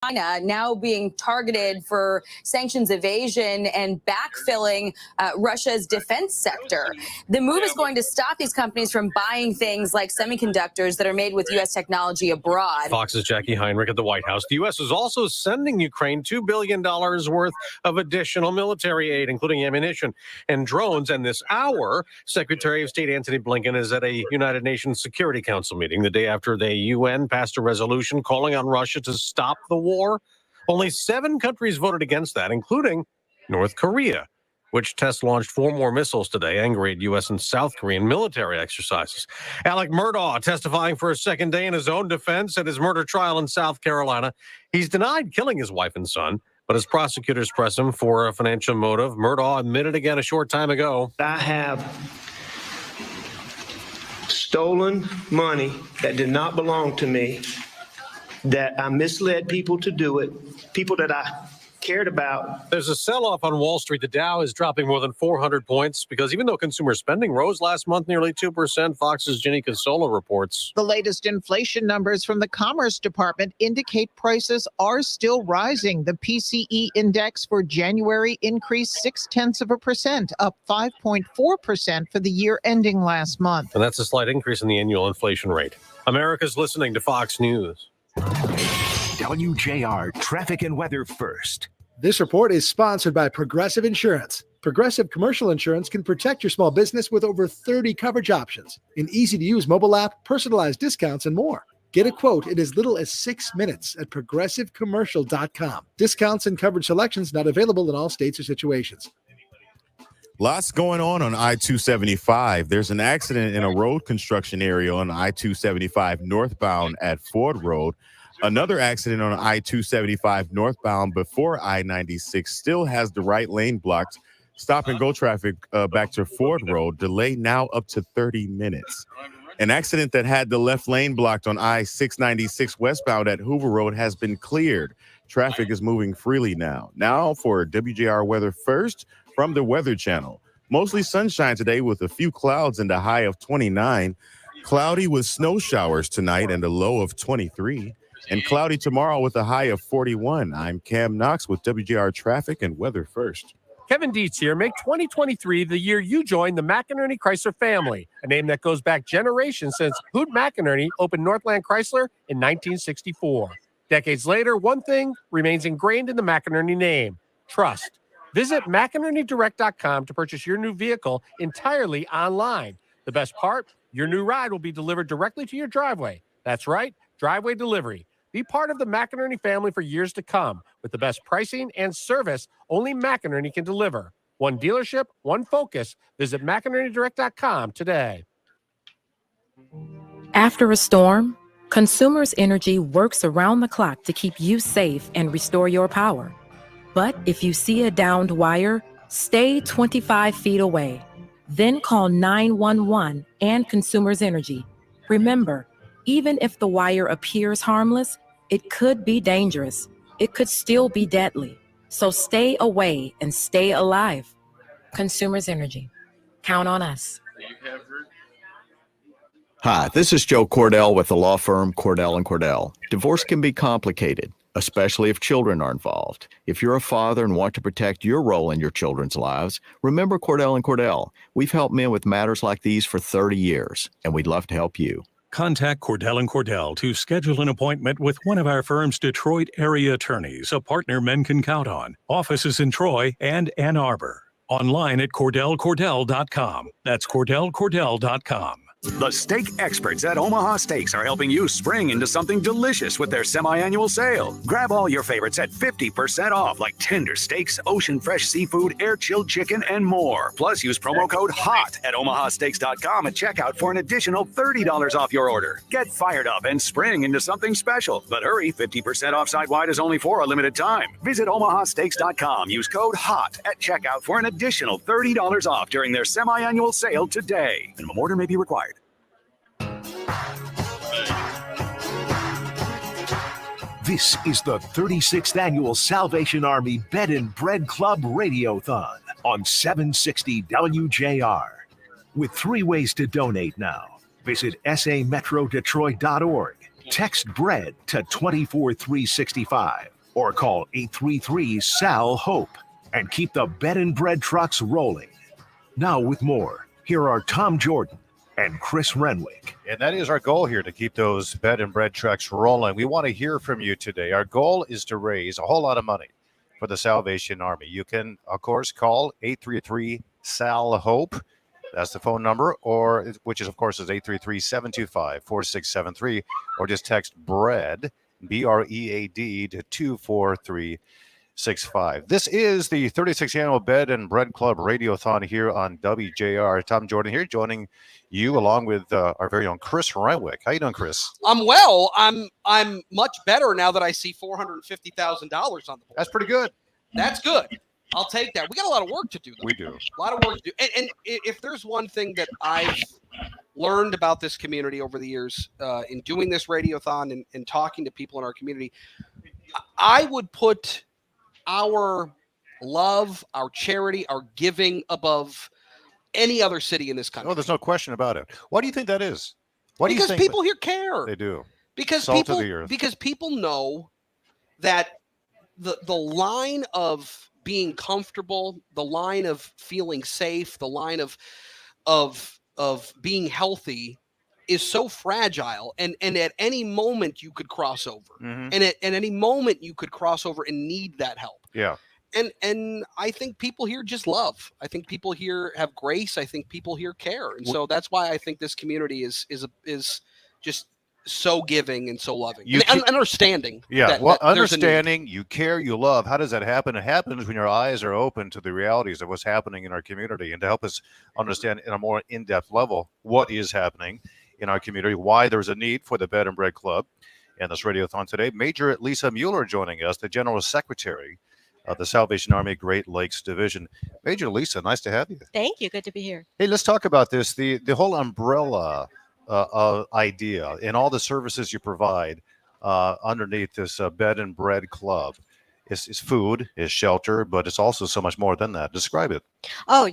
China now being targeted for sanctions evasion and backfilling Russia's defense sector. The move is going to stop these companies from buying things like semiconductors that are made with U.S. technology abroad. Fox's Jackie Heinrich at the White House. The U.S. is also sending Ukraine $2 billion worth of additional military aid, including ammunition and drones. And this hour, Secretary of State Antony Blinken is at a United Nations Security Council meeting the day after the UN passed a resolution calling on Russia to stop the war. Only 7 countries voted against that, including North Korea, which test-launched 4 more missiles today, angry at U.S. and South Korean military exercises. Alec Murdaugh testifying for a second day in his own defense at his murder trial in South Carolina. He's denied killing his wife and son, but as prosecutors press him for a financial motive, Murdaugh admitted again a short time ago. I have stolen money that did not belong to me, that I misled people to do it, people that I cared about. There's a sell-off on Wall Street. The Dow is dropping more than 400 points because even though consumer spending rose last month nearly 2%, Fox's Ginny Casola reports. The latest inflation numbers from the Commerce Department indicate prices are still rising. The PCE index for January increased 0.6%, up 5.4% for the year ending last month. And that's a slight increase in the annual inflation rate. America's listening to Fox News. WJR Traffic and Weather First. This report is sponsored by Progressive Insurance. Progressive Commercial Insurance can protect your small business with over 30 coverage options, an easy-to-use mobile app, personalized discounts, and more. Get a quote in as little as 6 minutes at progressivecommercial.com. Discounts and coverage selections not available in all states or situations. Lots going on I-275. There's an accident in a road construction area on I-275 northbound at Ford Road. Another accident on I-275 northbound before I-96 still has the right lane blocked. Stop and go traffic back to Ford Road. Delay now up to 30 minutes. An accident that had the left lane blocked on I-696 westbound at Hoover Road has been cleared. Traffic is moving freely now. Now for WJR Weather First from the Weather Channel. Mostly sunshine today with a few clouds and a high of 29. Cloudy with snow showers tonight and a low of 23. And cloudy tomorrow with a high of 41. I'm Cam Knox with WJR Traffic and Weather First. Kevin Dietz here. Make 2023 the year you join the McInerney Chrysler family, a name that goes back generations since Hoot McInerney opened Northland Chrysler in 1964. Decades later, one thing remains ingrained in the McInerney name: trust. Visit McInerneyDirect.com to purchase your new vehicle entirely online. The best part? Your new ride will be delivered directly to your driveway. That's right, driveway delivery. Be part of the McInerney family for years to come with the best pricing and service only McInerney can deliver. One dealership, one focus. Visit McInerneyDirect.com today. After a storm, Consumers Energy works around the clock to keep you safe and restore your power. But if you see a downed wire, stay 25 feet away. Then call 911 and Consumers Energy. Remember, even if the wire appears harmless, it could be dangerous. It could still be deadly. So stay away and stay alive. Consumers Energy. Count on us. Hi, this is Joe Cordell with the law firm Cordell & Cordell. Divorce can be complicated, especially if children are involved. If you're a father and want to protect your role in your children's lives, remember Cordell & Cordell. We've helped men with matters like these for 30 years, and we'd love to help you. Contact Cordell & Cordell to schedule an appointment with one of our firm's Detroit area attorneys, a partner men can count on. Offices in Troy and Ann Arbor. Online at CordellCordell.com. That's CordellCordell.com. The steak experts at Omaha Steaks are helping you spring into something delicious with their semi-annual sale. Grab all your favorites at 50% off, like tender steaks, ocean fresh seafood, air-chilled chicken, and more. Plus, use promo code HOT at omahasteaks.com at checkout for an additional $30 off your order. Get fired up and spring into something special. But hurry, 50% off site-wide is only for a limited time. Visit omahasteaks.com. Use code HOT at checkout for an additional $30 off during their semi-annual sale today. Minimum order may be required. This is the 36th Annual Salvation Army Bed and Bread Club Radiothon on 760 WJR. With 3 ways to donate now. Visit sametrodetroit.org, Text BREAD to 24365 or call 833-SAL-HOPE and keep the bed and bread trucks rolling. Now with more, here are Tom Jordan and Chris Renwick. And that is our goal here, to keep those bed and bread trucks rolling. We want to hear from you today. Our goal is to raise a whole lot of money for the Salvation Army. You can, of course, call 833-SAL-HOPE. That's the phone number, or which is, of course, is 833-725-4673, or just text BREAD, BREAD, to 24365. This is the 36th annual Bed and Bread Club Radiothon here on WJR. Tom Jordan here, joining you along with our very own Chris Renwick. How you doing, Chris? I'm well. I'm much better now that I see $450,000 on the board. That's pretty good. That's good. I'll take that. We got a lot of work to do, though. We do. A lot of work to do. And if there's one thing that I've learned about this community over the years in doing this radiothon and talking to people in our community, I would put our love, our charity, our giving above any other city in this country. Oh, there's no question about it. Why do you think that is? Why do you think people here care. They do. Because people know that the line of being comfortable, the line of feeling safe, the line of being healthy is so fragile, and at any moment you could cross over. And at any moment you could cross over and need that help. Yeah. And I think people here just love. I think people here have grace. I think people here care. And so that's why I think this community is just so giving and so loving and understanding. Yeah, understanding, you care, you love. How does that happen? It happens when your eyes are open to the realities of what's happening in our community, and to help us understand in a more in-depth level what is happening in our community, why there's a need for the Bed and Bread Club. And this radiothon today, Major Lisa Mueller joining us, the General Secretary of the Salvation Army Great Lakes Division. Major Lisa, nice to have you. Thank you. Good to be here. Hey, let's talk about this, the whole umbrella idea and all the services you provide underneath this Bed and Bread Club. It's food, it's shelter, but it's also so much more than that. Describe it. Oh,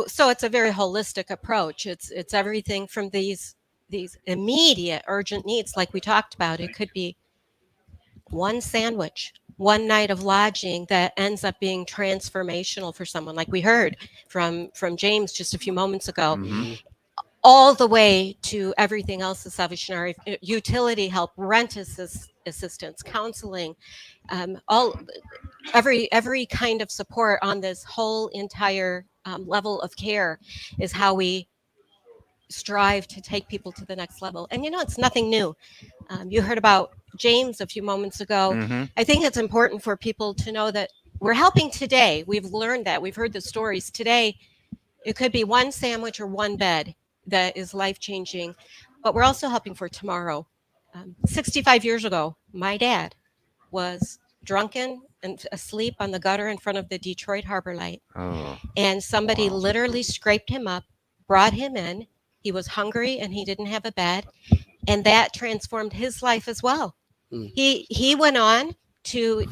so it's a very holistic approach. It's everything from these immediate urgent needs, like we talked about. It could be one sandwich, one night of lodging that ends up being transformational for someone, like we heard from James just a few moments ago. All the way to everything else, the Salvation Army, utility help, rent assistance, counseling, every kind of support on this whole entire level of care is how we strive to take people to the next level. And it's nothing new. You heard about James a few moments ago. I think it's important for people to know that we're helping today. We've learned that. We've heard the stories today. It could be one sandwich or one bed that is life-changing, but we're also helping for tomorrow. 65 years ago, my dad was drunken and asleep on the gutter in front of the Detroit Harbor Light. And somebody literally scraped him up, brought him in. He was hungry and he didn't have a bed. And that transformed his life as well. He went on to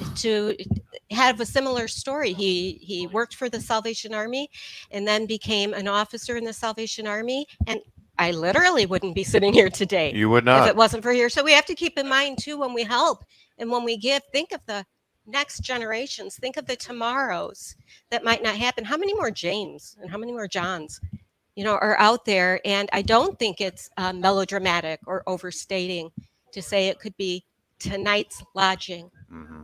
have a similar story. He worked for the Salvation Army and then became an officer in the Salvation Army. And I literally wouldn't be sitting here today. You would not. If it wasn't for here. So we have to keep in mind too, when we help and when we give, think of the next generations, think of the tomorrows that might not happen. How many more James and how many more Johns, are out there? And I don't think it's melodramatic or overstating to say it could be tonight's lodging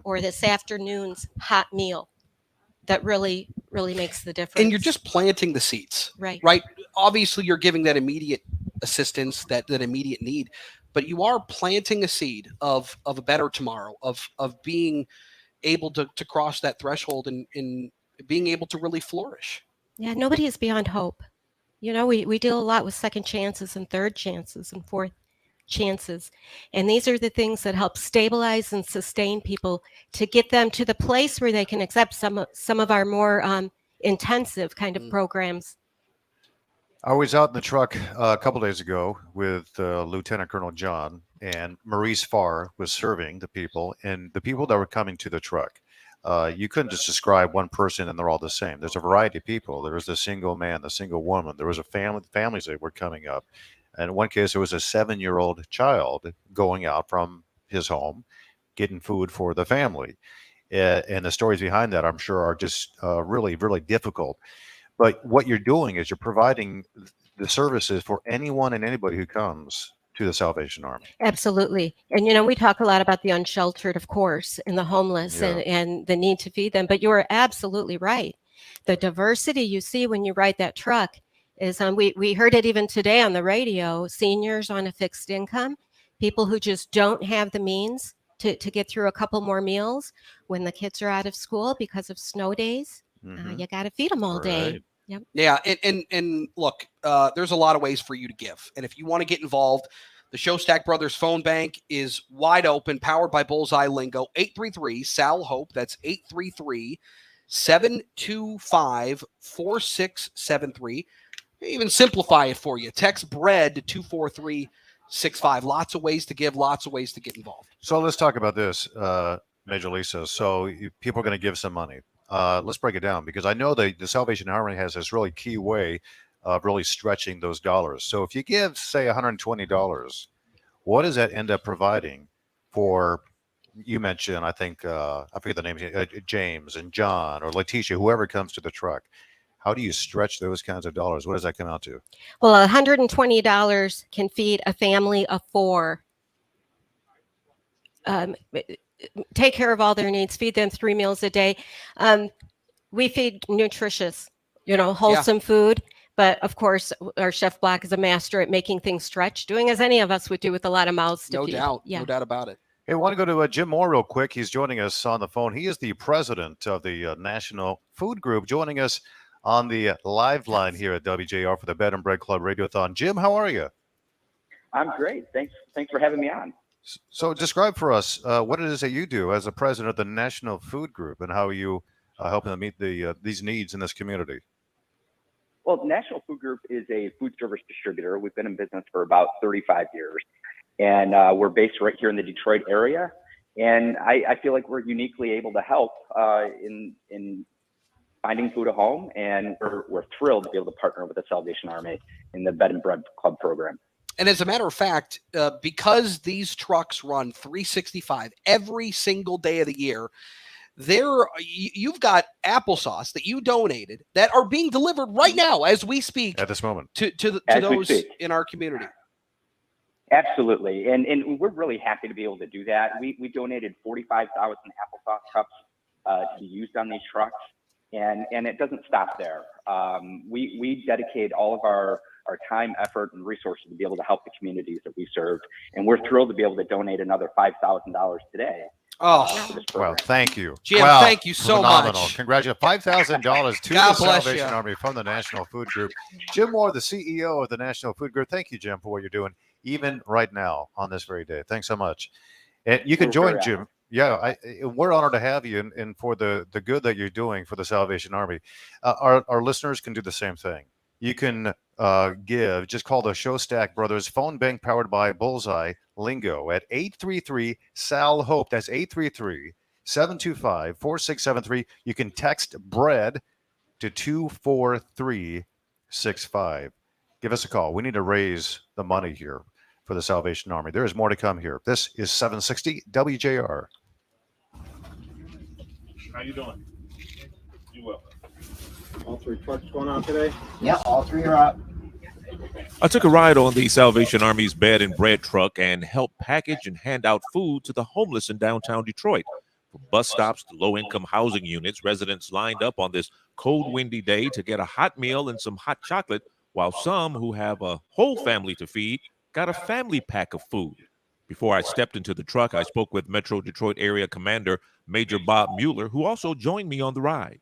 or this afternoon's hot meal that really makes the difference. And you're just planting the seeds, right? Obviously, you're giving that immediate assistance, that immediate need, but you are planting a seed of a better tomorrow, of being able to cross that threshold and being able to really flourish. Yeah, nobody is beyond hope. We deal a lot with second chances and third chances and fourth chances. And these are the things that help stabilize and sustain people to get them to the place where they can accept some of our more intensive kind of programs. I was out in the truck a couple days ago with Lieutenant Colonel John, and Maurice Farr was serving the people, and the people that were coming to the truck. You couldn't just describe one person and they're all the same. There's a variety of people. There was the single man, the single woman. There was families that were coming up. And in one case, there was a 7-year-old child going out from his home, getting food for the family. And the stories behind that, I'm sure, are just really, really difficult. But what you're doing is you're providing the services for anyone and anybody who comes to the Salvation Army. Absolutely. And, we talk a lot about the unsheltered, of course, and the homeless and the need to feed them. But you are absolutely right. The diversity you see when you ride that truck is, we heard it even today on the radio, seniors on a fixed income, people who just don't have the means to get through a couple more meals when the kids are out of school because of snow days. You got to feed them all day. Yep. Yeah. And look, there's a lot of ways for you to give. And if you want to get involved, the Showstack Brothers phone bank is wide open, powered by Bullseye Lingo, 833-SAL-HOPE. That's 833-725-4673. Even simplify it for you. Text BREAD to 24365. Lots of ways to give, lots of ways to get involved. So let's talk about this, Major Lisa. So people are going to give some money. Let's break it down, because I know the Salvation Army has this really key way of really stretching those dollars. So if you give, say, $120, what does that end up providing for, you mentioned, I think, I forget the names, James and John or Letitia, whoever comes to the truck. How do you stretch those kinds of dollars? What does that come out to? Well, $120 can feed a family of 4. Take care of all their needs, feed them 3 meals a day. We feed nutritious, wholesome food. But of course, our Chef Black is a master at making things stretch, doing as any of us would do with a lot of mouths to feed. No doubt about it. Hey, I want to go to Jim Moore real quick. He's joining us on the phone. He is the president of the National Food Group, joining us on the live line here at WJR for the Bed and Bread Club Radiothon. Jim, how are you? I'm great. Thanks for having me on. So describe for us what it is that you do as the president of the National Food Group and how you helping them meet these needs in this community. Well, National Food Group is a food service distributor. We've been in business for about 35 years, and we're based right here in the Detroit area. And I feel like we're uniquely able to help in finding food at home, and we're thrilled to be able to partner with the Salvation Army in the Bed and Bread Club program. And as a matter of fact, because these trucks run 365 every single day of the year, you've got applesauce that you donated that are being delivered right now as we speak at this moment to those in our community. Absolutely. And we're really happy to be able to do that. We donated 45,000 applesauce cups to be used on these trucks. And it doesn't stop there. We dedicate all of our time, effort, and resources to be able to help the communities that we serve. And we're thrilled to be able to donate another $5,000 today. Well, thank you. Jim, thank you so phenomenal. much. Congratulations. $5,000 to the Salvation Army from the National Food Group. Jim Moore, the CEO of the National Food Group. Thank you, Jim, for what you're doing, even right now on this very day. Thanks so much. And you can join Jim. Yeah, we're honored to have you, and for the good that you're doing for the Salvation Army. Our listeners can do the same thing. You can give, just call the Showstack Brothers phone bank powered by Bullseye Lingo at 833-SAL-HOPE. That's 833-725-4673. You can text BREAD to 24365. Give us a call. We need to raise the money here for the Salvation Army. There is more to come here. This is 760 WJR. How you doing? You well? All 3 trucks going on today? Yeah, all 3 are up. I took a ride on the Salvation Army's Bed and Bread truck and helped package and hand out food to the homeless in downtown Detroit. From bus stops to low-income housing units, residents lined up on this cold, windy day to get a hot meal and some hot chocolate, while some who have a whole family to feed got a family pack of food. Before I stepped into the truck, I spoke with Metro Detroit Area Commander Major Bob Mueller, who also joined me on the ride.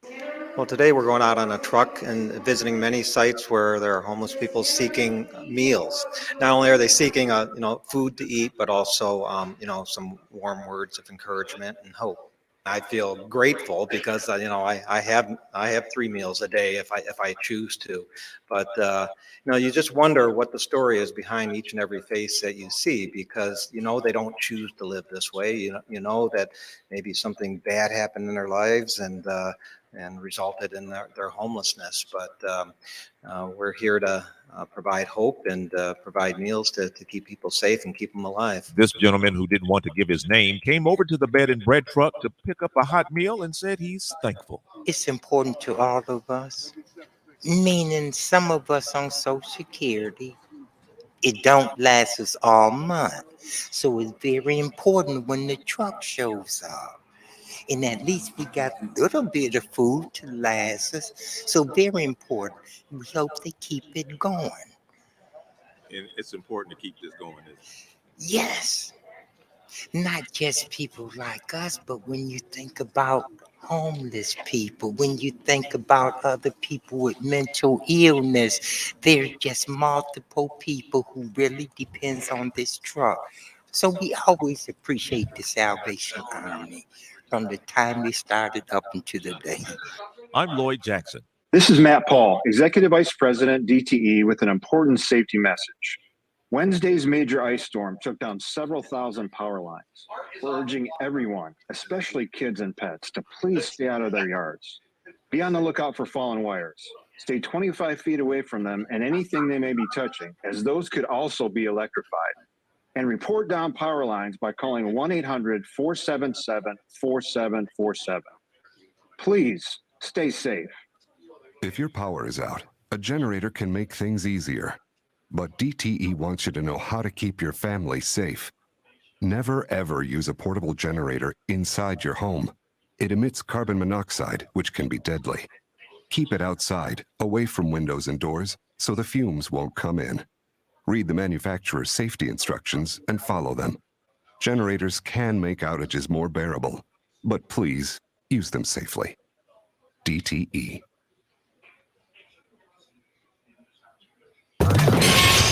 Well, today we're going out on a truck and visiting many sites where there are homeless people seeking meals. Not only are they seeking, food to eat, but also, some warm words of encouragement and hope. I feel grateful because I have 3 meals a day if I choose to, but you just wonder what the story is behind each and every face that you see, because they don't choose to live this way. You know that maybe something bad happened in their lives and resulted in their homelessness, but we're here to provide hope and provide meals to keep people safe and keep them alive. This gentleman who didn't want to give his name came over to the bed and bread truck to pick up a hot meal and said he's thankful. It's important to all of us, meaning some of us on Social Security, it don't last us all month. So it's very important when the truck shows up. And at least we got a little bit of food to last us. So very important. We hope they keep it going. And it's important to keep this going. Yes. Not just people like us, but when you think about homeless people, when you think about other people with mental illness, there's just multiple people who really depends on this truck. So we always appreciate the Salvation Army from the time they started up until the day. I'm Lloyd Jackson. This is Matt Paul, Executive Vice President, DTE, with an important safety message. Wednesday's major ice storm took down several thousand power lines. We're urging everyone, especially kids and pets, to please stay out of their yards. Be on the lookout for fallen wires. Stay 25 feet away from them and anything they may be touching, as those could also be electrified. And report down power lines by calling 1-800-477-4747. Please stay safe. If your power is out, a generator can make things easier. But DTE wants you to know how to keep your family safe. Never ever use a portable generator inside your home. It emits carbon monoxide, which can be deadly. Keep it outside, away from windows and doors, so the fumes won't come in. Read the manufacturer's safety instructions and follow them. Generators can make outages more bearable, but please use them safely. DTE.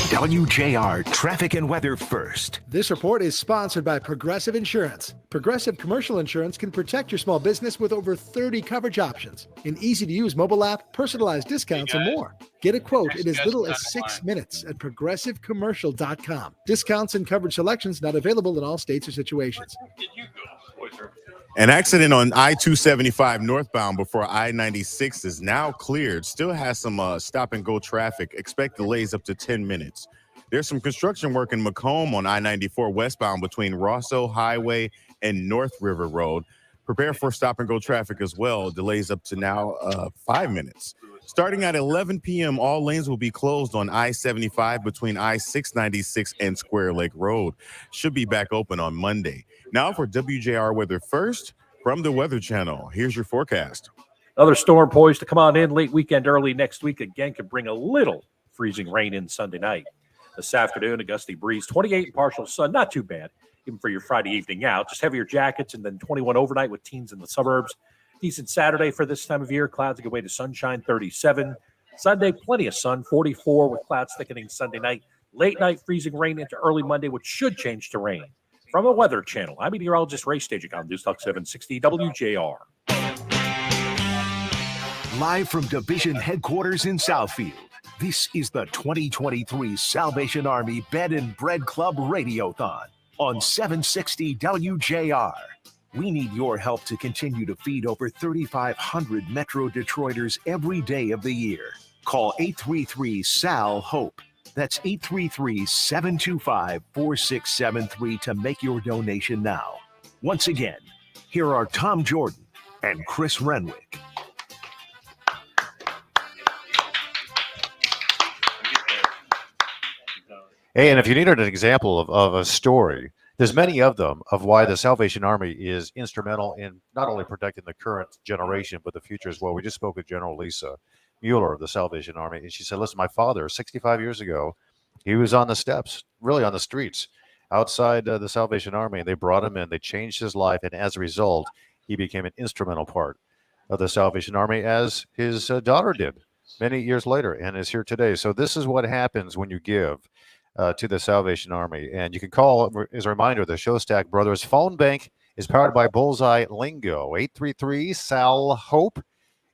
WJR Traffic and Weather First. This report is sponsored by Progressive Insurance. Progressive Commercial Insurance can protect your small business with over 30 coverage options, an easy-to-use mobile app, personalized discounts, and more. Get a quote in as little as 6 minutes at progressivecommercial.com. Discounts and coverage selections not available in all states or situations. An accident on I-275 northbound before I-96 is now cleared. Still has some stop-and-go traffic. Expect delays up to 10 minutes. There's some construction work in Macomb on I-94 westbound between Rosso Highway and North River Road. Prepare for stop-and-go traffic as well. Delays up to now 5 minutes. Starting at 11 p.m., all lanes will be closed on I-75 between I-696 and Square Lake Road. Should be back open on Monday. Now for WJR Weather First from the Weather Channel. Here's your forecast. Another storm poised to come on in late weekend, early next week. Again, could bring a little freezing rain in Sunday night. This afternoon, a gusty breeze, 28 and partial sun. Not too bad, even for your Friday evening out. Just heavier jackets and then 21 overnight with teens in the suburbs. Decent Saturday for this time of year. Clouds give way to sunshine, 37. Sunday, plenty of sun, 44 with clouds thickening Sunday night. Late night freezing rain into early Monday, which should change to rain. From a Weather Channel, I'm meteorologist Ray Stajic on News Talk 760 WJR. Live from Division Headquarters in Southfield, this is the 2023 Salvation Army Bed and Bread Club Radiothon on 760 WJR. We need your help to continue to feed over 3,500 Metro Detroiters every day of the year. Call 833-SAL-HOPE. That's 833-725-4673 to make your donation now. Once again, here are Tom Jordan and Chris Renwick. Hey, and if you needed an example of a story, there's many of them of why the Salvation Army is instrumental in not only protecting the current generation, but the future as well. We just spoke with General Lisa Mueller of the Salvation Army, and she said, listen, my father, 65 years ago, he was on the steps, really on the streets outside the Salvation Army, and they brought him in. They changed his life, and as a result, he became an instrumental part of the Salvation Army, as his daughter did many years later and is here today. So this is what happens when you give to the Salvation Army. And you can call, as a reminder, the Showstack Brothers phone bank is powered by Bullseye Lingo, 833-SAL-HOPE,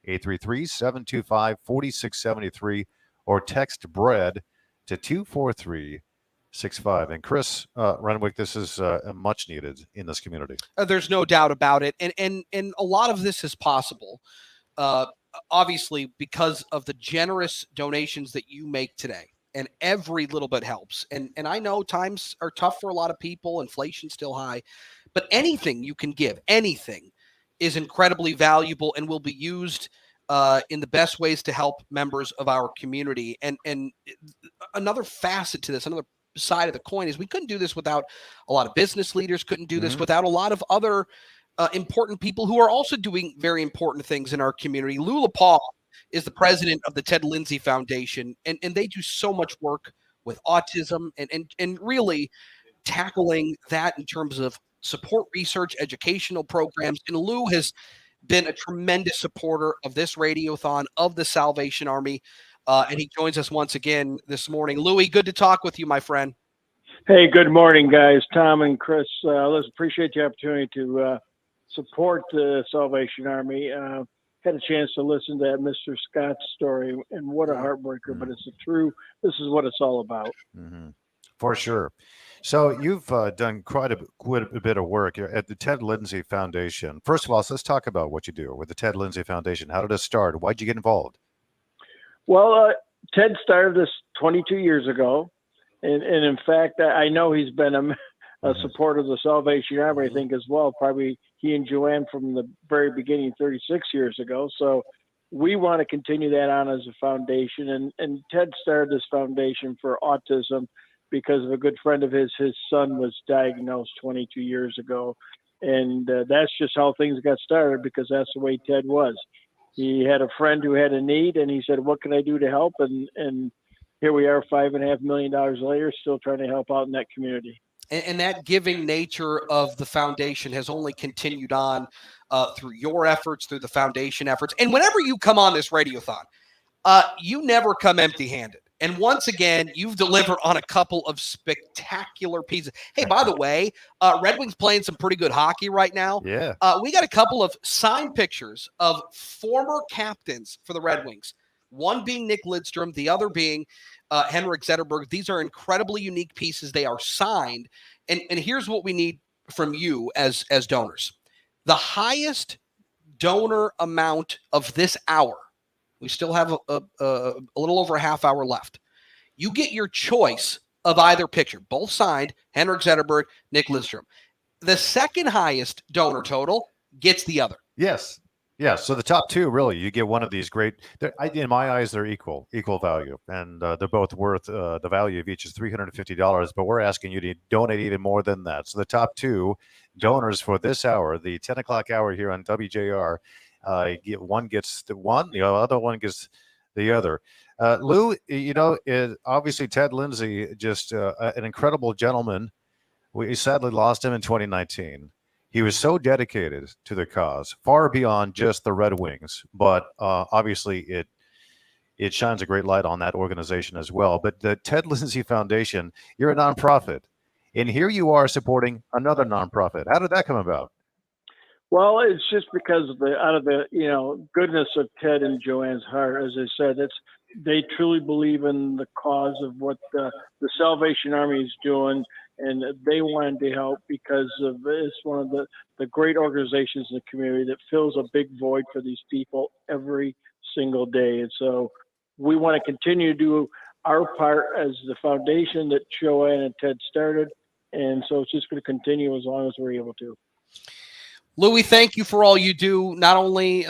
833-725-4673, or text BREAD to 24365. And Chris Renwick, this is much needed in this community. There's no doubt about it. And a lot of this is possible, obviously, because of the generous donations that you make today. and every little bit helps. And I know times are tough for a lot of people, inflation's still high, but anything you can give, anything is incredibly valuable and will be used in the best ways to help members of our community. And another facet to this, another side of the coin, is we couldn't do this without a lot of business leaders, couldn't do this without a lot of other important people who are also doing very important things in our community. Lou LaPaul is the president of the Ted Lindsay Foundation, and they do so much work with autism and really tackling that in terms of support research, educational programs. And Lou has been a tremendous supporter of this Radiothon, of the Salvation Army, and he joins us once again this morning. Louis, good to talk with you, my friend. Hey, good morning, guys. Tom and Chris, let's appreciate the opportunity to support the Salvation Army. Had a chance to listen to that Mr. Scott's story, and what a heartbreaker, but it's this is what it's all about. For sure. So you've done quite a bit of work at the Ted Lindsay Foundation. First of all, let's talk about what you do with the Ted Lindsay Foundation. How did it start? Why'd you get involved? Well, Ted started this 22 years ago. And in fact, I know he's been a supporter of the Salvation Army, I think, as well. Probably he and Joanne from the very beginning, 36 years ago. So we want to continue that on as a foundation. And Ted started this foundation for autism because of a good friend of his son was diagnosed 22 years ago. And that's just how things got started, because that's the way Ted was. He had a friend who had a need, and he said, what can I do to help? And here we are, $5.5 million later, still trying to help out in that community. And that giving nature of the foundation has only continued on through your efforts, through the foundation efforts. And whenever you come on this Radiothon, you never come empty-handed. And once again, you've delivered on a couple of spectacular pieces. Hey, by the way, Red Wings playing some pretty good hockey right now. Yeah. We got a couple of signed pictures of former captains for the Red Wings. One being Nick Lidstrom, the other being Henrik Zetterberg. These are incredibly unique pieces. They are signed. And here's what we need from you as donors. The highest donor amount of this hour, we still have a little over a half hour left. You get your choice of either picture, both signed, Henrik Zetterberg, Nick Lidstrom. The second highest donor total gets the other. Yes. Yeah, so the top two, really, you get one of these great. In my eyes, they're equal value, and they're both worth the value of each is $350. But we're asking you to donate even more than that. So the top two donors for this hour, the 10 o'clock hour here on WJR, one gets the one, the other one gets the other. Lou, obviously Ted Lindsay, just an incredible gentleman. We sadly lost him in 2019. He was so dedicated to the cause, far beyond just the Red Wings. But obviously, it shines a great light on that organization as well. But the Ted Lindsay Foundation, you're a nonprofit, and here you are supporting another nonprofit. How did that come about? Well, it's just because out of the goodness of Ted and Joanne's heart. As I said, they truly believe in the cause of what the Salvation Army is doing. And they wanted to help because it's one of the great organizations in the community that fills a big void for these people every single day. And so we want to continue to do our part as the foundation that Joanne and Ted started. And so it's just going to continue as long as we're able to. Louis, thank you for all you do, not only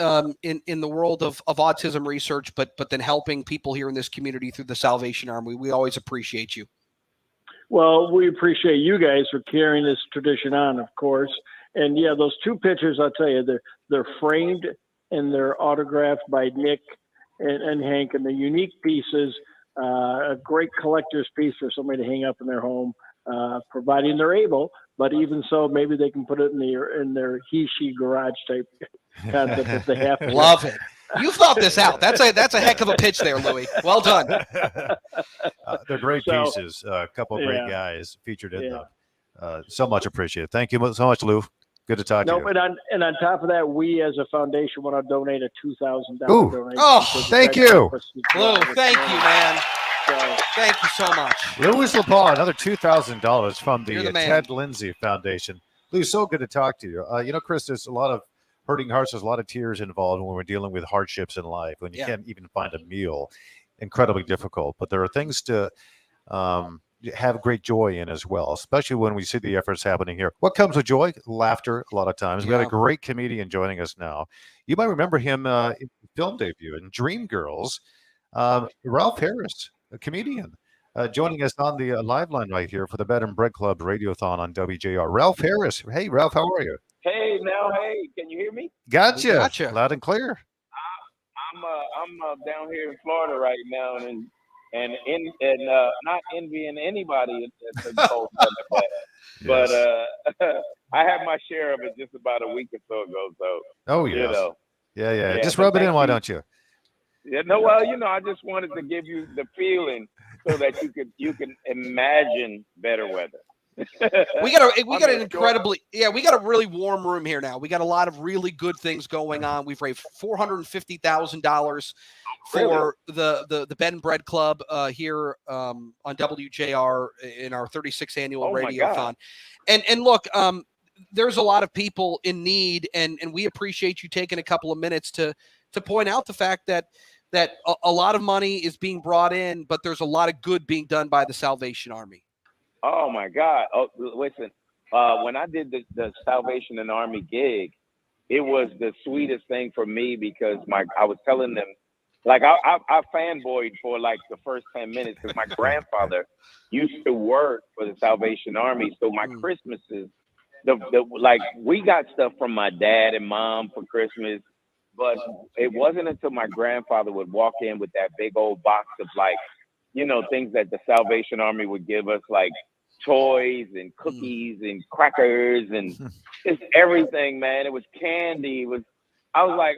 in the world of autism research, but then helping people here in this community through the Salvation Army. We always appreciate you. Well, we appreciate you guys for carrying this tradition on, of course. And yeah, those two pictures, I'll tell you, they're framed and they're autographed by Nick and Hank, and the unique pieces, a great collector's piece for somebody to hang up in their home, providing they're able. But even so, maybe they can put it in their he/she garage type concept if they have to. Love it. You thought this out. That's a heck of a pitch there, Louis. Well done. They're great pieces. A couple of great guys featured in them. So much appreciated. Thank you so much, Lou. Good to talk to you. And on top of that, we as a foundation want to donate a $2,000 donation. Oh, thank you. Lou, thank you, man. Thank you so much. Louis LaPaul, another $2,000 from the man. Ted Lindsay Foundation. Lou, so good to talk to you. Chris, there's a lot of hurting hearts. There's a lot of tears involved when we're dealing with hardships in life, when you can't even find a meal. incredibly difficult, but there are things to have great joy in as well, especially when we see the efforts happening here. What comes with joy? Laughter, a lot of times. We got a great comedian joining us now. You might remember him in his film debut in Dreamgirls. Ralph Harris, a comedian, joining us on the live line right here for the Bed and Bread Club Radiothon on WJR. Ralph Harris. Hey, Ralph, how are you? Hey, now, hey, can you hear me? Gotcha. Loud and clear. I'm down here in Florida right now, and not envying anybody at the cold weather, but I had my share of it just about a week or so ago. So yes. you know, Yeah. Just rub it in, why don't you? Yeah, no, well, I just wanted to give you the feeling so that you can imagine better weather. we got a really warm room here now. We got a lot of really good things going on. We've raised $450,000 for the Bed and Bread Club here on WJR in our 36th annual Radiothon. And look, there's a lot of people in need, and we appreciate you taking a couple of minutes to point out the fact that a lot of money is being brought in, but there's a lot of good being done by the Salvation Army. Oh my God! Oh, listen, when I did the Salvation Army gig, it was the sweetest thing for me because I was telling them, like I fanboyed for like the first 10 minutes because my grandfather used to work for the Salvation Army, so my Christmases, like we got stuff from my dad and mom for Christmas, but it wasn't until my grandfather would walk in with that big old box of like, things that the Salvation Army would give us, like toys and cookies and crackers and just everything, man. It was candy. I was like,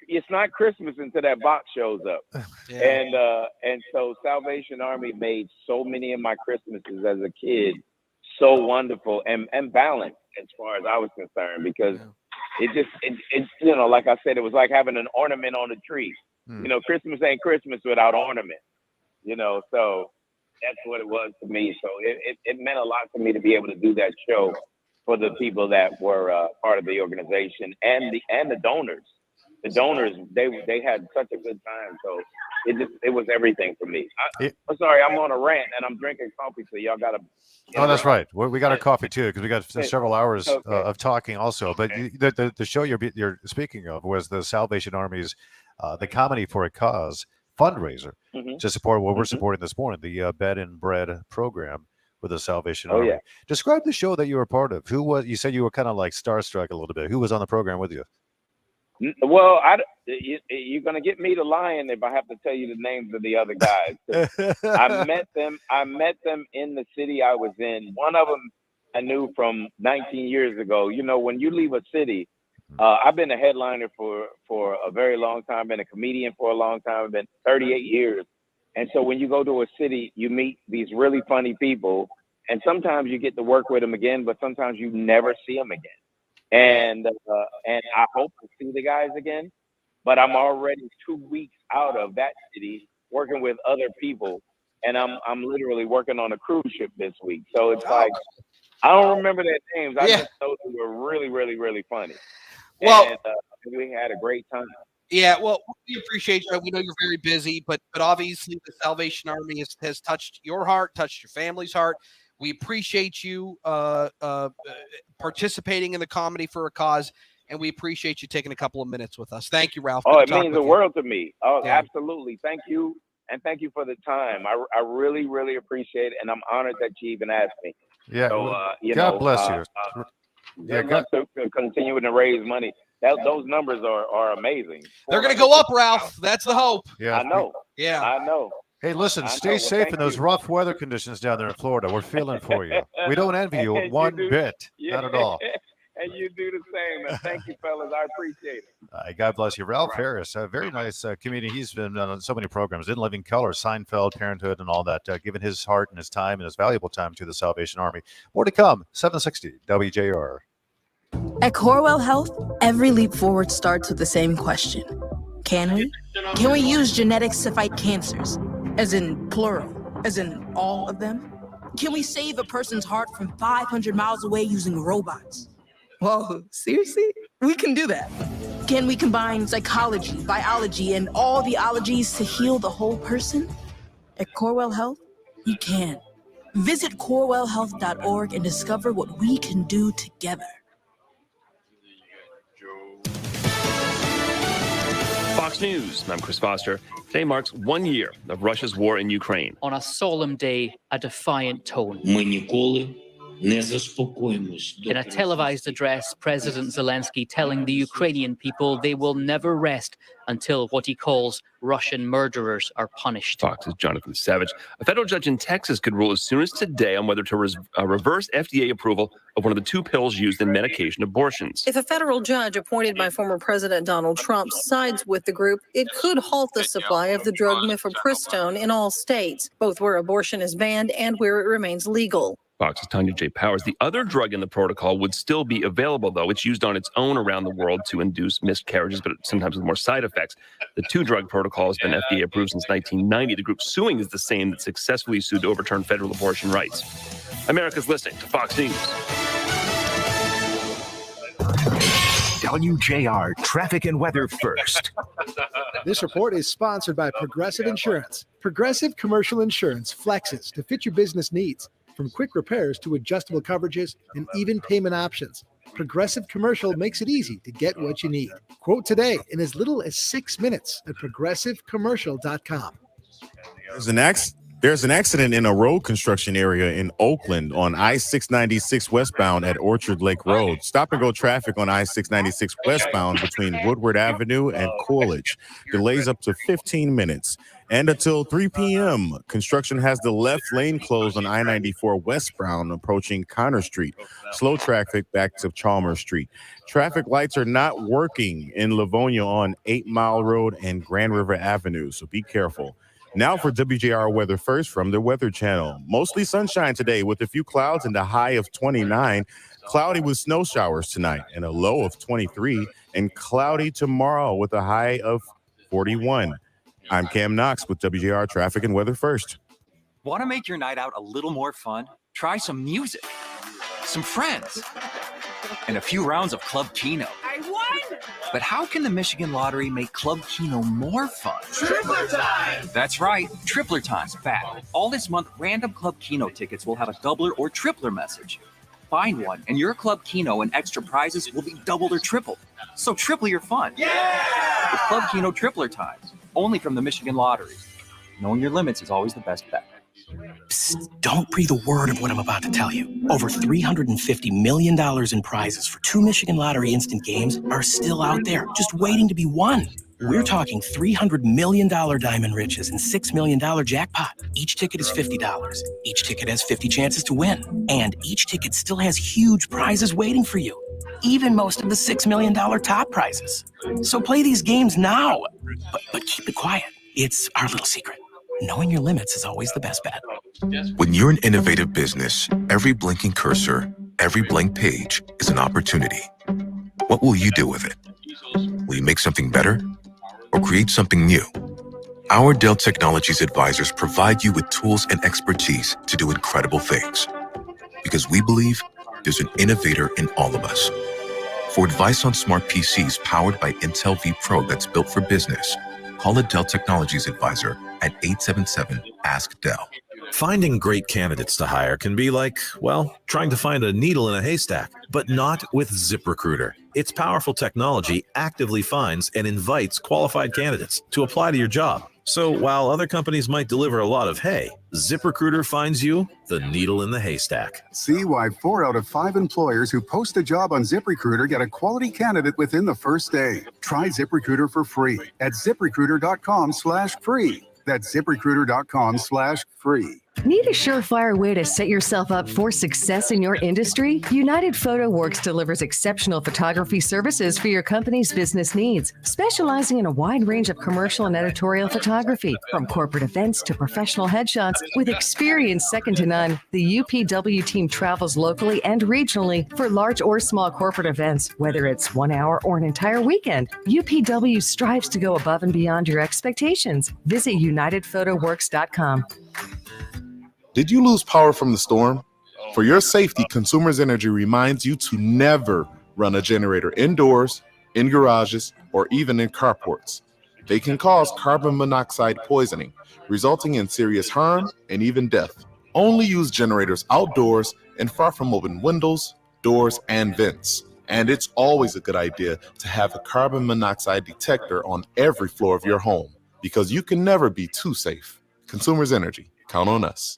it's not Christmas until that box shows up. And so Salvation Army made so many of my Christmases as a kid so wonderful and balanced as far as I was concerned, because it like I said, it was like having an ornament on a tree. Christmas ain't Christmas without ornament, so that's what it was to me. So it meant a lot to me to be able to do that show for the people that were part of the organization and the donors. The donors, they had such a good time. So it was everything for me. I'm sorry, I'm on a rant and I'm drinking coffee, so y'all gotta. Oh, that's right. We got our coffee too, because we got several hours of talking also. But the show you're speaking of was the Salvation Army's the Comedy for a Cause fundraiser to support what we're supporting this morning, the Bed and Bread program with the Salvation Army. Yeah. Describe the show that you were part of. Who was? You said you were kind of like starstruck a little bit. Who was on the program with you? Well, you're gonna get me to lying if I have to tell you the names of the other guys. I met them in the city I was in. One of them I knew from 19 years ago. When you leave a city, I've been a headliner for a very long time, been a comedian for a long time, I've been 38 years. And so when you go to a city, you meet these really funny people, and sometimes you get to work with them again, but sometimes you never see them again. And I hope to see the guys again, but I'm already 2 weeks out of that city working with other people, and I'm literally working on a cruise ship this week. So it's like, I don't remember their names. I just know they were really, really, really funny. Well, and we had a great time. Yeah, well, we appreciate you. We know you're very busy, but obviously the Salvation Army has touched your heart, touched your family's heart. We appreciate you participating in the Comedy for a Cause, and we appreciate you taking a couple of minutes with us. Thank you, Ralph. Oh, it means the world to me. Oh, absolutely. Thank you, and thank you for the time. I really, really appreciate it, and I'm honored that you even asked me. Yeah, so, God bless you. To continue to raise money. Those numbers are amazing. They're going to go up, Ralph. That's the hope. Yeah, I know. Yeah, I know. Hey, listen, stay safe in those rough weather conditions down there in Florida. We're feeling for you. We don't envy you one bit. Not at all. And you do the same. And thank you, fellas. I appreciate it. God bless you. Ralph Harris, a very nice comedian. He's been on so many programs, In Living Color, Seinfeld, Parenthood, and all that, giving his heart and his time and his valuable time to the Salvation Army. More to come, 760 WJR. At Corewell Health, every leap forward starts with the same question. Can we? Can we use genetics to fight cancers? As in plural, as in all of them? Can we save a person's heart from 500 miles away using robots? Whoa, seriously? We can do that. Can we combine psychology, biology, and all the ologies to heal the whole person? At Corewell Health, we can. Visit corewellhealth.org and discover what we can do together. Fox News, I'm Chris Foster. Today marks 1 year of Russia's war in Ukraine. On a solemn day, a defiant tone. In a televised address, President Zelensky telling the Ukrainian people they will never rest until what he calls Russian murderers are punished. Fox's Jonathan Savage. A federal judge in Texas could rule as soon as today on whether to reverse FDA approval of one of the two pills used in medication abortions. If a federal judge appointed by former President Donald Trump sides with the group, it could halt the supply of the drug mifepristone in all states, both where abortion is banned and where it remains legal. Fox's Tanya J. Powers. The other drug in the protocol would still be available, though. It's used on its own around the world to induce miscarriages, but sometimes with more side effects. The two-drug protocol has been FDA approved since 1990. The group suing is the same that successfully sued to overturn federal abortion rights. America's listening to Fox News. WJR Traffic and Weather First. This report is sponsored by Progressive Insurance. Progressive Commercial Insurance flexes to fit your business needs, from quick repairs to adjustable coverages and even payment options. Progressive Commercial makes it easy to get what you need. Quote today in as little as 6 minutes at progressivecommercial.com. There's an accident in a road construction area in Oakland on I-696 westbound at Orchard Lake Road. Stop and go traffic on I-696 westbound between Woodward Avenue and Coolidge. Delays up to 15 minutes. And until 3 p.m., construction has the left lane closed on I-94 westbound approaching Connor Street. Slow traffic back to Chalmers Street. Traffic lights are not working in Livonia on 8 Mile Road and Grand River Avenue, so be careful. Now for WJR Weather First from the Weather Channel. Mostly sunshine today with a few clouds and a high of 29. Cloudy with snow showers tonight and a low of 23. And cloudy tomorrow with a high of 41. I'm Cam Knox with WJR Traffic and Weather First. Want to make your night out a little more fun? Try some music, some friends, and a few rounds of Club Keno. I won! But how can the Michigan Lottery make Club Keno more fun? Tripler time! That's right, Tripler Time's back. All this month, random Club Keno tickets will have a doubler or tripler message. Find one, and your Club Keno and extra prizes will be doubled or tripled. So triple your fun. Yeah! With Club Keno Tripler Times, only from the Michigan Lottery. Knowing your limits is always the best bet. Psst, don't breathe a word of what I'm about to tell you. Over $350 million in prizes for 2 Michigan Lottery instant games are still out there, just waiting to be won. We're talking $300 million Diamond Riches and $6 million jackpot. Each ticket is $50. Each ticket has 50 chances to win. And each ticket still has huge prizes waiting for you. Even most of the $6 million top prizes. So play these games now. But keep it quiet. It's our little secret. Knowing your limits is always the best bet. When you're an innovative business, every blinking cursor, every blank page is an opportunity. What will you do with it? Will you make something better or create something new? Our Dell Technologies advisors provide you with tools and expertise to do incredible things. Because we believe there's an innovator in all of us. For advice on smart PCs powered by Intel vPro that's built for business, call a Dell Technologies advisor at 877-ASK-DELL. Finding great candidates to hire can be like, well, trying to find a needle in a haystack, but not with ZipRecruiter. Its powerful technology actively finds and invites qualified candidates to apply to your job. So while other companies might deliver a lot of hay, ZipRecruiter finds you the needle in the haystack. See why 4 out of 5 employers who post a job on ZipRecruiter get a quality candidate within the first day. Try ZipRecruiter for free at ZipRecruiter.com/free. That's ZipRecruiter.com/free. Need a surefire way to set yourself up for success in your industry? United Photo Works delivers exceptional photography services for your company's business needs, specializing in a wide range of commercial and editorial photography, from corporate events to professional headshots. With experience second to none, the UPW team travels locally and regionally for large or small corporate events. Whether it's 1 hour or an entire weekend, UPW strives to go above and beyond your expectations. Visit UnitedPhotoWorks.com. Did you lose power from the storm? For your safety, Consumers Energy reminds you to never Run a generator indoors, in garages, or even in carports. They can cause carbon monoxide poisoning, resulting in serious harm and even death. Only use generators outdoors and far from open windows, doors, and vents. And it's always a good idea to have a carbon monoxide detector on every floor of your home, because you can never be too safe. Consumers Energy, count on us.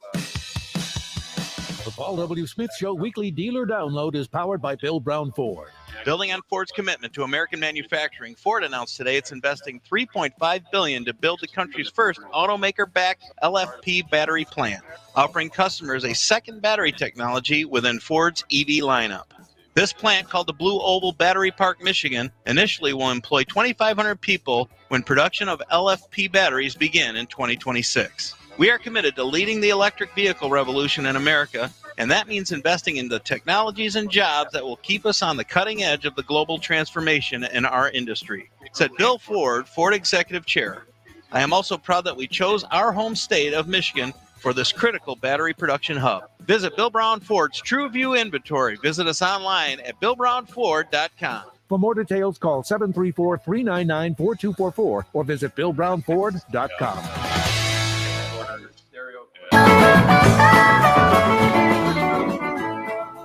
The Paul W. Smith Show weekly dealer download is powered by Bill Brown Ford. Building on Ford's commitment to American manufacturing, Ford announced today it's investing $3.5 billion to build the country's first automaker-backed LFP battery plant, offering customers a second battery technology within Ford's EV lineup. This plant, called the Blue Oval Battery Park, Michigan, initially will employ 2,500 people when production of LFP batteries begin in 2026. We are committed to leading the electric vehicle revolution in America, and that means investing in the technologies and jobs that will keep us on the cutting edge of the global transformation in our industry, said Bill Ford, Ford Executive Chair. I am also proud that we chose our home state of Michigan for this critical battery production hub. Visit Bill Brown Ford's True View inventory. Visit us online at BillBrownFord.com. For more details, call 734-399-4244 or visit BillBrownFord.com.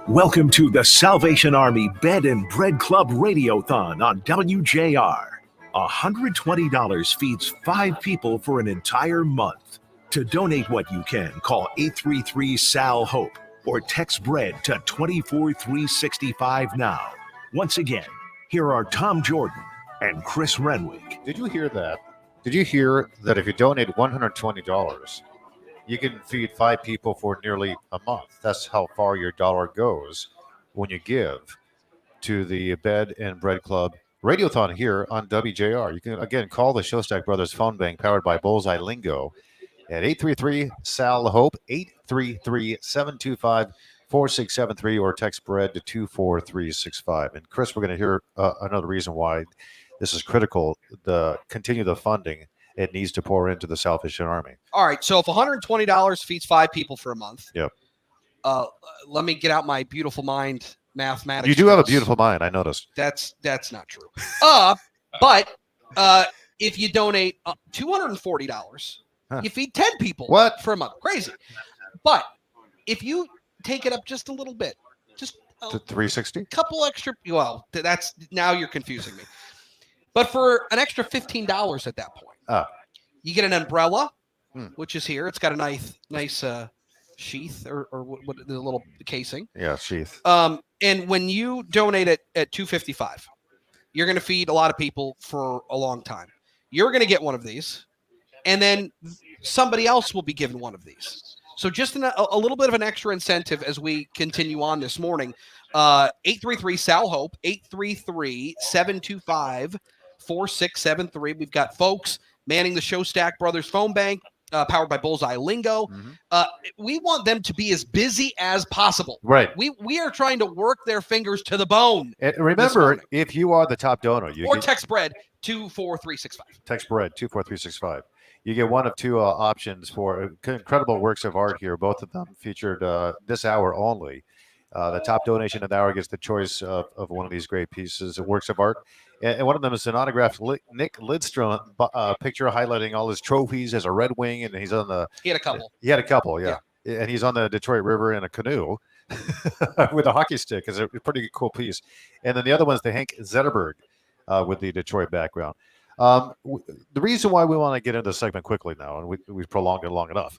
Welcome to the Salvation Army Bed and Bread Club Radiothon on WJR. $120 feeds 5 people for an entire month. To donate what you can, call 833-SAL-HOPE or text BREAD to 24365 now. Once again, here are Tom Jordan and Chris Renwick. Did you hear that? Did you hear that if you donate $120, you can feed 5 people for nearly a month? That's how far your dollar goes when you give to the Bed and Bread Club Radiothon here on WJR. You can, again, call the Showstack Brothers phone bank powered by Bullseye Lingo at 833-SAL-HOPE, 833-725-4673, or text BREAD to 24365. And Chris, we're going to hear another reason why this is critical, continue the funding it needs to pour into the Salvation Army. All right, so if $120 feeds 5 people for a month, yep. Let me get out my beautiful mind mathematics. You do have a beautiful mind, I noticed. That's not true. But if you donate $240, you feed 10 people for a month. Crazy. But if you take it up just a little bit, just to 360, couple extra, well, that's now you're confusing me. But for an extra $15 at that point, you get an umbrella, which is here. It's got a nice sheath or what the little casing. Yeah, sheath. And when you donate it at $255, you're going to feed a lot of people for a long time. You're going to get one of these, and then somebody else will be given one of these. So just a little bit of an extra incentive as we continue on this morning. 833-SAL-HOPE, 833-725-4673. We've got folks manning the Showstack Brothers phone bank, powered by Bullseye Lingo. We want them to be as busy as possible. Right. We are trying to work their fingers to the bone. And remember, if you are the top donor, text BREAD 24365. Text BREAD 24365. You get one of 2 options for incredible works of art here. Both of them featured this hour only. The top donation of the hour gets the choice of one of these great pieces of works of art. And one of them is an autographed Nick Lidstrom picture highlighting all his trophies as a Red Wing, and he's on the. He had a couple. Yeah. And he's on the Detroit River in a canoe with a hockey stick. It's a pretty cool piece. And then the other one's the Hank Zetterberg with the Detroit background. The reason why we want to get into this segment quickly now, and we've prolonged it long enough.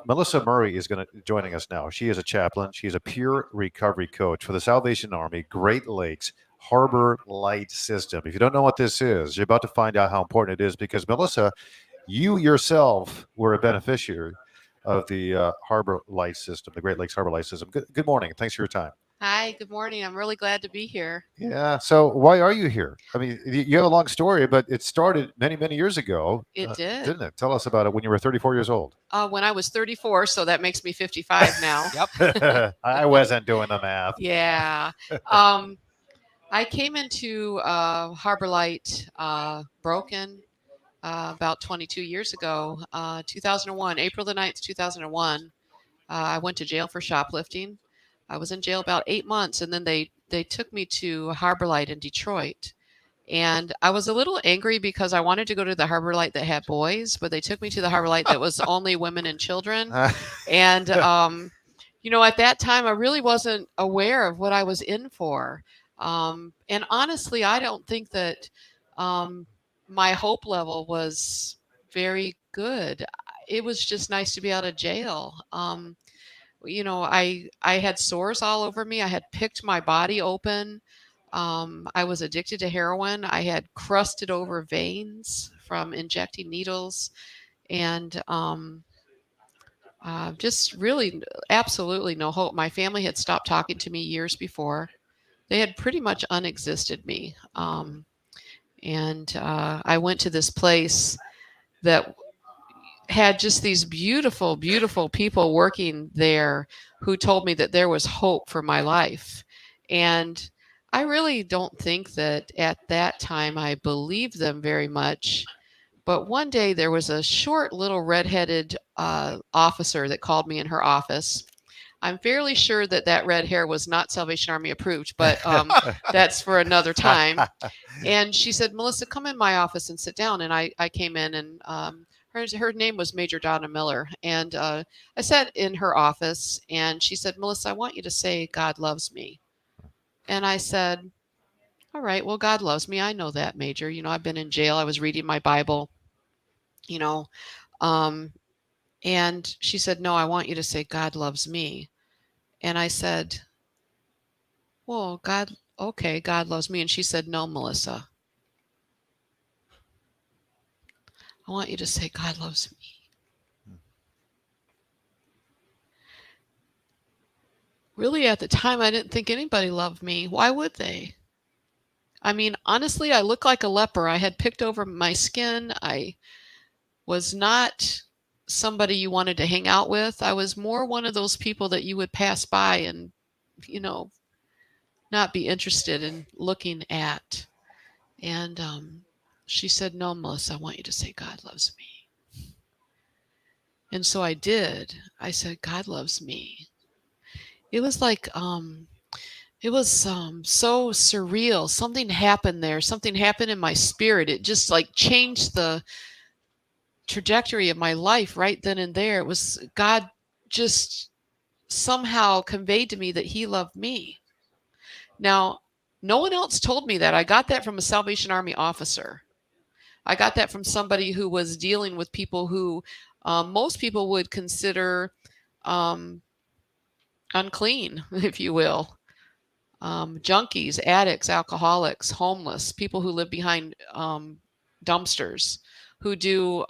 Melissa Murray is joining us now. She is a chaplain. She's a peer recovery coach for the Salvation Army Great Lakes Harbor Light System. If you don't know what this is, you're about to find out how important it is, because Melissa, you yourself were a beneficiary of the Harbor Light System, the Great Lakes Harbor Light System. Good morning. Thanks for your time. Hi, good morning. I'm really glad to be here. Yeah. So why are you here? I mean, you have a long story, but it started many, many years ago. It did. Didn't it? Tell us about it when you were 34 years old. When I was 34, so that makes me 55 now. Yep. I wasn't doing the math. Yeah. I came into Harbor Light broken about 22 years ago, 2001, April the 9th, 2001. I went to jail for shoplifting. I was in jail about 8 months, and then they they took me to Harbor Light in Detroit. And I was a little angry because I wanted to go to the Harbor Light that had boys, but they took me to the Harbor Light that was only women and children. And, you know, at that time, I really wasn't aware of what I was in for. And honestly, I don't think that my hope level was very good. It was just nice to be out of jail. You know, I had sores all over me. I had picked my body open. I was addicted to heroin. I had crusted over veins from injecting needles, and just really absolutely no hope. My family had stopped talking to me years before. They had pretty much unexisted me. And I went to this place that had just these beautiful, beautiful people working there who told me that there was hope for my life. And I really don't think that at that time I believed them very much. But one day there was a short little redheaded officer that called me in her office. I'm fairly sure that that red hair was not Salvation Army approved, but that's for another time. And she said, Melissa, come in my office and sit down. And I came in, and her name was Major Donna Miller. And I sat in her office, and she said, Melissa, I want you to say God loves me. And I said, all right, well, God loves me. I know that, Major. You know, I've been in jail. I was reading my Bible, you know. And she said, no, I want you to say God loves me. And I said, well, God, okay, God loves me. And she said, no, Melissa. I want you to say God loves me. Really, at the time, I didn't think anybody loved me. Why would they? I mean, honestly, I looked like a leper. I had picked over my skin. I was not somebody you wanted to hang out with. I was more one of those people that you would pass by and, you know, not be interested in looking at. And she said, no, Melissa, I want you to say God loves me. And so I did. I said, God loves me. It was like, it was so surreal. Something happened there. Something happened in my spirit. It just like changed the trajectory of my life right then and there. It was God just somehow conveyed to me that he loved me. Now, no one else told me that. I got that from a Salvation Army officer. I got that from somebody who was dealing with people who most people would consider unclean, if you will. Junkies, addicts, alcoholics, homeless, people who live behind dumpsters, who do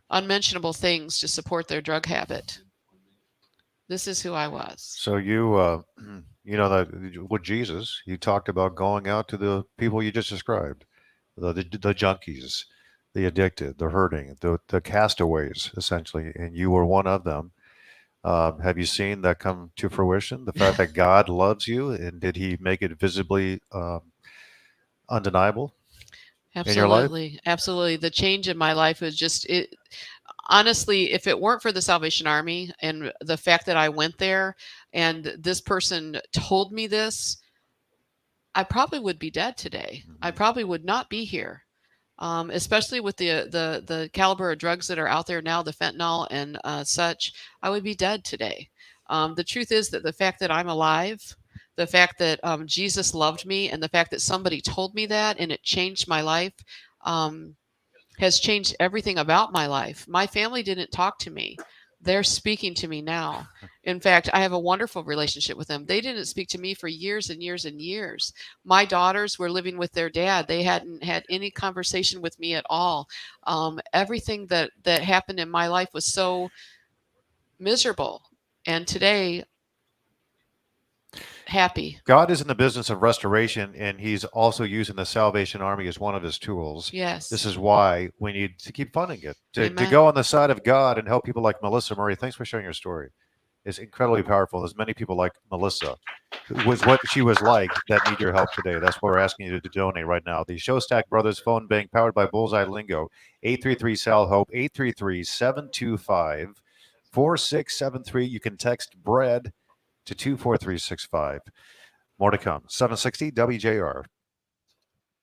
unmentionable things to support their drug habit. This is who I was. So you, you know, that with Jesus, you talked about going out to the people you just described, the junkies, the addicted, the hurting, the castaways, essentially, and you were one of them. Have you seen that come to fruition? The fact that God loves you, and did he make it visibly undeniable in your life? Absolutely. Absolutely. The change in my life was just it. Honestly, if it weren't for the Salvation Army and the fact that I went there and this person told me this, I probably would be dead today. I probably would not be here. Especially with the caliber of drugs that are out there now, the fentanyl and such, I would be dead today. The truth is that the fact that I'm alive, the fact that Jesus loved me, and the fact that somebody told me that and it changed my life has changed everything about my life. My family didn't talk to me. They're speaking to me now. In fact, I have a wonderful relationship with them. They didn't speak to me for years and years and years. My daughters were living with their dad. They hadn't had any conversation with me at all. Everything that happened in my life was so miserable. And today, happy. God is in the business of restoration, and he's also using the Salvation Army as one of his tools. Yes. This is why we need to keep funding it. To Amen. go on the side of God and help people like Melissa Murray. Thanks for sharing your story. It's incredibly powerful. There's many people like Melissa, who was what she was like, that need your help today. That's why we're asking you to donate right now. The Showstack Brothers phone bank, powered by Bullseye Lingo, 833-SAL-HOPE, 833-725-4673. You can text BREAD to 24365. More to come. 760 WJR.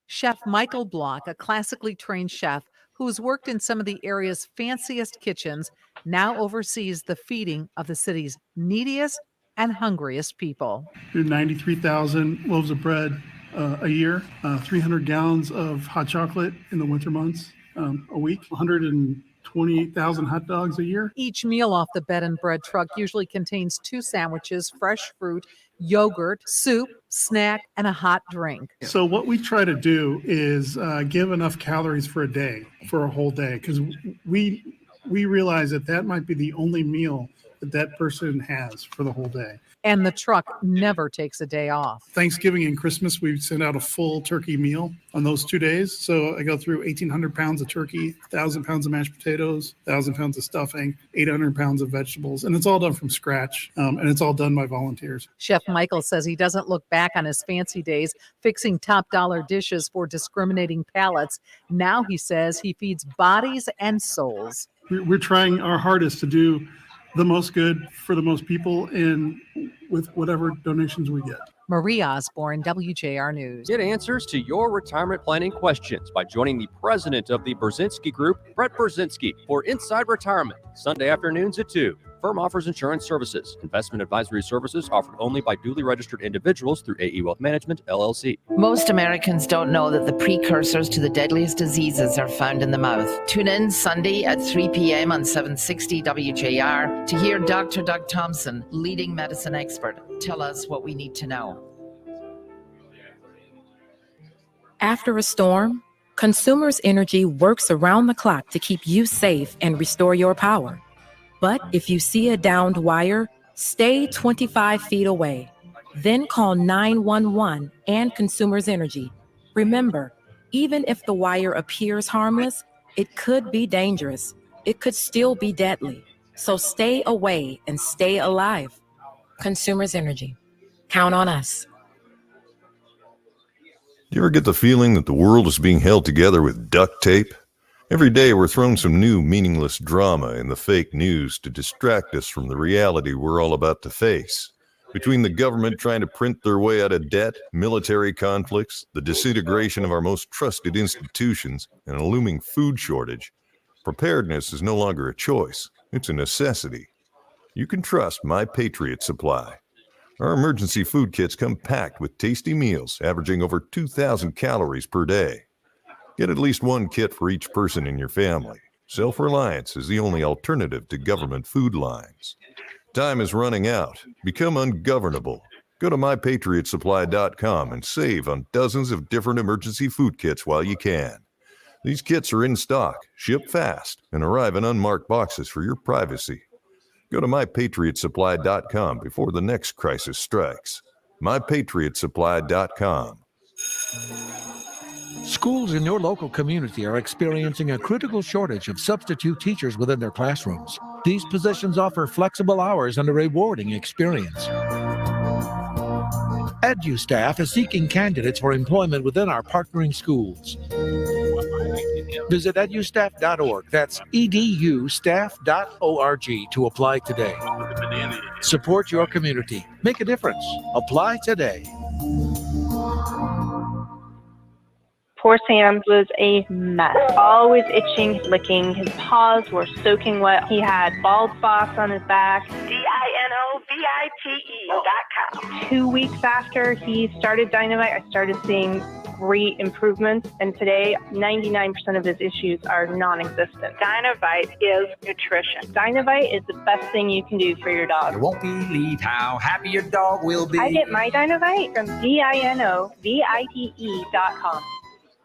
Chef Michael Block, a classically trained chef who's worked in some of the area's fanciest kitchens, now oversees the feeding of the city's neediest and hungriest people. 93,000 loaves of bread a year, 300 gallons of hot chocolate in the winter months a week, 128,000 hot dogs a year. Each meal off the bed and bread truck usually contains 2 sandwiches, fresh fruit, yogurt, soup, snack, and a hot drink. So what we try to do is give enough calories for a day, for a whole day, because we realize that might be the only meal that person has for the whole day. And the truck never takes a day off. Thanksgiving and Christmas, we send out a full turkey meal on those 2 days. So I go through 1,800 pounds of turkey, 1,000 pounds of mashed potatoes, 1,000 pounds of stuffing, 800 pounds of vegetables. And it's all done from scratch. And it's all done by volunteers. Chef Michael says he doesn't look back on his fancy days fixing top dollar dishes for discriminating palates. Now he says he feeds bodies and souls. We're trying our hardest to do the most good for the most people and with whatever donations we get. Marie Osborne, WJR News. Get answers to your retirement planning questions by joining the president of the Brzezinski Group, Brett Brzezinski, for Inside Retirement, Sunday afternoons at 2. Firm offers insurance services. Investment advisory services offered only by duly registered individuals through AE Wealth Management, LLC. Most Americans don't know that the precursors to the deadliest diseases are found in the mouth. Tune in Sunday at 3 p.m. on 760 WJR to hear Dr. Doug Thompson, leading medicine expert, tell us what we need to know. After a storm, Consumers Energy works around the clock to keep you safe and restore your power. But if you see a downed wire, stay 25 feet away. Then call 911 and Consumers Energy. Remember, even if the wire appears harmless, it could be dangerous. It could still be deadly. So stay away and stay alive. Consumers Energy. Count on us. Do you ever get the feeling that the world is being held together with duct tape? Every day we're thrown some new meaningless drama in the fake news to distract us from the reality we're all about to face. Between the government trying to print their way out of debt, military conflicts, the disintegration of our most trusted institutions, and a looming food shortage, preparedness is no longer a choice. It's a necessity. You can trust My Patriot Supply. Our emergency food kits come packed with tasty meals, averaging over 2,000 calories per day. Get at least one kit for each person in your family. Self-reliance is the only alternative to government food lines. Time is running out. Become ungovernable. Go to MyPatriotSupply.com and save on dozens of different emergency food kits while you can. These kits are in stock, ship fast, and arrive in unmarked boxes for your privacy. Go to MyPatriotSupply.com before the next crisis strikes. MyPatriotSupply.com. Schools in your local community are experiencing a critical shortage of substitute teachers within their classrooms. These positions offer flexible hours and a rewarding experience. EduStaff is seeking candidates for employment within our partnering schools. Visit edustaff.org. That's edustaff.org to apply today. Support your community. Make a difference. Apply today. Poor Sam was a mess. Always itching, licking. His paws were soaking wet. He had bald spots on his back. DINOVITE.com. 2 weeks after he started Dynamite, I started seeing great improvements. And today, 99% of his issues are non-existent. Dynamite is nutrition. Dynamite is the best thing you can do for your dog. You won't believe how happy your dog will be. I get my Dynamite from DINOVITE.com.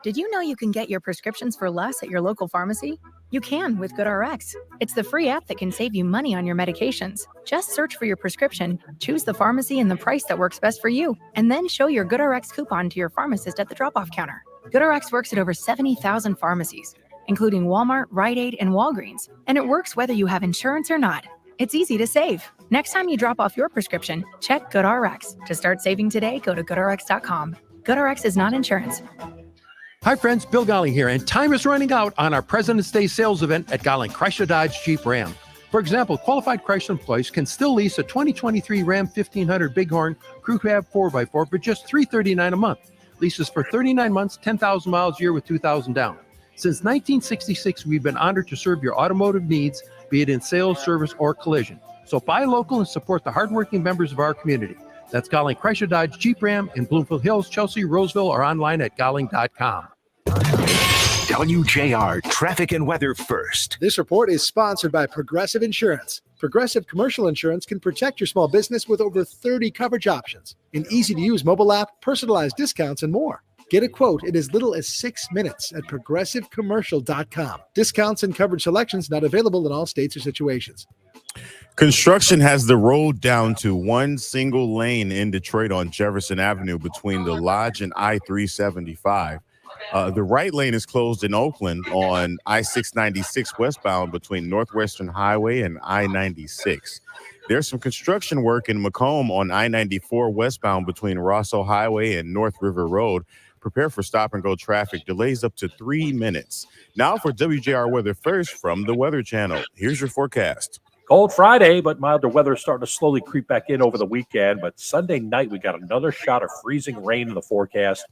Did you know you can get your prescriptions for less at your local pharmacy? You can with GoodRx. It's the free app that can save you money on your medications. Just search for your prescription, choose the pharmacy and the price that works best for you, and then show your GoodRx coupon to your pharmacist at the drop-off counter. GoodRx works at over 70,000 pharmacies, including Walmart, Rite Aid, and Walgreens, and it works whether you have insurance or not. It's easy to save. Next time you drop off your prescription, check GoodRx. To start saving today, go to GoodRx.com. GoodRx is not insurance. Hi friends, Bill Golly here, and time is running out on our President's Day sales event at Golling Chrysler Dodge Jeep Ram. For example, qualified Chrysler employees can still lease a 2023 Ram 1500 Bighorn Crew Cab 4x4 for just $339 a month. Leases for 39 months, 10,000 miles a year with $2,000 down. Since 1966, we've been honored to serve your automotive needs, be it in sales, service, or collision. So buy local and support the hardworking members of our community. That's Gowling Chrysler Dodge Jeep Ram in Bloomfield Hills, Chelsea, Roseville, or online at gowling.com. WJR Traffic and Weather First. This report is sponsored by Progressive Insurance. Progressive Commercial Insurance can protect your small business with over 30 coverage options, an easy-to-use mobile app, personalized discounts, and more. Get a quote in as little as 6 minutes at progressivecommercial.com. Discounts and coverage selections not available in all states or situations. Construction has the road down to one single lane in Detroit on Jefferson Avenue between the Lodge and I-375. The right lane is closed in Oakland on I-696 westbound between Northwestern Highway and I-96. There's some construction work in Macomb on I-94 westbound between Rosso Highway and North River Road. Prepare for stop-and-go traffic. Delays up to 3 minutes. Now for WJR Weather First from the Weather Channel. Here's your forecast. Cold Friday, but milder weather is starting to slowly creep back in over the weekend. But Sunday night, we got another shot of freezing rain in the forecast.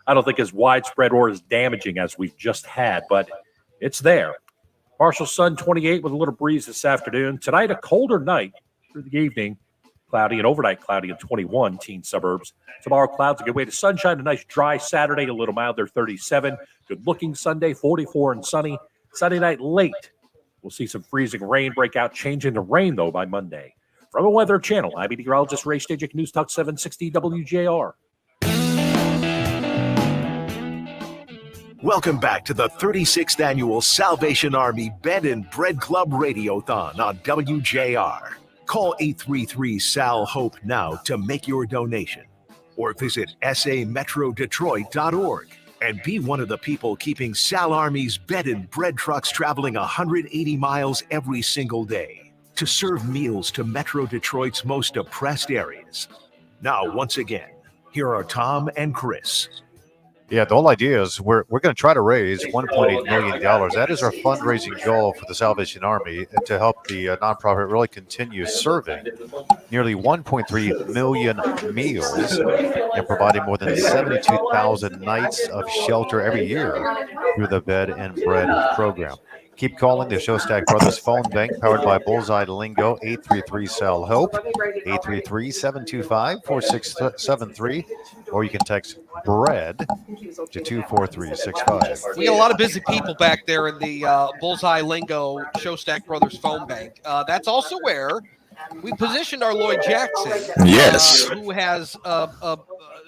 I don't think as widespread or as damaging as we've just had, but it's there. Partial sun, 28 with a little breeze this afternoon. Tonight, a colder night through the evening. Cloudy and overnight cloudy in 21 teen suburbs. Tomorrow, clouds a good way to sunshine. A nice dry Saturday, a little milder, 37. Good-looking Sunday, 44 and sunny. Sunday night late. We'll see some freezing rain break out, changing to rain, though, by Monday. From a Weather Channel, I'm meteorologist Ray Stajic, News Talk 760 WJR. Welcome back to the 36th Annual Salvation Army Bed and Bread Club Radiothon on WJR. Call 833-SAL-HOPE now to make your donation. Or visit sametrodetroit.org and be one of the people keeping Sal Army's bed and bread trucks traveling 180 miles every single day to serve meals to Metro Detroit's most oppressed areas. Now, once again, here are Tom and Chris. Yeah, the whole idea is we're going to try to raise $1.8 million. That is our fundraising goal for the Salvation Army to help the nonprofit really continue serving nearly 1.3 million meals and providing more than 72,000 nights of shelter every year through the Bed and Bread program. Keep calling the Showstack Brothers phone bank powered by Bullseye Lingo, 833-SAL-HOPE, 833-725-4673, or you can text BREAD to 24365. We got a lot of busy people back there in the Bullseye Lingo Showstack Brothers phone bank. That's also where we positioned our Lloyd Jackson. Yes. Who has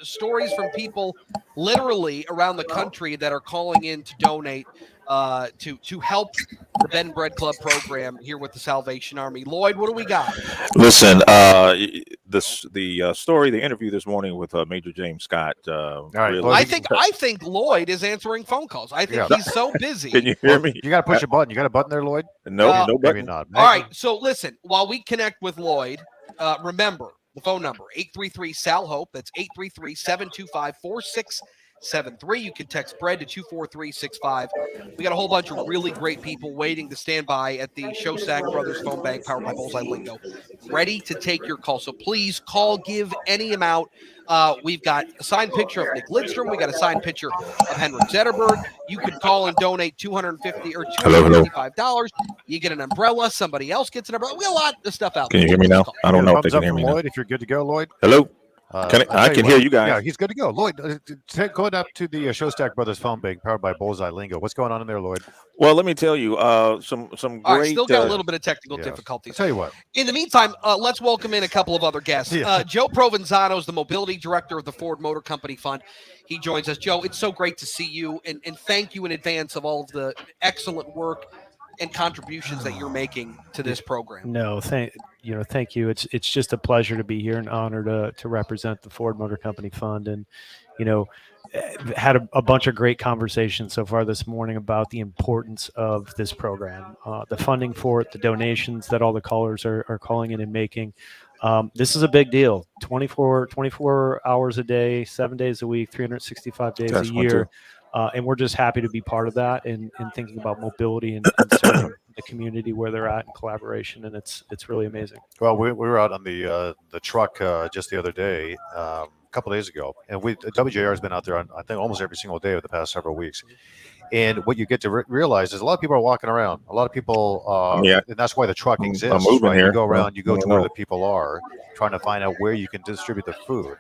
stories from people literally around the country that are calling in to donate to help the Bed and Bread Club program here with the Salvation Army. Lloyd, what do we got? Listen, the story, the interview this morning with Major James Scott. I think Lloyd is answering phone calls. I think he's so busy. Can you hear me? You got to push a button. You got a button there, Lloyd? No, no button. Maybe not. All right. So listen, while we connect with Lloyd, remember the phone number, 833-SAL-HOPE. That's 833-725-4673. You can text BREAD to 24365. We got a whole bunch of really great people waiting to stand by at the Showstack Brothers phone bank powered by Bullseye Lingo, ready to take your call. So please call, give any amount. We've got a signed picture of Nick Lidstrom. We got a signed picture of Henrik Zetterberg. You can call and donate $250 or $255. You get an umbrella. Somebody else gets an umbrella. We got a lot of stuff out there. Can you hear me now? I don't know if they can hear me now. Lloyd, if you're good to go, Lloyd. Hello. I can hear you guys. Yeah, he's good to go. Lloyd, going up to the Showstack Brothers phone bank powered by Bullseye Lingo. What's going on in there, Lloyd? Well, let me tell you, some great. All right, still got a little bit of technical difficulties. I'll tell you what. In the meantime, let's welcome in a couple of other guests. Joe Provenzano is the mobility director of the Ford Motor Company Fund. He joins us. Joe, it's so great to see you, and thank you in advance of all of the excellent work and contributions that you're making to this program. No, thank you. It's just a pleasure to be here and honor to represent the Ford Motor Company Fund, and had a bunch of great conversations so far this morning about the importance of this program, the funding for it, the donations that all the callers are calling in and making. This is a big deal. 24 hours a day, 7 days a week, 365 days a year. And we're just happy to be part of that and thinking about mobility and the community where they're at in collaboration, and it's really amazing. Well, we were out on the truck just the other day, a couple days ago, and WJR has been out there on, I think, almost every single day over the past several weeks. And what you get to realize is a lot of people are walking around. A lot of people, and that's why the truck exists. moving Right? here. You go around, you go to where know. the people are, trying to find out where you can distribute the food.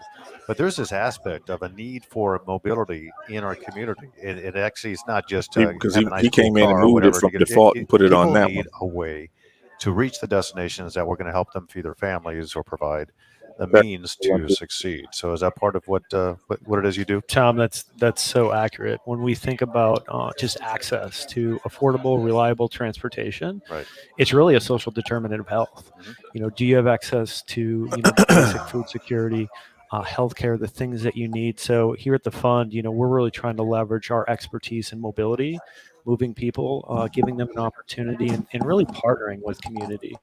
But there's this aspect of a need for mobility in our community. It actually is not just Because have a nice he came cool in and car or moved it whatever from to get- default and put it on people that need one. a way to reach the destinations that we're going to help them feed their families or provide the That- means to succeed. So is that part of what it is you do? Tom, that's so accurate. When we think about just access to affordable, reliable transportation, right, it's really a social determinant of health. Do you have access to basic food security, healthcare, the things that you need? So here at the fund, we're really trying to leverage our expertise in mobility, moving people, giving them an opportunity, and really partnering with community.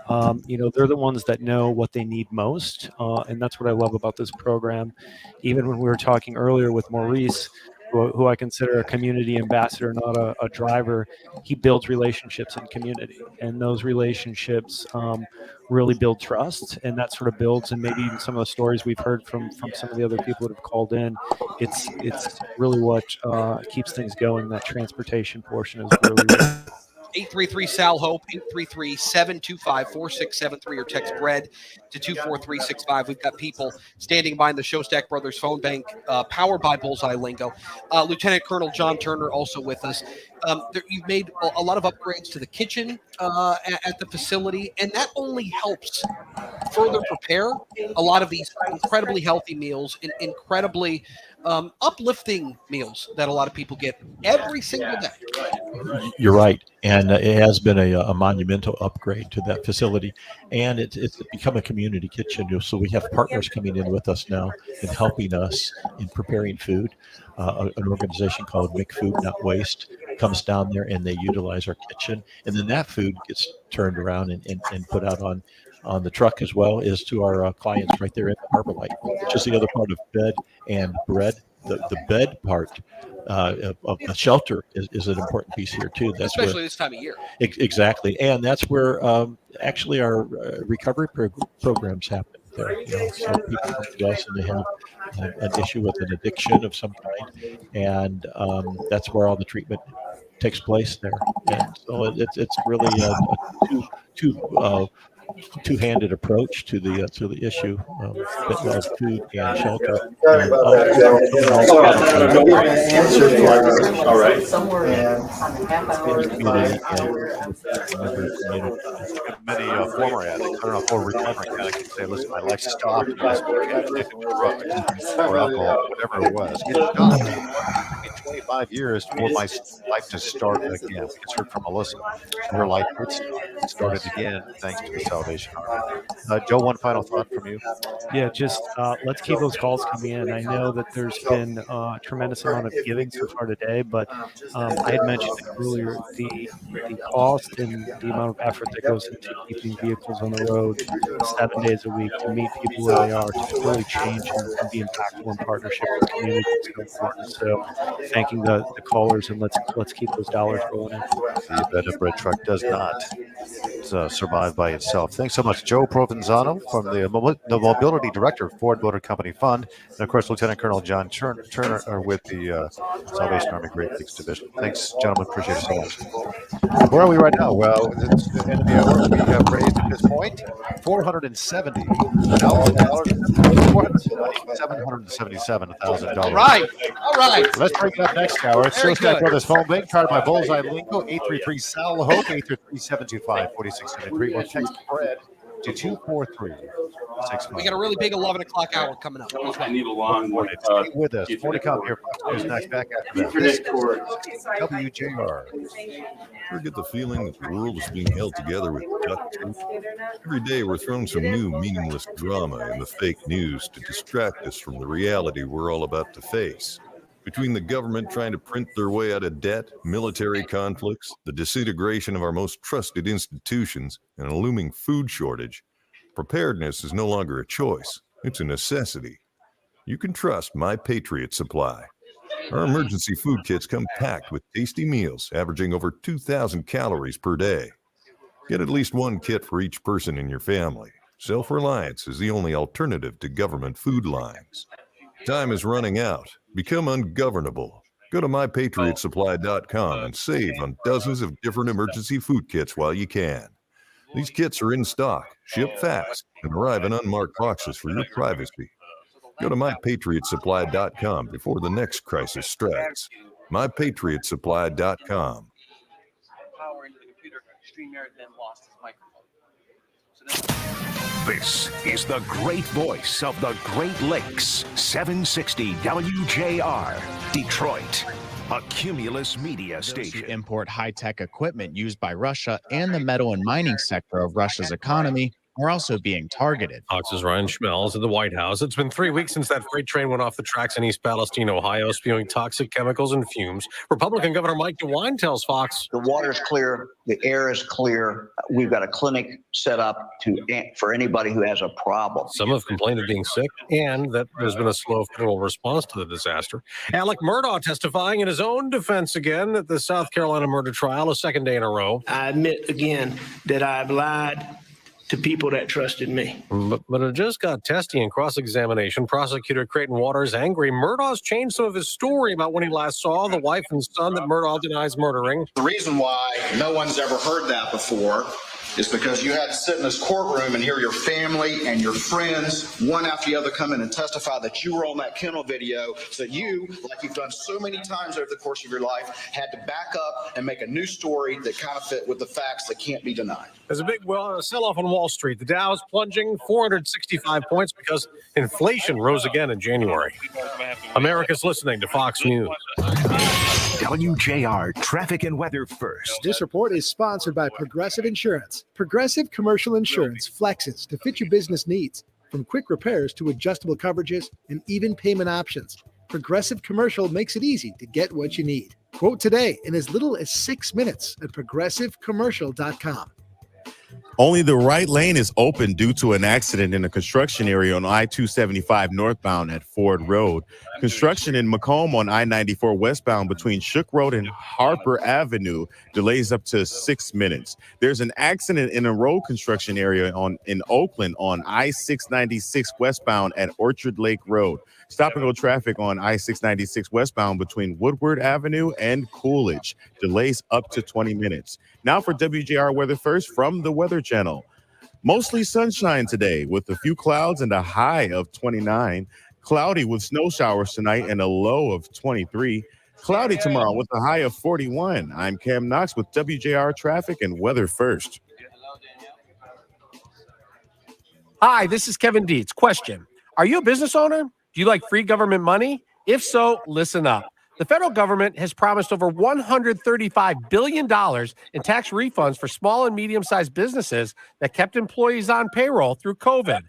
They're the ones that know what they need most, and that's what I love about this program. Even when we were talking earlier with Maurice, who I consider a community ambassador, not a driver, he builds relationships in community, and those relationships really build trust, and that sort of builds, and maybe even some of the stories we've heard from some of the other people that have called in, it's really what keeps things going. That transportation portion is really 833-SAL-HOPE, 833-725-4673, or text BREAD to 24365. We've got people standing by in the Showstack Brothers phone bank, powered by Bullseye Lingo. Lieutenant Colonel John Turner also with us. You've made a lot of upgrades to the kitchen at the facility, and that only helps further prepare a lot of these incredibly healthy meals, incredibly uplifting meals that a lot of people get every single day. You're right, and it has been a monumental upgrade to that facility, and it's become a community kitchen. So we have partners coming in with us now and helping us in preparing food. An organization called Make Food Not Waste comes down there and they utilize our kitchen, and then that food gets turned around and put out on the truck as well as to our clients right there in the Harbor Light, which is the other part of bed and bread. The bed part of the shelter is an important piece here too. That's especially this time of year. Exactly, and that's where actually our recovery programs happen there. So people come to us and they have an issue with an addiction of some kind, and that's where all the treatment takes place there. And so it's really a two-handed approach to the issue of food and shelter. All right. Many former addicts, I don't know if we're recovering addicts, can say, listen, my life stopped. You guys were addicted to drugs or alcohol, whatever it was. It stopped. It took me 25 years for my life to start again. We just heard from Melissa. Her life started again thanks to the Salvation Army. Joe, one final thought from you. Yeah, just let's keep those calls coming in. I know that there's been a tremendous amount of giving so far today, but I had mentioned earlier the cost and the amount of effort that goes into keeping vehicles on the road 7 days a week to meet people where they are, to really change and be impactful in partnership with communities. So thanking the callers, and let's keep those dollars rolling in. The Bed and Bread truck does not survive by itself. Thanks so much, Joe Provenzano from the Mobility Director of Ford Motor Company Fund, and of course, Lieutenant Colonel John Turner with the Salvation Army Great Lakes Division. Thanks, gentlemen. Appreciate it so much. Where are we right now? Well, it's the end of the hour. We have raised at this point $470,000. $777,000. All right. Let's break it up next hour. It's Showstack Brothers phone bank, powered by Bullseye Lingo, 833-SAL-HOPE, 833-725-4673, or text BREAD to 24365. We got a really big 11 o'clock hour coming up. I need a long one. Stay with us. 40 come here. Fox News next, back after that. This is WJR. Ever get the feeling that the world is being held together with duct tape? Every day we're thrown some new meaningless drama in the fake news to distract us from the reality we're all about to face. Between the government trying to print their way out of debt, military conflicts, the disintegration of our most trusted institutions, and a looming food shortage, preparedness is no longer a choice. It's a necessity. You can trust My Patriot Supply. Our emergency food kits come packed with tasty meals, averaging over 2,000 calories per day. Get at least one kit for each person in your family. Self-reliance is the only alternative to government food lines. Time is running out. Become ungovernable. Go to mypatriotsupply.com and save on dozens of different emergency food kits while you can. These kits are in stock, ship fast, and arrive in unmarked boxes for your privacy. Go to mypatriotsupply.com before the next crisis strikes. mypatriotsupply.com. This is the great voice of the Great Lakes, 760 WJR, Detroit, a Cumulus media station. Import high-tech equipment used by Russia and the metal and mining sector of Russia's economy are also being targeted. Fox's Ryan Schmelz at the White House. It's been 3 weeks since that freight train went off the tracks in East Palestine, Ohio, spewing toxic chemicals and fumes. Republican Governor Mike DeWine tells Fox, the water is clear, the air is clear. We've got a clinic set up for anybody who has a problem. Some have complained of being sick and that there's been a slow federal response to the disaster. Alec Murdaugh testifying in his own defense again at the South Carolina murder trial, a second day in a row. I admit again that I've lied to people that trusted me. But it just got testy in cross-examination. Prosecutor Creighton Waters angry. Murdaugh's changed some of his story about when he last saw the wife and son that Murdaugh denies murdering. The reason why no one's ever heard that before is because you had to sit in this courtroom and hear your family and your friends, one after the other, come in and testify that you were on that kennel video, so that you, like you've done so many times over the course of your life, had to back up and make a new story that kind of fit with the facts that can't be denied. There's a big sell-off on Wall Street. The Dow's plunging 465 points because inflation rose again in January. America's listening to Fox News. WJR Traffic and Weather First. This report is sponsored by Progressive Insurance. Progressive Commercial Insurance flexes to fit your business needs, from quick repairs to adjustable coverages and even payment options. Progressive Commercial makes it easy to get what you need. Quote today in as little as 6 minutes at progressivecommercial.com. Only the right lane is open due to an accident in a construction area on I-275 northbound at Ford Road. Construction in Macomb on I-94 westbound between Shook Road and Harper Avenue delays up to 6 minutes. There's an accident in a road construction area in Oakland on I-696 westbound at Orchard Lake Road. Stop-and-go traffic on I-696 westbound between Woodward Avenue and Coolidge. Delays up to 20 minutes. Now for WJR Weather First from the Weather Channel. Mostly sunshine today with a few clouds and a high of 29. Cloudy with snow showers tonight and a low of 23. Cloudy tomorrow with a high of 41. I'm Cam Knox with WJR Traffic and Weather First. Hi, this is Kevin Dietz. Question: are you a business owner? Do you like free government money? If so, listen up. The federal government has promised over $135 billion in tax refunds for small and medium-sized businesses that kept employees on payroll through COVID.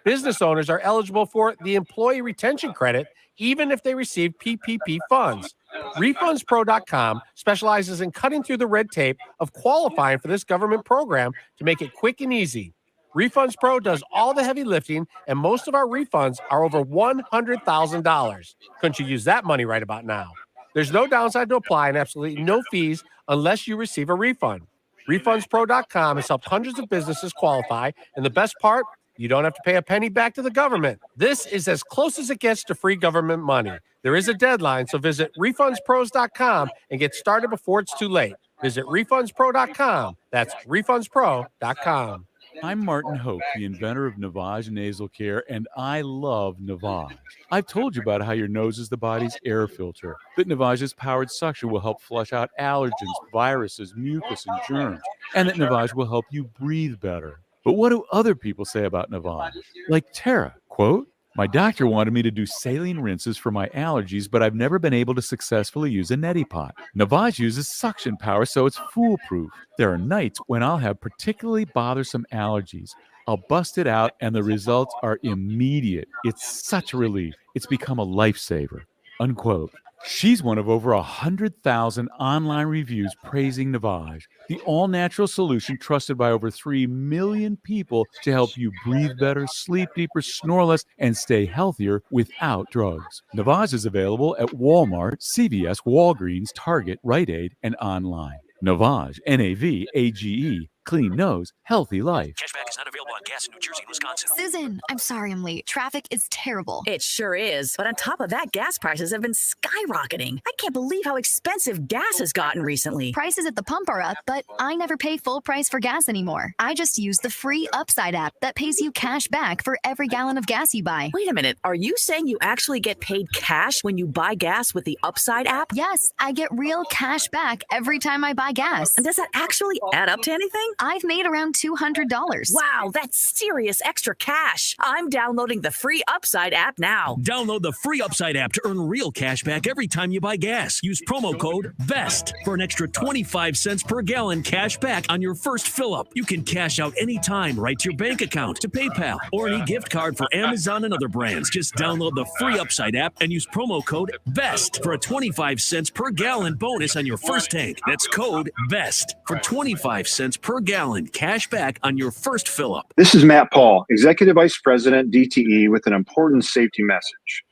Business owners are eligible for the Employee Retention Credit, even if they received PPP funds. RefundsPro.com specializes in cutting through the red tape of qualifying for this government program to make it quick and easy. Refunds Pro does all the heavy lifting, and most of our refunds are over $100,000. Couldn't you use that money right about now? There's no downside to apply and absolutely no fees unless you receive a refund. RefundsPro.com has helped hundreds of businesses qualify, and the best part, you don't have to pay a penny back to the government. This is as close as it gets to free government money. There is a deadline, so visit RefundsPros.com and get started before it's too late. Visit RefundsPro.com. That's RefundsPro.com. I'm Martin Hope, the inventor of Navage Nasal Care, and I love Navage. I've told you about how your nose is the body's air filter, that Navage's powered suction will help flush out allergens, viruses, mucus, and germs, and that Navage will help you breathe better. But what do other people say about Navage? Like Tara, quote, "My doctor wanted me to do saline rinses for my allergies, but I've never been able to successfully use a neti pot. Navage uses suction power, so it's foolproof. There are nights when I'll have particularly bothersome allergies. I'll bust it out, and the results are immediate. It's such a relief. It's become a lifesaver." Unquote. She's one of over 100,000 online reviews praising Navage, the all-natural solution trusted by over 3 million people to help you breathe better, sleep deeper, snore less, and stay healthier without drugs. Navage is available at Walmart, CVS, Walgreens, Target, Rite Aid, and online. Navage, N-A-V-A-G-E, clean nose, healthy life. Cashback is not available on gas in New Jersey and Wisconsin. Susan, I'm sorry I'm late. Traffic is terrible. It sure is. But on top of that, gas prices have been skyrocketing. I can't believe how expensive gas has gotten recently. Prices at the pump are up, but I never pay full price for gas anymore. I just use the free Upside app that pays you cash back for every gallon of gas you buy. Wait a minute. Are you saying you actually get paid cash when you buy gas with the Upside app? Yes, I get real cash back every time I buy gas. And does that actually add up to anything? I've made around $200. Wow, that's serious extra cash. I'm downloading the free Upside app now. Download the free Upside app to earn real cash back every time you buy gas. Use promo code VEST for an extra 25 cents per gallon cash back on your first fill-up. You can cash out anytime right to your bank account, to PayPal, or any gift card for Amazon and other brands. Just download the free Upside app and use promo code VEST for a 25 cents per gallon bonus on your first tank. That's code VEST for 25 cents per gallon cash back on your first fill-up. This is Matt Paul, Executive Vice President, DTE, with an important safety message.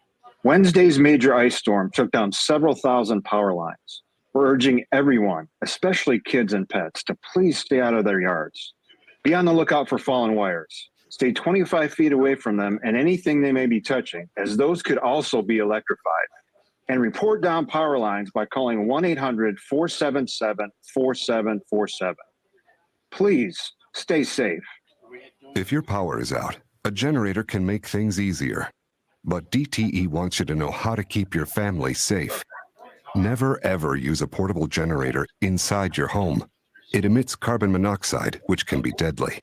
Wednesday's major ice storm took down several thousand power lines. We're urging everyone, especially kids and pets, to please stay out of their yards. Be on the lookout for fallen wires. Stay 25 feet away from them and anything they may be touching, as those could also be electrified. And report down power lines by calling 1-800-477-4747. Please stay safe. If your power is out, a generator can make things easier. But DTE wants you to know how to keep your family safe. Never ever use a portable generator inside your home. It emits carbon monoxide, which can be deadly.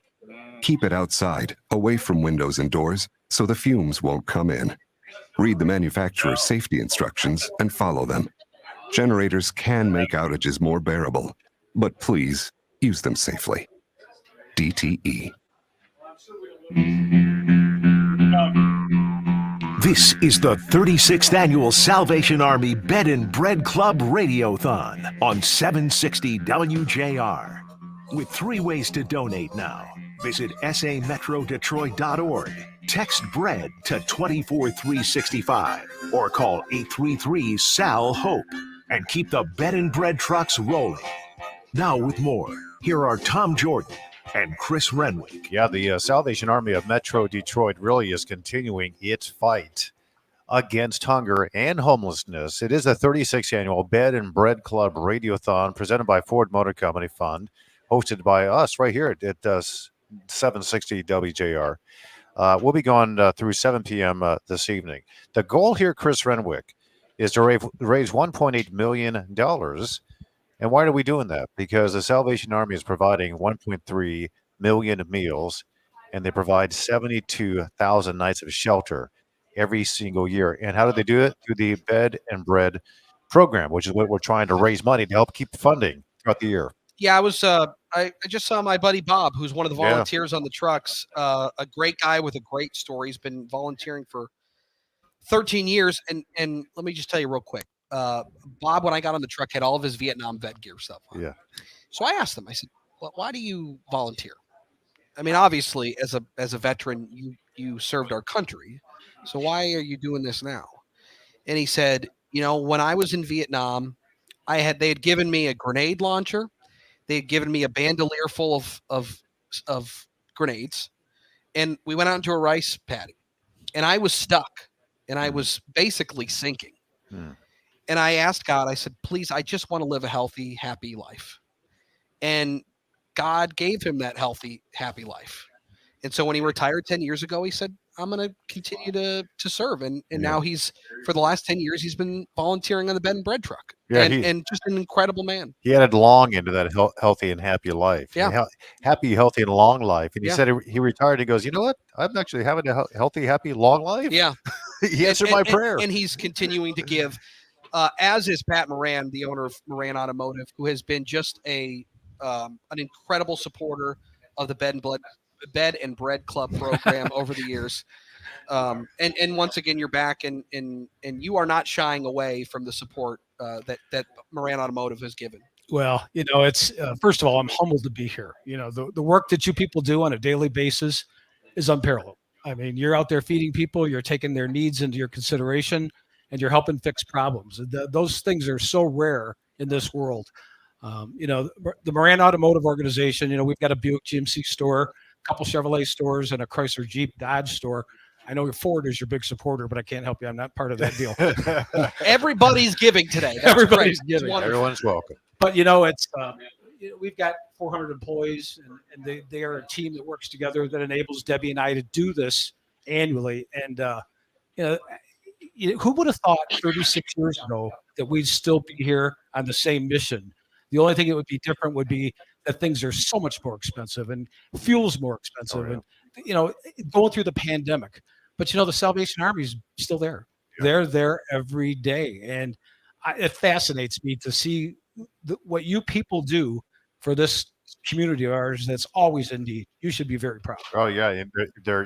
Keep it outside, away from windows and doors, so the fumes won't come in. Read the manufacturer's safety instructions and follow them. Generators can make outages more bearable, but please use them safely. DTE. This is the 36th Annual Salvation Army Bed and Bread Club Radiothon on 760 WJR. With 3 ways to donate now. Visit sametrodetroit.org, text BREAD to 24365, or call 833-SAL-HOPE, and keep the Bed and Bread trucks rolling. Now with more, here are Tom Jordan and Chris Renwick. Yeah, the Salvation Army of Metro Detroit really is continuing its fight against hunger and homelessness. It is the 36th Annual Bed and Bread Club Radiothon presented by Ford Motor Company Fund, hosted by us right here at 760 WJR. We'll be going through 7 p.m. This evening. The goal here, Chris Renwick, is to raise $1.8 million. And why are we doing that? Because the Salvation Army is providing 1.3 million meals, and they provide 72,000 nights of shelter every single year. And how do they do it? Through the Bed and Bread program, which is what we're trying to raise money to help keep funding throughout the year. Yeah, I was. I just saw my buddy Bob, who's one of the volunteers on the trucks. A great guy with a great story. He's been volunteering for 13 years. And let me just tell you real quick. Bob, when I got on the truck, had all of his Vietnam vet gear stuff on. Yeah. So I asked him. I said, "Well, why do you volunteer? I mean, obviously, as a veteran, you served our country. So why are you doing this now?" And he said, when I was in Vietnam, they had given me a grenade launcher. They had given me a bandolier full of grenades, and we went out into a rice paddy, and I was stuck, and I was basically sinking. And I asked God, I said, please, I just want to live a healthy, happy life. And God gave him that healthy, happy life. And so when he retired 10 years ago, he said, I'm going to continue to serve. And now he's, for the last 10 years, he's been volunteering on the Bed and Bread truck. Yeah, and just an incredible man. He added long into that healthy and happy life. Yeah. Happy, healthy, and long life. And he Yeah. said he retired. He goes, you know what? I'm actually having a healthy, happy, long life. Yeah. He answered my prayer. And he's continuing to give, as is Pat Moran, the owner of Moran Automotive, who has been just an incredible supporter of the Bed and Bread Club program over the years. And once again, you're back, and you are not shying away from the support that Moran Automotive has given. Well, it's first of all, I'm humbled to be here. The work that you people do on a daily basis is unparalleled. I mean, you're out there feeding people, you're taking their needs into your consideration, and you're helping fix problems. Those things are so rare in this world. The Moran Automotive Organization, we've got a Buick GMC store, a couple Chevrolet stores, and a Chrysler Jeep Dodge store. I know Ford is your big supporter, but I can't help you. I'm not part of that deal. Everybody's giving today. That's Everybody's great. giving. Everyone's welcome. But it's we've got 400 employees, and they are a team that works together that enables Debbie and I to do this annually. And who would have thought 36 years ago that we'd still be here on the same mission? The only thing that would be different would be that things are so much more expensive and fuel's more expensive, and going through the pandemic. But the Salvation Army is still there. Yeah. They're there every day, and it fascinates me to see what you people do for this community of ours that's always in need. You should be very proud. Oh yeah, you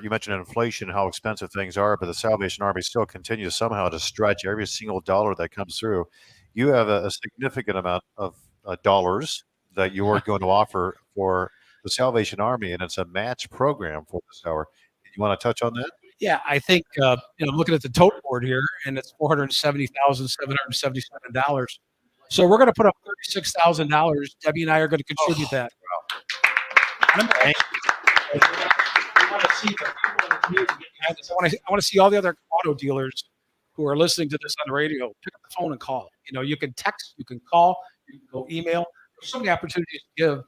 mentioned inflation, how expensive things are, but the Salvation Army still continues somehow to stretch every single dollar that comes through. You have a significant amount of dollars that you are going to offer for the Salvation Army, and it's a match program for this hour. You want to touch on that? Yeah, I think I'm looking at the total board here, and it's $470,777. So we're going to put up $36,000. Debbie and I are going to contribute that. Thank you. I want to see all the other auto dealers who are listening to this on the radio. Pick up the phone and call. You can text, you can call, you can go email. There's so many opportunities to give,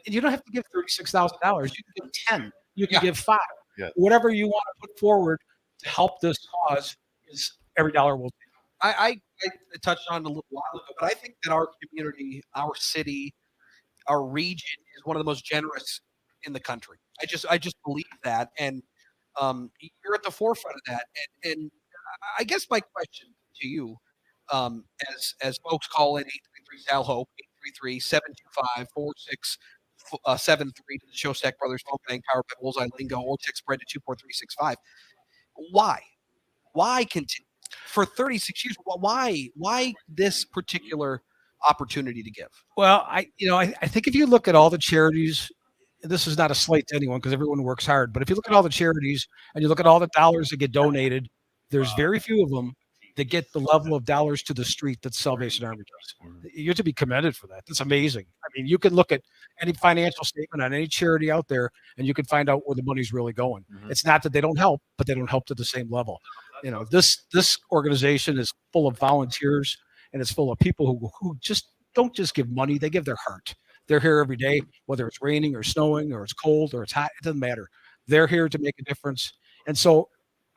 and you don't have to give $36,000. You can give 10. You can give 5. Yeah. Whatever you want to put forward to help this cause is every dollar will take. I touched on it a little while ago, but I think that our community, our city, our region is one of the most generous in the country. I just believe that, and you're at the forefront of that. And I guess my question to you, as folks call in 833 Sal Hope, 833-725-4673 to the Show Stack Brothers phone bank powered by Bullseye Lingo, or text spread to 24365. Why continue for 36 years? Why this particular opportunity to give? Well, I think if you look at all the charities, this is not a slight to anyone because everyone works hard, but if you look at all the charities and you look at all the dollars that get donated, there's very few of them that get the level of dollars to the street that Salvation Army does. You're to be commended for that. That's amazing. I mean, you can look at any financial statement on any charity out there, and you can find out where the money's really going. Mm-hmm. It's not that they don't help, but they don't help to the same level. This organization is full of volunteers, and it's full of people who just don't just give money; they give their heart. They're here every day, whether it's raining or snowing or it's cold or it's hot. It doesn't matter. They're here to make a difference, and so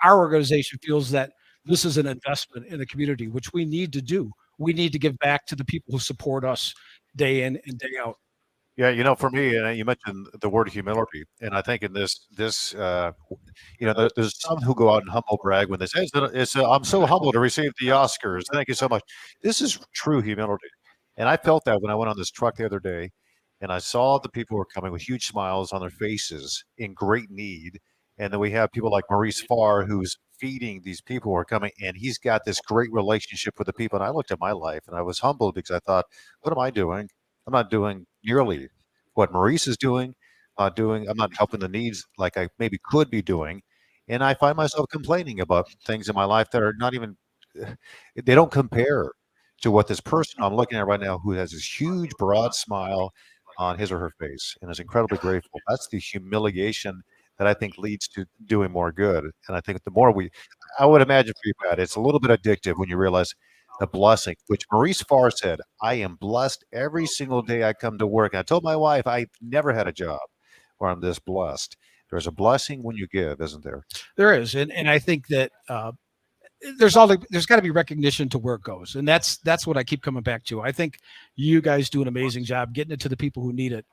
our organization feels that this is an investment in the community, which we need to do. We need to give back to the people who support us day in and day out. Yeah, for me, you mentioned the word humility, and I think in this, there's some who go out and humble brag when they say, "I'm so humbled to receive the Oscars. Thank you so much." This is true humility, and I felt that when I went on this truck the other day, and I saw the people who were coming with huge smiles on their faces in great need, and then we have people like Maurice Farr, who's feeding these people who are coming, and he's got this great relationship with the people. And I looked at my life and I was humbled because I thought, what am I doing? I'm not doing nearly what Maurice is doing. I'm not helping the needs like I maybe could be doing. And I find myself complaining about things in my life that are not even, they don't compare to what this person I'm looking at right now, who has this huge broad smile on his or her face and is incredibly grateful. That's the humiliation that I think leads to doing more good. And I think the more I would imagine for you, Pat, it's a little bit addictive when you realize the blessing, which Maurice Farr said, I am blessed every single day I come to work. And I told my wife, I've never had a job where I'm this blessed. There's a blessing when you give, isn't there? There is. And I think that there's got to be recognition to where it goes. And that's what I keep coming back to. I think you guys do an amazing job getting it to the people who need it.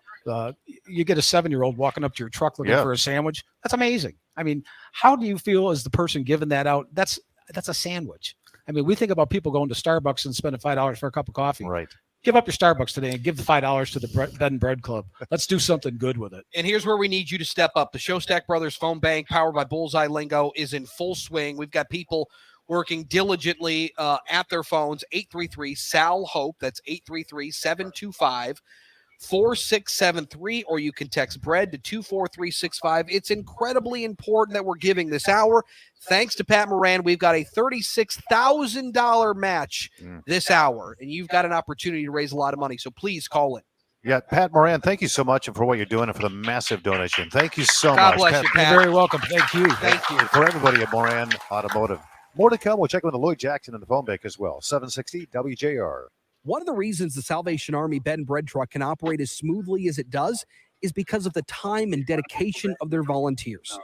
You get a 7-year-old walking up to your truck looking for a sandwich. That's amazing. I mean, how do you feel as the person giving that out? That's a sandwich. I mean, we think about people going to Starbucks and spending $5 for a cup of coffee. Right. Give up your Starbucks today and give the $5 to the Bed and Bread Club. Let's do something good with it. And here's where we need you to step up. The Showstack Brothers Phone Bank, powered by Bullseye Lingo, is in full swing. We've got people working diligently at their phones. 833-SAL-HOPE. That's 833-725-4673, or you can text BREAD to 24365. It's incredibly important that we're giving this hour. Thanks to Pat Moran, we've got a $36,000 match this hour, and you've got an opportunity to raise a lot of money, so please call it. Yeah, Pat Moran, thank you so much for what you're doing and for the massive donation. Thank you so God much. bless you, Pat. You're very welcome. Thank you. Thank you. And for everybody at Moran Automotive. More to come. We'll check with the Lloyd Jackson in the phone bank as well. 760 WJR. One of the reasons the Salvation Army Bed and Bread Truck can operate as smoothly as it does is because of the time and dedication of their volunteers.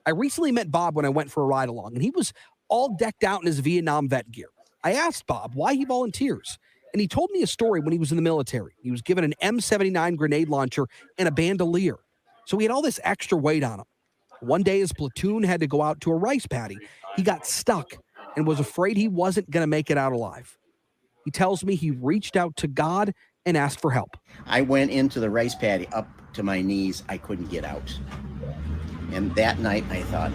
I recently met Bob when I went for a ride along, and he was all decked out in his Vietnam vet gear. I asked Bob why he volunteers, and he told me a story when he was in the military. He was given an M79 grenade launcher and a bandolier, so he had all this extra weight on him. One day his platoon had to go out to a rice paddy. He got stuck and was afraid he wasn't going to make it out alive. He tells me he reached out to God and asked for help. I went into the rice paddy up to my knees. I couldn't get out. And that night I thought,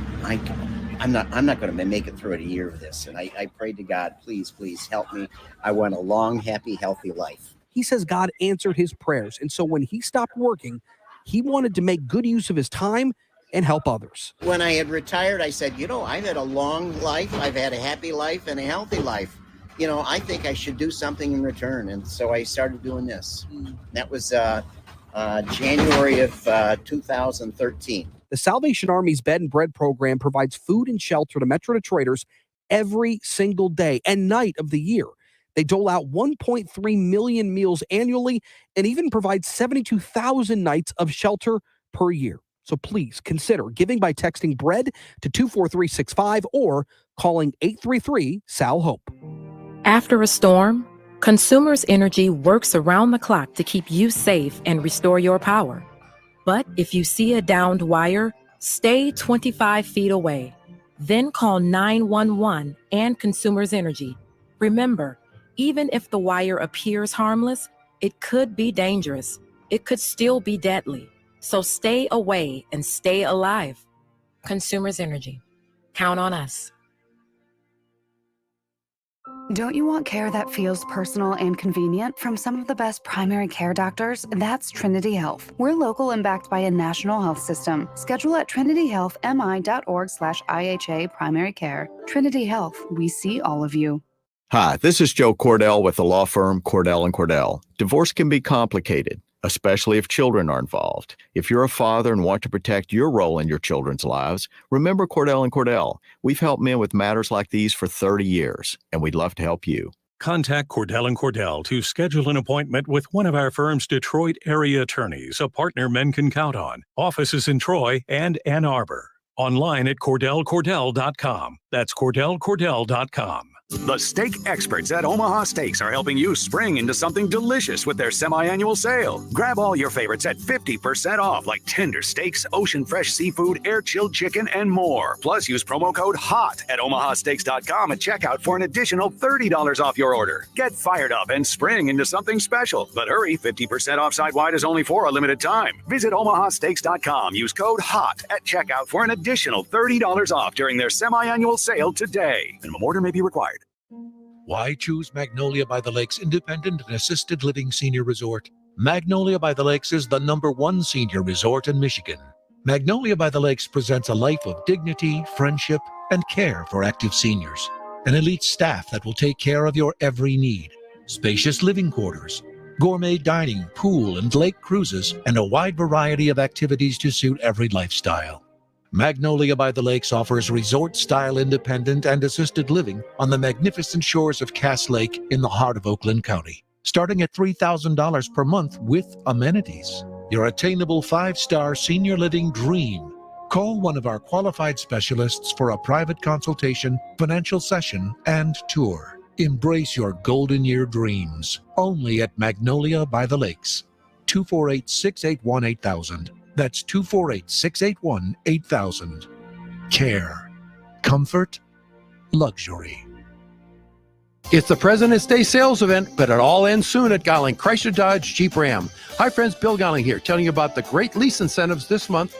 I'm not going to make it through a year of this. And I prayed to God, please help me. I want a long, happy, healthy life. He says God answered his prayers. And so when he stopped working, he wanted to make good use of his time and help others. When I had retired, I said, I've had a long life. I've had a happy life and a healthy life. I think I should do something in return. And so I started doing this. That was January of 2013. The Salvation Army's Bed and Bread program provides food and shelter to Metro Detroiters every single day and night of the year. They dole out 1.3 million meals annually and even provide 72,000 nights of shelter per year. So please consider giving by texting BREAD to 24365 or calling 833-SAL-HOPE. After a storm, Consumers Energy works around the clock to keep you safe and restore your power. But if you see a downed wire, stay 25 feet away. Then call 911 and Consumers Energy. Remember, even if the wire appears harmless, it could be dangerous. It could still be deadly. So stay away and stay alive. Consumers Energy. Count on us. Don't you want care that feels personal and convenient from some of the best primary care doctors? That's Trinity Health. We're local and backed by a national health system. Schedule at trinityhealthmi.org/IHA primary care. Trinity Health, we see all of you. Hi, this is Joe Cordell with the law firm Cordell & Cordell. Divorce can be complicated, especially if children are involved. If you're a father and want to protect your role in your children's lives, remember Cordell & Cordell. We've helped men with matters like these for 30 years, and we'd love to help you. Contact Cordell & Cordell to schedule an appointment with one of our firm's Detroit area attorneys, a partner men can count on. Offices in Troy and Ann Arbor. Online at CordellCordell.com. That's CordellCordell.com. The steak experts at Omaha Steaks are helping you spring into something delicious with their semi-annual sale. Grab all your favorites at 50% off, like tender steaks, ocean fresh seafood, air-chilled chicken, and more. Plus, use promo code HOT at omahasteaks.com at checkout for an additional $30 off your order. Get fired up and spring into something special. But hurry, 50% off site-wide is only for a limited time. Visit omahasteaks.com. Use code HOT at checkout for an additional $30 off during their semi-annual sale today. Minimum order may be required. Why choose Magnolia by the Lakes Independent and Assisted Living Senior Resort? Magnolia by the Lakes is the #1 senior resort in Michigan. Magnolia by the Lakes presents a life of dignity, friendship, and care for active seniors. An elite staff that will take care of your every need. Spacious living quarters, gourmet dining, pool and lake cruises, and a wide variety of activities to suit every lifestyle. Magnolia by the Lakes offers resort-style independent and assisted living on the magnificent shores of Cass Lake in the heart of Oakland County, starting at $3,000 per month with amenities. Your attainable 5-star senior living dream. Call one of our qualified specialists for a private consultation, financial session, and tour. Embrace your golden year dreams. Only at Magnolia by the Lakes. 248-681-8000. That's 248-681-8000. Care. Comfort. Luxury. It's the President's Day sales event, but it all ends soon at Gowling Chrysler Dodge Jeep Ram. Hi friends, Bill Gowling here, telling you about the great lease incentives this month.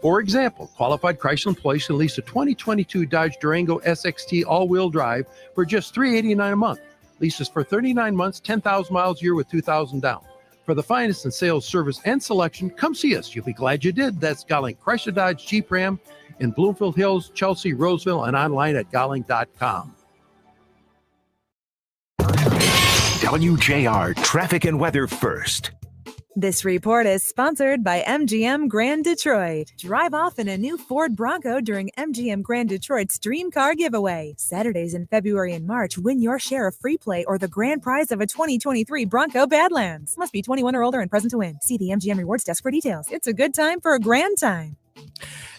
For example, qualified Chrysler employees can lease a 2022 Dodge Durango SXT all-wheel drive for just $389 a month. Leases for 39 months, 10,000 miles a year with $2,000 down. For the finest in sales, service, and selection, come see us. You'll be glad you did. That's Gowling Chrysler Dodge Jeep Ram in Bloomfield Hills, Chelsea, Roseville, and online at gowling.com. WJR Traffic and Weather First. This report is sponsored by MGM Grand Detroit. Drive off in a new Ford Bronco during MGM Grand Detroit's Dream Car Giveaway. Saturdays in February and March, win your share of free play or the grand prize of a 2023 Bronco Badlands. Must be 21 or older and present to win. See the MGM Rewards desk for details. It's a good time for a grand time.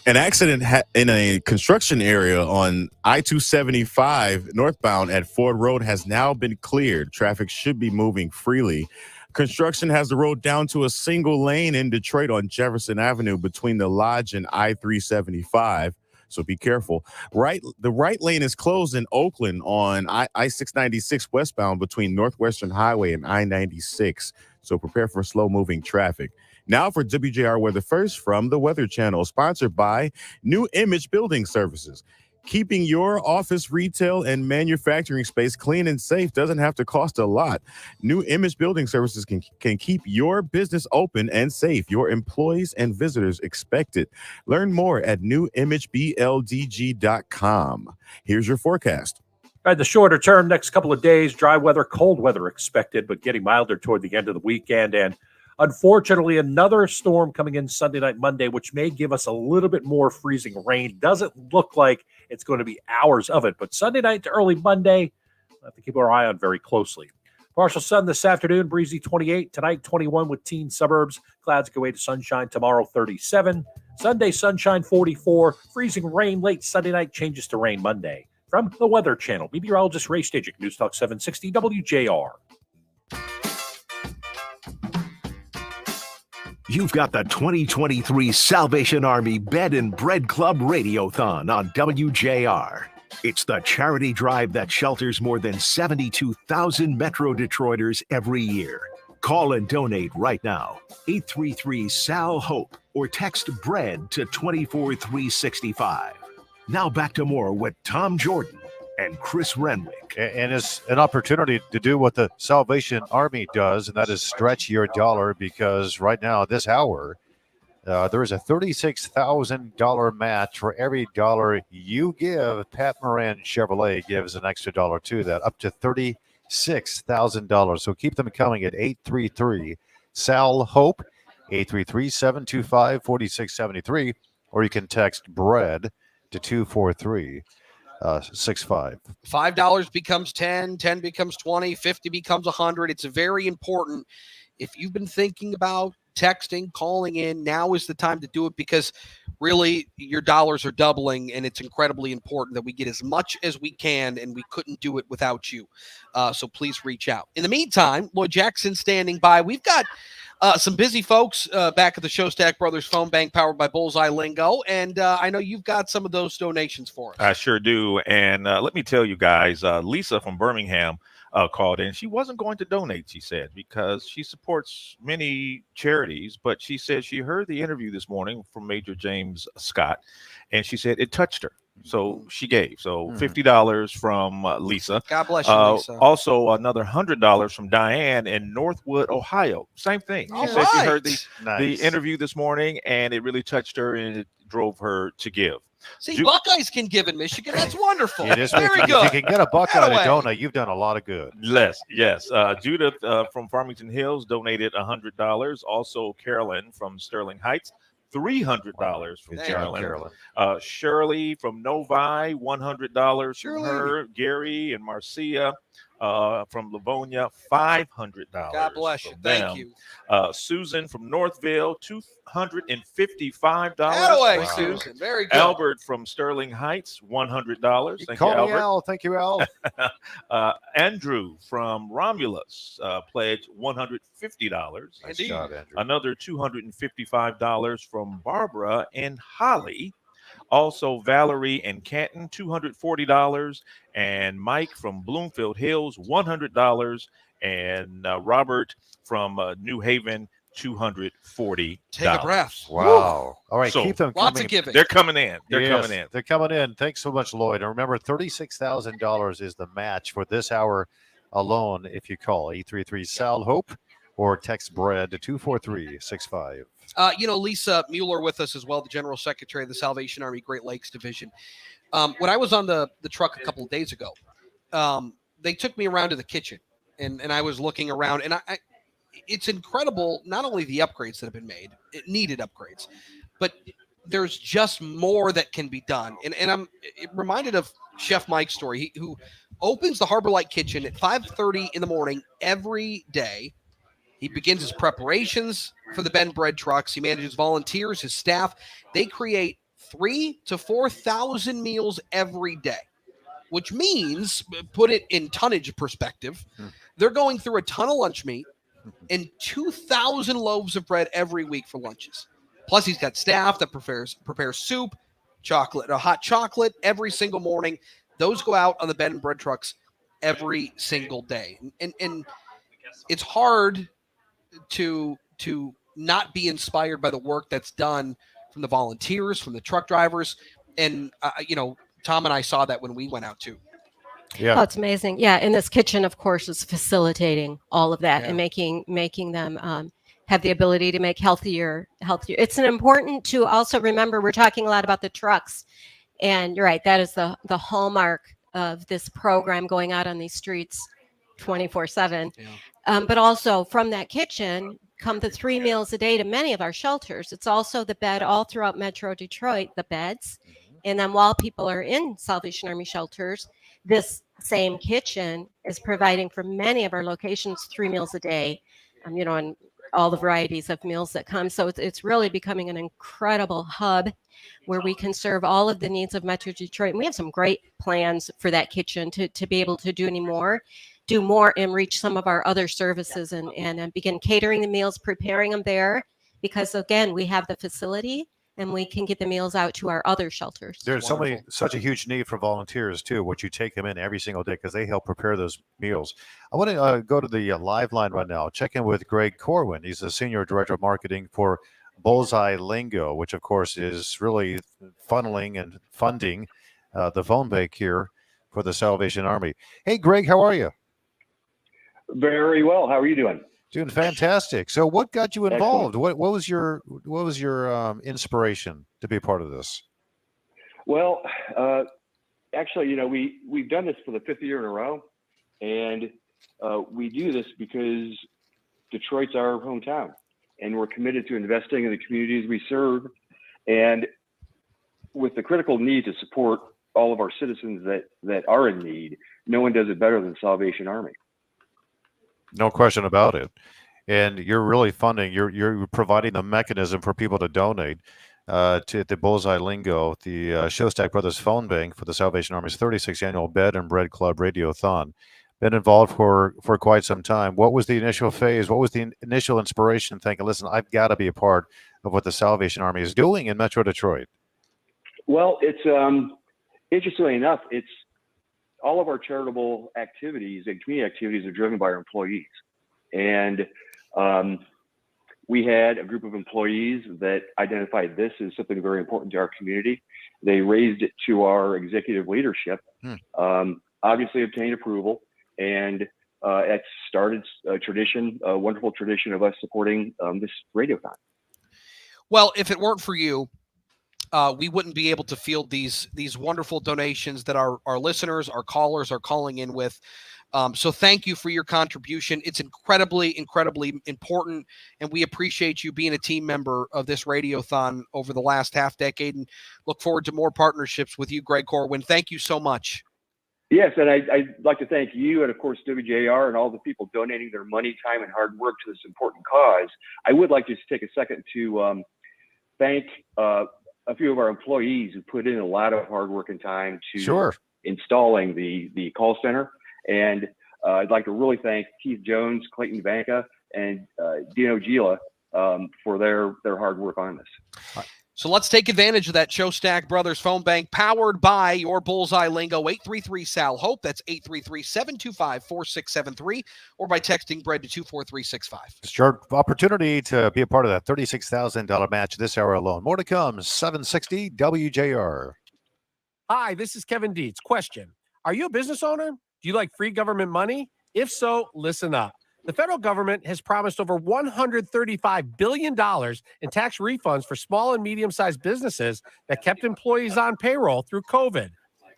An accident in a construction area on I-275 northbound at Ford Road has now been cleared. Traffic should be moving freely. Construction has the road down to a single lane in Detroit on Jefferson Avenue between the Lodge and I-375. So be careful. The right lane is closed in Oakland on I-696 westbound between Northwestern Highway and I-96. So prepare for slow-moving traffic. Now for WJR Weather First from the Weather Channel, sponsored by New Image Building Services. Keeping your office, retail, and manufacturing space clean and safe doesn't have to cost a lot. New Image Building Services can keep your business open and safe. Your employees and visitors expect it. Learn more at newimagebldg.com. Here's your forecast. All right, the shorter term, next couple of days, dry weather, cold weather expected, but getting milder toward the end of the weekend. And unfortunately, another storm coming in Sunday night, Monday, which may give us a little bit more freezing rain. Doesn't look like it's going to be hours of it, but Sunday night to early Monday, we'll have to keep our eye on very closely. Partial sun this afternoon, breezy 28. Tonight, 21 with teen suburbs. Clouds go away to sunshine tomorrow, 37. Sunday, sunshine, 44. Freezing rain late Sunday night, changes to rain Monday. From the Weather Channel, meteorologist Ray Stajic, News Talk 760 WJR. You've got the 2023 Salvation Army Bed and Bread Club Radiothon on WJR. It's the charity drive that shelters more than 72,000 Metro Detroiters every year. Call and donate right now. 833-SAL-HOPE or text BREAD to 24365. Now back to more with Tom Jordan and Chris Renwick. And it's an opportunity to do what the Salvation Army does, and that is stretch your dollar, because right now, this hour, there is a $36,000 match for every dollar you give. Pat Moran Chevrolet gives an extra dollar to that, up to $36,000. So keep them coming at 833-SAL-HOPE, 833-725-4673, or you can text BREAD to 24365. $5 becomes 10, 10 becomes 20, 50 becomes 100. It's very important. If you've been thinking about texting, calling in, now is the time to do it, because really your dollars are doubling, and it's incredibly important that we get as much as we can, and we couldn't do it without you. So please reach out. In the meantime, Lloyd Jackson standing by. We've got some busy folks back at the Showstack Brothers Phone Bank, powered by Bullseye Lingo, and I know you've got some of those donations for us. I sure do, and let me tell you guys, Lisa from Birmingham called in. She wasn't going to donate, she said, because she supports many charities, but she said she heard the interview this morning from Major James Scott, and she said it touched her. So she gave. So $50 from Lisa. God bless you, Lisa. Also, another $100 from Diane in Northwood, Ohio. Same thing. She said she heard the interview this morning, and it really touched her, and it drove her to give. See, Buckeyes can give in Michigan. That's wonderful. Very good. If you can get a Buckeye to donate, you've done a lot of good. Yes. Judith from Farmington Hills donated $100. Also, Carolyn from Sterling Heights, $300 from Carolyn. Shirley from Novi, $100 from her. Gary and Marcia from Livonia, $500. God bless you. Thank you. Susan from Northville, $255. Away, Susan. Very good. Albert from Sterling Heights, $100. Thank you, Albert. Al. Thank you, Al. Andrew from Romulus pledged $150. Nice job, Andrew. Another $255 from Barbara and Holly. Also, Valerie in Canton, $240, and Mike from Bloomfield Hills, $100, and Robert from New Haven, $240. Take a breath. Wow. All right, So, keep them Lots coming. of giving. They're coming in. They're Yes, coming in. They're coming in. Thanks so much, Lloyd. And remember, $36,000 is the match for this hour alone if you call 833-SAL-HOPE or text BREAD to 24365. Lisa Mueller with us as well, the General Secretary of the Salvation Army Great Lakes Division. When I was on the truck a couple of days ago, they took me around to the kitchen, and I was looking around, and I it's incredible, not only the upgrades that have been made, it needed upgrades, but there's just more that can be done. And I'm reminded of Chef Mike's story, who opens the Harbor Light Kitchen at 5:30 in the morning every day. He begins his preparations for the bed bread trucks. He manages volunteers, his staff. They create 3,000 to 4,000 meals every day, which means, put it in tonnage perspective, they're going through a ton of lunch meat and 2,000 loaves of bread every week for lunches. Plus, he's got staff that prepares soup, hot chocolate every single morning. Those go out on the bed and bread trucks every single day. And it's hard to not be inspired by the work that's done from the volunteers, from the truck drivers. And, Tom and I saw that when we went out too. Yeah. Oh, it's amazing. Yeah. And this kitchen, of course, is facilitating all of that and making them have the ability to make healthier. It's important to also remember, we're talking a lot about the trucks, and you're right. That is the hallmark of this program, going out on these streets 24/7. But also from that kitchen come the 3 meals a day to many of our shelters. It's also the bed all throughout Metro Detroit, the beds. And then while people are in Salvation Army shelters, this same kitchen is providing for many of our locations 3 meals a day, and all the varieties of meals that come. So it's really becoming an incredible hub where we can serve all of the needs of Metro Detroit. And we have some great plans for that kitchen to be able to do more and reach some of our other services and begin catering the meals, preparing them there, because again, we have the facility and we can get the meals out to our other shelters. There's such a huge need for volunteers too, which you take them in every single day because they help prepare those meals. I want to go to the live line right now. Check in with Greg Corwin. He's the Senior Director of Marketing for Bullseye Lingo, which of course is really funneling and funding the phone bank here for the Salvation Army. Hey, Greg, how are you? Very well. How are you doing? Doing fantastic. So, what got you involved? What was your inspiration to be a part of this? Well, actually, we've done this for the 5th year in a row, and we do this because Detroit's our hometown, and we're committed to investing in the communities we serve, and with the critical need to support all of our citizens that are in need, no one does it better than Salvation Army. No question about it. And you're really funding, you're providing the mechanism for people to donate to the Bullseye Lingo, the Shostak Brothers Phone Bank for the Salvation Army's 36th annual Bed and Bread Club Radiothon. Been involved for quite some time. What was the initial phase? What was the initial inspiration thinking, listen, I've got to be a part of what the Salvation Army is doing in Metro Detroit? Well, it's interestingly enough, it's all of our charitable activities and community activities are driven by our employees. And we had a group of employees that identified this as something very important to our community. They raised it to our executive leadership, obviously obtained approval, and it started a wonderful tradition of us supporting this radiothon. Well, if it weren't for you, we wouldn't be able to field these wonderful donations that our listeners, our callers are calling in with. So thank you for your contribution. It's incredibly, incredibly important, and we appreciate you being a team member of this radiothon over the last half decade, and look forward to more partnerships with you, Greg Corwin. Thank you so much. Yes, and I'd like to thank you and, of course, WJR and all the people donating their money, time, and hard work to this important cause. I would like to just take a second to thank a few of our employees who put in a lot of hard work and time to installing the call center. And I'd like to really thank Keith Jones, Clayton Vanka, and Dino Gila for their hard work on this. So let's take advantage of that Showstack Brothers phone bank powered by your Bullseye Lingo, 833-SAL-HOPE. That's 833-725-4673, or by texting bread to 24365. It's your opportunity to be a part of that $36,000 match this hour alone. More to come, 760 WJR. Hi, this is Kevin Dietz. Question: are you a business owner? Do you like free government money? If so, listen up. The federal government has promised over $135 billion in tax refunds for small and medium-sized businesses that kept employees on payroll through COVID.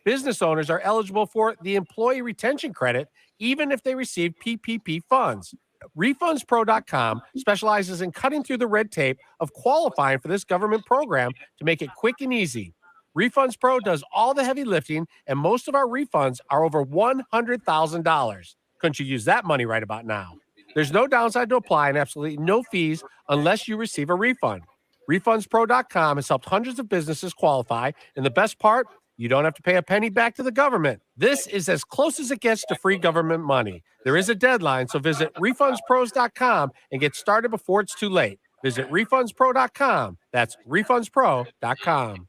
Business owners are eligible for the Employee Retention Credit, even if they received PPP funds. RefundsPro.com specializes in cutting through the red tape of qualifying for this government program to make it quick and easy. Refunds Pro does all the heavy lifting, and most of our refunds are over $100,000. Couldn't you use that money right about now? There's no downside to apply and absolutely no fees unless you receive a refund. RefundsPro.com has helped hundreds of businesses qualify, and the best part, you don't have to pay a penny back to the government. This is as close as it gets to free government money. There is a deadline, so visit RefundsPros.com and get started before it's too late. Visit RefundsPro.com. That's RefundsPro.com.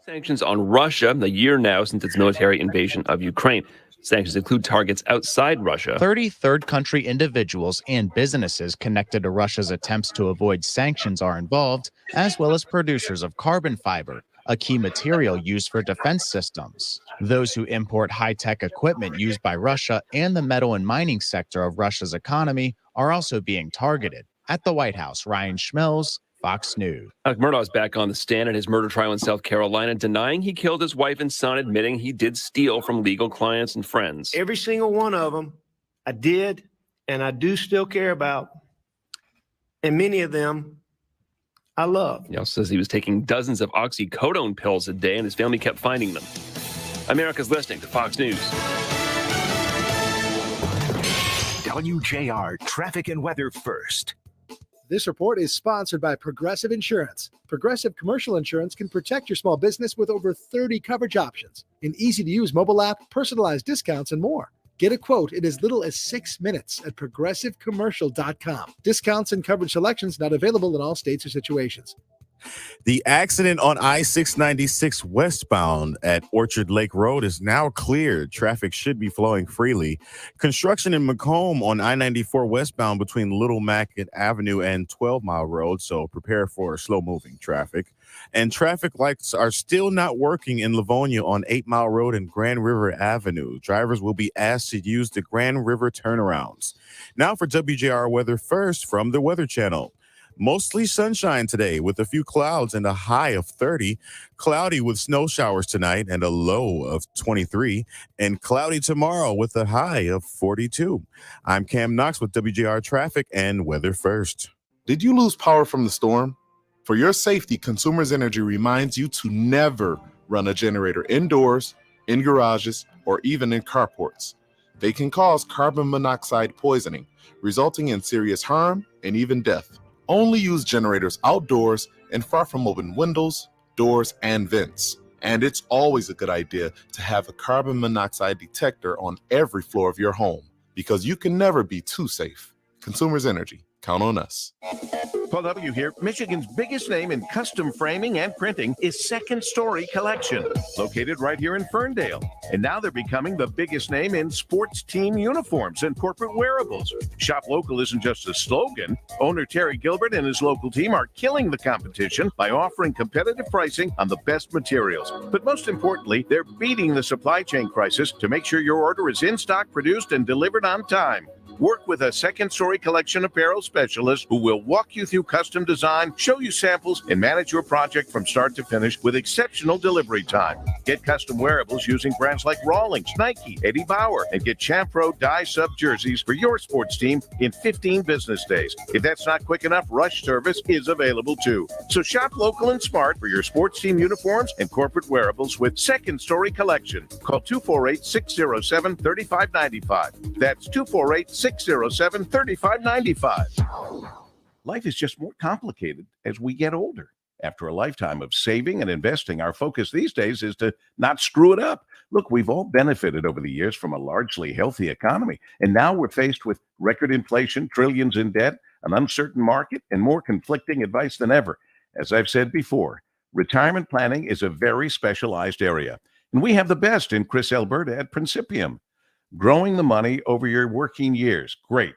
Sanctions on Russia, a year now since its military invasion of Ukraine. Sanctions include targets outside Russia. 30 third country individuals and businesses connected to Russia's attempts to avoid sanctions are involved, as well as producers of carbon fiber, a key material used for defense systems. Those who import high-tech equipment used by Russia and the metal and mining sector of Russia's economy are also being targeted. At the White House, Ryan Schmelz, Fox News. Alec Murdaugh's back on the stand at his murder trial in South Carolina, denying he killed his wife and son, admitting he did steal from legal clients and friends. Every single one of them I did and I do still care about. And many of them I love. He also says he was taking dozens of oxycodone pills a day and his family kept finding them. America's listening to Fox News. WJR Traffic and Weather First. This report is sponsored by Progressive Insurance. Progressive Commercial Insurance can protect your small business with over 30 coverage options, an easy-to-use mobile app, personalized discounts, and more. Get a quote in as little as 6 minutes at progressivecommercial.com. Discounts and coverage selections not available in all states or situations. The accident on I-696 westbound at Orchard Lake Road is now cleared. Traffic should be flowing freely. Construction in Macomb on I-94 westbound between Little Market Avenue and 12 Mile Road, so prepare for slow-moving traffic. And traffic lights are still not working in Livonia on 8 Mile Road and Grand River Avenue. Drivers will be asked to use the Grand River turnarounds. Now for WJR Weather First from the Weather Channel. Mostly sunshine today with a few clouds and a high of 30. Cloudy with snow showers tonight and a low of 23. And cloudy tomorrow with a high of 42. I'm Cam Knox with WJR Traffic and Weather First. Did you lose power from the storm? For your safety, Consumers Energy reminds you to never run a generator indoors, in garages, or even in carports. They can cause carbon monoxide poisoning, resulting in serious harm and even death. Only use generators outdoors and far from open windows, doors, and vents. And it's always a good idea to have a carbon monoxide detector on every floor of your home, because you can never be too safe. Consumers Energy. Count on us. Paul W. here. Michigan's biggest name in custom framing and printing is Second Story Collection, located right here in Ferndale. And now they're becoming the biggest name in sports team uniforms and corporate wearables. Shop local isn't just a slogan. Owner Terry Gilbert and his local team are killing the competition by offering competitive pricing on the best materials. But most importantly, they're beating the supply chain crisis to make sure your order is in stock, produced, and delivered on time. Work with a Second Story Collection apparel specialist who will walk you through custom design, show you samples, and manage your project from start to finish with exceptional delivery time. Get custom wearables using brands like Rawlings, Nike, Eddie Bauer, and get Champ Pro dye sub jerseys for your sports team in 15 business days. If that's not quick enough, rush service is available too. So shop local and smart for your sports team uniforms and corporate wearables with Second Story Collection. Call 248-607-3595. That's 248-607-3595. Life is just more complicated as we get older. After a lifetime of saving and investing, our focus these days is to not screw it up. Look, we've all benefited over the years from a largely healthy economy, and now we're faced with record inflation, trillions in debt, an uncertain market, and more conflicting advice than ever. As I've said before, retirement planning is a very specialized area, and we have the best in Chris Alberta at Principium. Growing the money over your working years, great.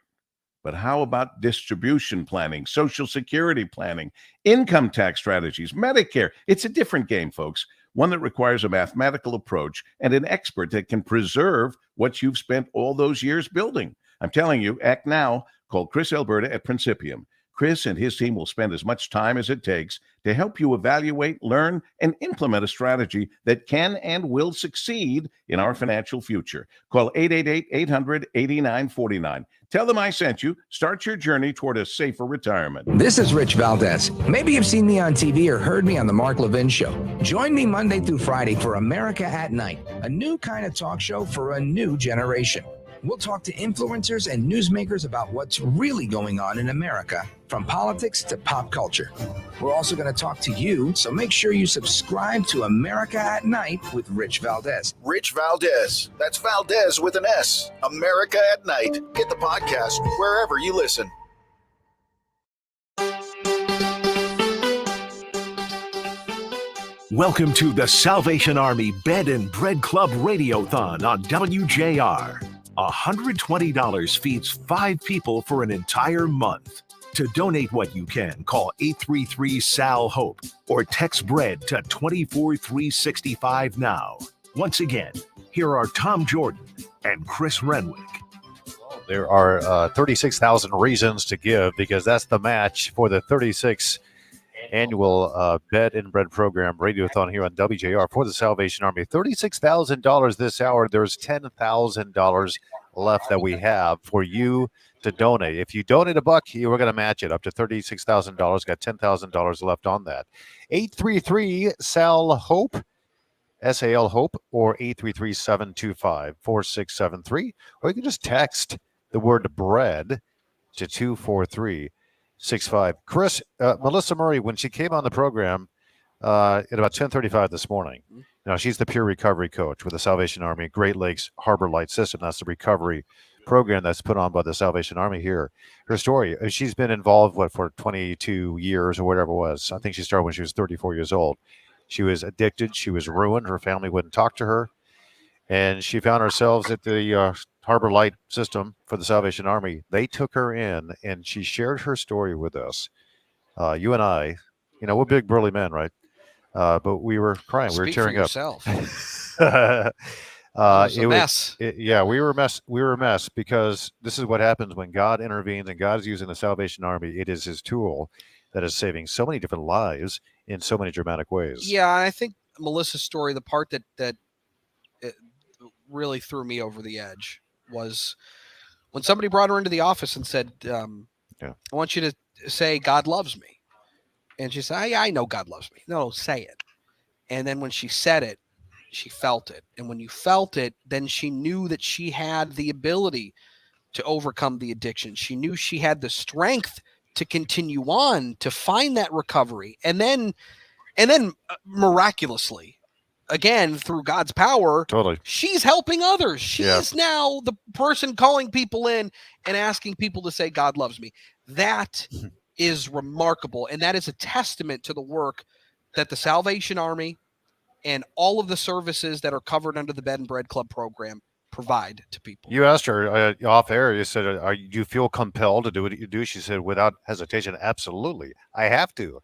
But how about distribution planning, Social Security planning, income tax strategies, Medicare? It's a different game, folks. One that requires a mathematical approach and an expert that can preserve what you've spent all those years building. I'm telling you, act now. Call Chris Alberta at Principium. Chris and his team will spend as much time as it takes to help you evaluate, learn, and implement a strategy that can and will succeed in our financial future. Call 888-800-8949. Tell them I sent you. Start your journey toward a safer retirement. This is Rich Valdez. Maybe you've seen me on TV or heard me on The Mark Levin Show. Join me Monday through Friday for America at Night, a new kind of talk show for a new generation. We'll talk to influencers and newsmakers about what's really going on in America, from politics to pop culture. We're also going to talk to you, so make sure you subscribe to America at Night with Rich Valdez. Rich Valdez. That's Valdez with an S. America at Night. Get the podcast wherever you listen. Welcome to the Salvation Army Bed and Bread Club Radiothon on WJR. $120 feeds 5 people for an entire month. To donate what you can, call 833-SAL-HOPE or text BREAD to 24365 now. Once again, here are Tom Jordan and Chris Renwick. There are 36,000 reasons to give, because that's the match for the 36th annual Bed and Bread Program Radiothon here on WJR for the Salvation Army. $36,000 this hour. There's $10,000 left that we have for you to donate. If you donate $1, we're going to match it up to $36,000. Got $10,000 left on that. 833-SAL-HOPE, S-A-L HOPE, or 833-725-4673. Or you can just text the word bread to 24365. Chris, Melissa Murray, when she came on the program at about 10:35 this morning, she's the peer recovery coach with the Salvation Army Great Lakes Harbor Light System. That's the recovery program that's put on by the Salvation Army here. Her story, she's been involved, for 22 years or whatever it was. I think she started when she was 34 years old. She was addicted. She was ruined. Her family wouldn't talk to her. And she found herself at the Harbor Light System for the Salvation Army. They took her in, and she shared her story with us. You and I, we're big burly men, right? But we were crying. We were tearing up. It was a mess. We were a mess. We were a mess, because this is what happens when God intervenes and God is using the Salvation Army. It is his tool that is saving so many different lives in so many dramatic ways. Yeah, I think Melissa's story, the part that really threw me over the edge was when somebody brought her into the office and said, I want you to say God loves me. And she said, I know God loves me. No, say it. And then when she said it, she felt it. And when you felt it, then she knew that she had the ability to overcome the addiction. She knew she had the strength to continue on, to find that recovery. And then miraculously, again, through God's power, she's helping others. She is now the person calling people in and asking people to say, God loves me. That is remarkable. And that is a testament to the work that the Salvation Army and all of the services that are covered under the Bed and Bread Club program provide to people. You asked her off air, you said, do you feel compelled to do what you do? She said, without hesitation, absolutely. I have to.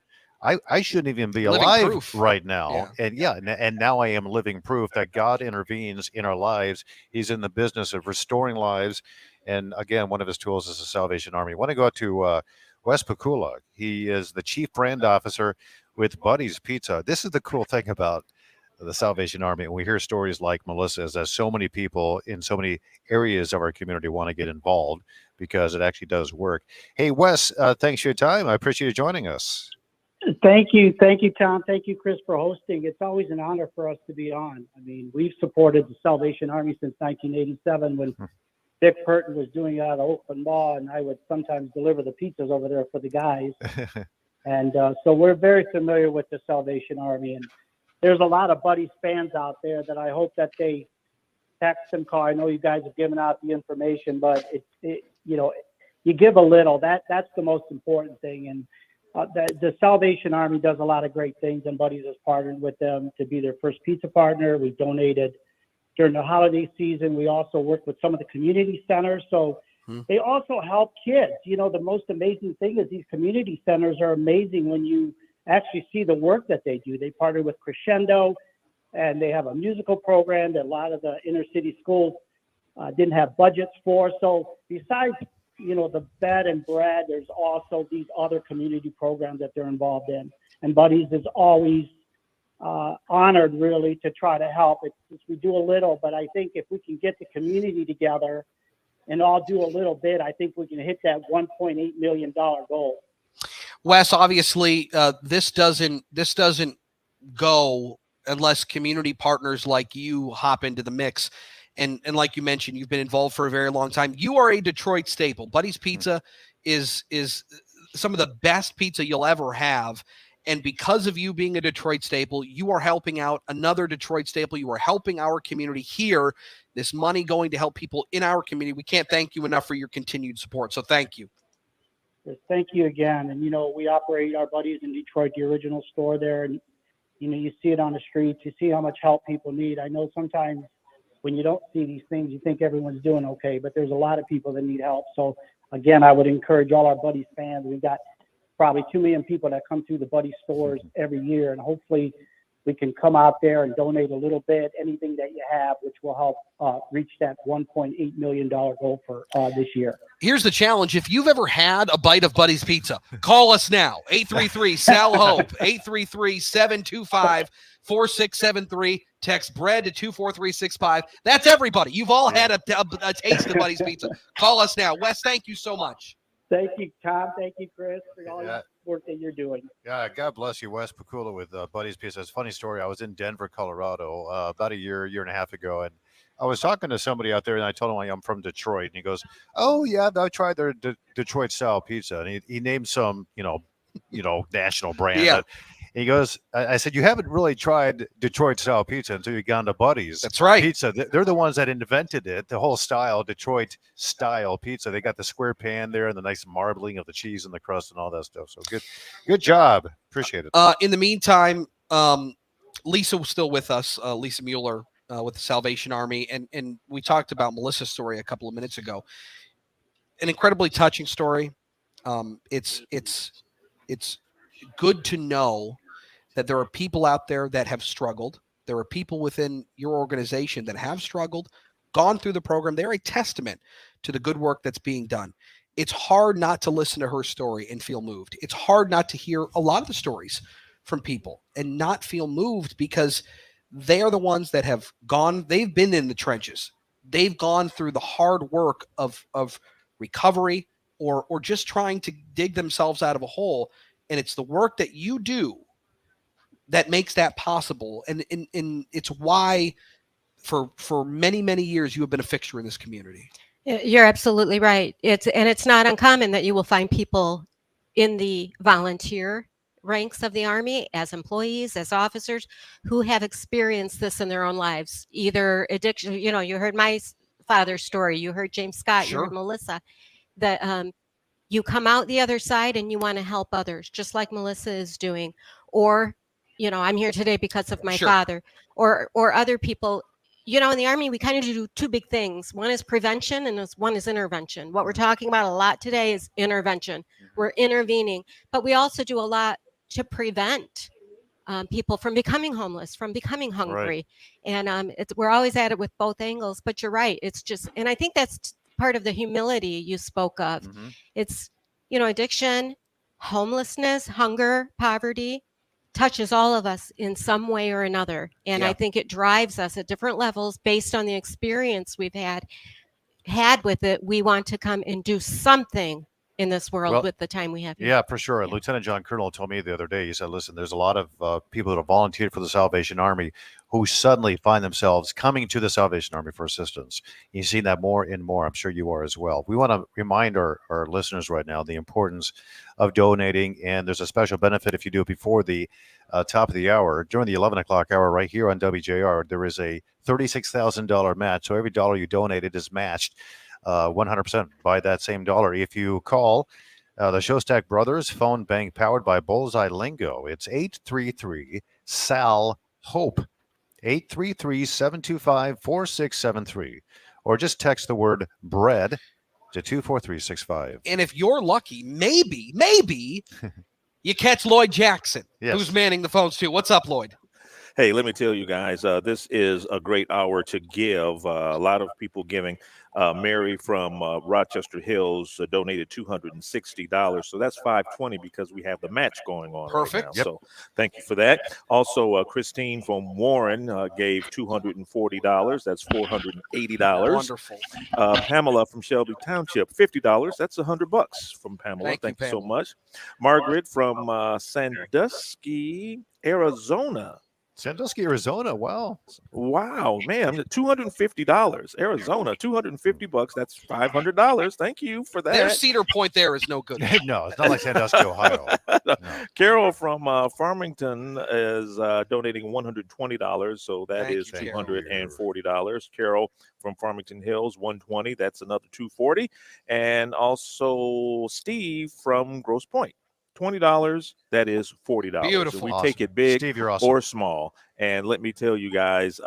I shouldn't even be alive right now. And now I am living proof that God intervenes in our lives. He's in the business of restoring lives. And again, one of his tools is the Salvation Army. I want to go to Wes Pakula. He is the chief brand officer with Buddy's Pizza. This is the cool thing about the Salvation Army. And we hear stories like Melissa's, as so many people in so many areas of our community want to get involved, because it actually does work. Hey, Wes, thanks for your time. I appreciate you joining us. Thank you, Tom. Thank you, Chris, for hosting. It's always an honor for us to be on. I mean, we've supported the Salvation Army since 1987 when Dick Purton was doing it out of open law, and I would sometimes deliver the pizzas over there for the guys. And so we're very familiar with the Salvation Army. And there's a lot of Buddy's fans out there that I hope that they text and call. I know you guys have given out the information, but you give a little. That's the most important thing. And The Salvation Army does a lot of great things, and Buddies has partnered with them to be their first pizza partner. We donated during the holiday season. We also work with some of the community centers. So they also help kids. You know, the most amazing thing is these community centers are amazing when you actually see the work that they do. They partner with Crescendo, and they have a musical program that a lot of the inner city schools didn't have budgets for. So besides, you know, the bed and bread, there's also these other community programs that they're involved in. And Buddies is always honored, really, to try to help. We do a little, but I think if we can get the community together and all do a little bit, I think we can hit that $1.8 million goal. Wes, obviously, this doesn't go unless community partners like you hop into the mix. And like you mentioned, you've been involved for a very long time. You are a Detroit staple. Buddy's Pizza is some of the best pizza you'll ever have. And because of you being a Detroit staple, you are helping out another Detroit staple. You are helping our community here. This money going to help people in our community. We can't thank you enough for your continued support. So thank you. Yes, thank you again. And, you know, we operate our Buddies in Detroit, the original store there. And, you know, you see it on the streets. You see how much help people need. I know sometimes when you don't see these things, you think everyone's doing okay, but there's a lot of people that need help. So again, I would encourage all our Buddies fans. We've got probably 2 million people that come through the Buddies stores every year, and hopefully we can come out there and donate a little bit, anything that you have, which will help reach that $1.8 million goal for this year. Here's the challenge. If you've ever had a bite of Buddy's Pizza, call us now. 833-SAL-HOPE, 833-725-4673. Text bread to 24365. That's everybody. You've all had a taste of Buddy's Pizza. Call us now. Wes, thank you so much. Thank you, Tom. Thank you, Chris, for all the work that you're doing. Yeah, God bless you, Wes Pakula with Buddy's Pizza. It's a funny story. I was in Denver, Colorado about a year and a half ago, and I was talking to somebody out there, and I told him I'm from Detroit, and he goes, "Oh yeah, I tried their Detroit style pizza," and he named some national brand. Yeah. And he goes, I said, "You haven't really tried Detroit style pizza until you got into Buddy's." That's right. Pizza. They're the ones that invented it, the whole style, Detroit style pizza. They got the square pan there and the nice marbling of the cheese and the crust and all that stuff. So good job. Appreciate it. In the meantime, Lisa was still with us, Lisa Mueller with the Salvation Army. And we talked about Melissa's story a couple of minutes ago. An incredibly touching story. It's good to know that there are people out there that have struggled. There are people within your organization that have struggled, gone through the program. They're a testament to the good work that's being done. It's hard not to listen to her story and feel moved. It's hard not to hear a lot of the stories from people and not feel moved because they are the ones that have gone, they've been in the trenches. They've gone through the hard work of recovery or just trying to dig themselves out of a hole. And it's the work that you do that makes that possible. And it's why for many, many years you have been a fixture in this community. You're absolutely right. It's not uncommon that you will find people in the volunteer ranks of the Army as employees, as officers who have experienced this in their own lives, either addiction. You know, you heard my father's story, you heard James Scott, Sure. You heard Melissa, that you come out the other side and you want to help others, just like Melissa is doing. Or, you know, I'm here today because of my Sure. father or other people. You know, in the Army, we kind of do two big things. One is prevention and one is intervention. What we're talking about a lot today is intervention. We're intervening, but we also do a lot to prevent people from becoming homeless, from becoming hungry. Right. And we're always at it with both angles, but you're right. It's just, and I think that's part of the humility you spoke of. Mm-hmm. It's, you know, addiction, homelessness, hunger, poverty touches all of us in some way or another. And Yeah. I think it drives us at different levels based on the experience we've had with it. We want to come and do something in this world with the time we have here. Yeah, for sure. Lieutenant John Colonel told me the other day, he said, listen, there's a lot of people that have volunteered for the Salvation Army who suddenly find themselves coming to the Salvation Army for assistance. You've seen that more and more. I'm sure you are as well. We want to remind our listeners right now the importance of donating, and there's a special benefit if you do it before the top of the hour. During the 11 o'clock hour right here on WJR, there is a $36,000 match. So every dollar you donated is matched 100% by that same dollar. If you call The Shostak Brothers phone bank powered by Bullseye Lingo. It's 833-SAL-HOPE, 833-725-4673, or just text the word bread to 24365. And if you're lucky, maybe you catch Lloyd Jackson, Yes. who's manning the phones too. What's up, Lloyd? Hey, let me tell you guys, this is a great hour to give. A lot of people giving. Mary from Rochester Hills donated $260, so that's $520 because we have the match going on. Perfect. Right now. So thank you for that. Also, Christine from Warren gave $240. That's $480. Wonderful. Pamela from Shelby Township, $50. That's $100 from Pamela. Thank you so much. Margaret from Sandusky, Arizona. Sandusky, Arizona. Wow. Wow, man. $250. Arizona, $250. That's $500. Thank you for that. Their Cedar Point there is no good. No, it's not like Sandusky, Ohio. No. Carol from Farmington is donating $120, so that is $240. Carol from Farmington Hills, $120. That's another $240. And also Steve from Grosse Pointe. $20, that is $40. Beautiful. So we Awesome. take it big Steve, you're awesome. or small. And let me tell you guys,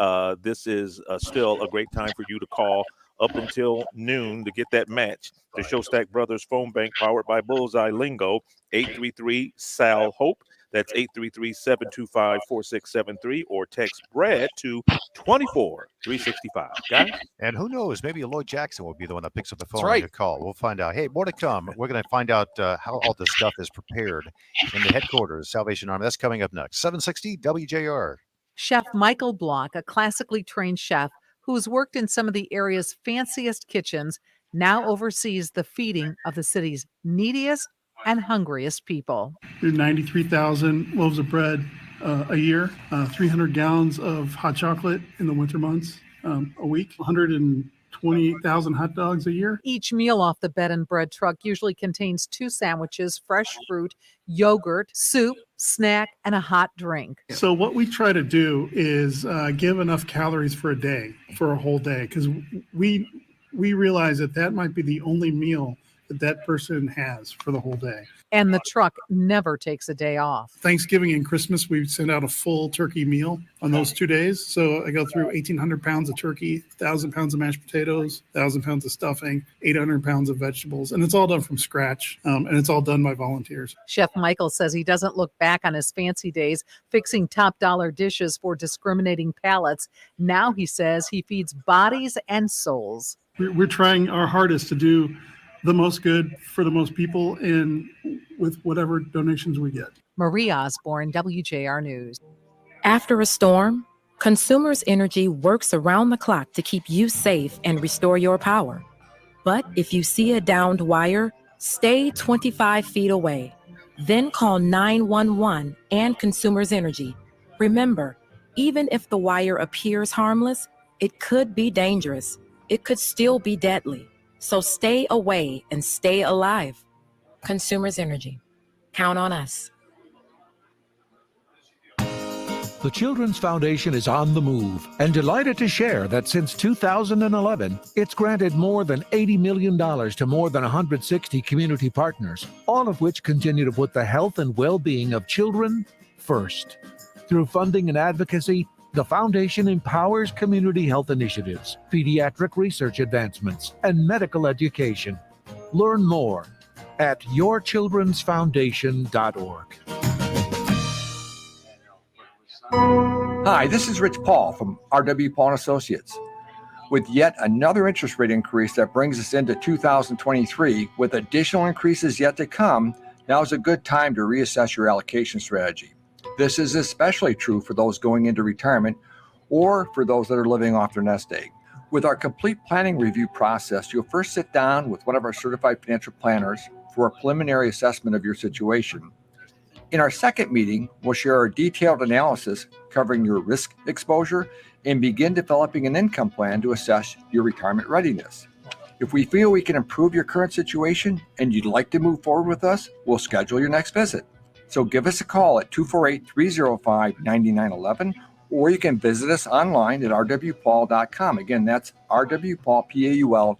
this is still a great time for you to call up until noon to get that match. The Shostak Brothers phone bank powered by Bullseye Lingo, 833-SAL-HOPE. That's 833-725-4673, or text BREAD to 24365. Guys? And who knows, maybe Lloyd Jackson will be the one that picks up the phone right. and you call. We'll find out. Hey, more to come. We're going to find out how all this stuff is prepared in the headquarters, Salvation Army. That's coming up next. 760 WJR. Chef Michael Block, a classically trained chef who's worked in some of the area's fanciest kitchens, now oversees the feeding of the city's neediest and hungriest people. There's 93,000 loaves of bread a year, 300 gallons of hot chocolate in the winter months a week, 128,000 hot dogs a year. Each meal off the bed and bread truck usually contains 2 sandwiches, fresh fruit, yogurt, soup, snack, and a hot drink. So what we try to do is give enough calories for a day, for a whole day, because we realize that might be the only meal that person has for the whole day. And the truck never takes a day off. Thanksgiving and Christmas, we send out a full turkey meal on those 2 days. So I go through 1,800 pounds of turkey, 1,000 pounds of mashed potatoes, 1,000 pounds of stuffing, 800 pounds of vegetables. And it's all done from scratch. And it's all done by volunteers. Chef Michael says he doesn't look back on his fancy days fixing top dollar dishes for discriminating palates. Now he says he feeds bodies and souls. We're trying our hardest to do the most good for the most people and with whatever donations we get. Marie Osborne, WJR News. After a storm, Consumers Energy works around the clock to keep you safe and restore your power. But if you see a downed wire, stay 25 feet away. Then call 911 and Consumers Energy. Remember, even if the wire appears harmless, it could be dangerous. It could still be deadly. So stay away and stay alive. Consumers Energy. Count on us. The Children's Foundation is on the move and delighted to share that since 2011, it's granted more than $80 million to more than 160 community partners, all of which continue to put the health and well-being of children first. Through funding and advocacy, the Foundation empowers community health initiatives, pediatric research advancements, and medical education. Learn more at yourchildrensfoundation.org. Hi, this is Rich Paul from R.W. Paul & Associates. With yet another interest rate increase that brings us into 2023, with additional increases yet to come, now is a good time to reassess your allocation strategy. This is especially true for those going into retirement or for those that are living off their nest egg. With our complete planning review process, you'll first sit down with one of our certified financial planners for a preliminary assessment of your situation. In our second meeting, we'll share our detailed analysis covering your risk exposure and begin developing an income plan to assess your retirement readiness. If we feel we can improve your current situation and you'd like to move forward with us, we'll schedule your next visit. So give us a call at 248-305-9911, or you can visit us online at rwpaul.com. Again, that's rwpaul.com.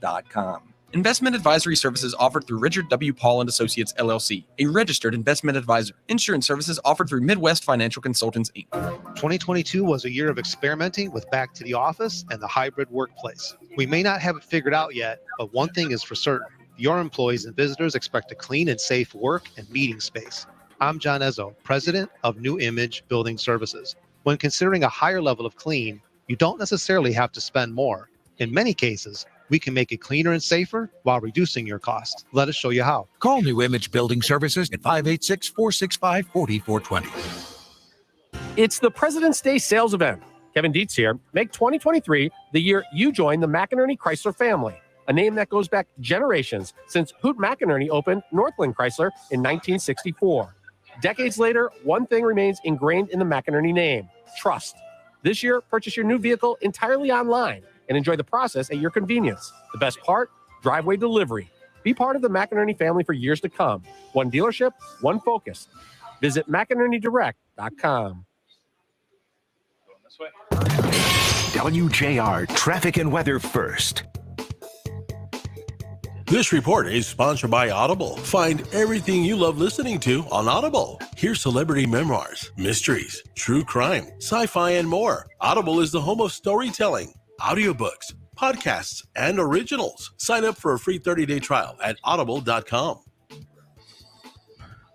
Investment advisory services offered through Richard W. Paul & Associates, LLC, a registered investment advisor. Insurance services offered through Midwest Financial Consultants, Inc. 2022 was a year of experimenting with back to the office and the hybrid workplace. We may not have it figured out yet, but one thing is for certain. Your employees and visitors expect a clean and safe work and meeting space. I'm John Ezzo, president of New Image Building Services. When considering a higher level of clean, you don't necessarily have to spend more. In many cases, we can make it cleaner and safer while reducing your cost. Let us show you how. Call New Image Building Services at 586-465-4420. It's the President's Day sales event. Kevin Dietz here. Make 2023 the year you join the McInerney Chrysler family, a name that goes back generations since Hoot McInerney opened Northland Chrysler in 1964. Decades later, one thing remains ingrained in the McInerney name: trust. This year, purchase your new vehicle entirely online and enjoy the process at your convenience. The best part? Driveway delivery. Be part of the McInerney family for years to come. One dealership, one focus. Visit McInerneyDirect.com. WJR Traffic and Weather First. This report is sponsored by Audible. Find everything you love listening to on Audible. Hear celebrity memoirs, mysteries, true crime, sci-fi, and more. Audible is the home of storytelling, audiobooks, podcasts, and originals. Sign up for a free 30-day trial at audible.com.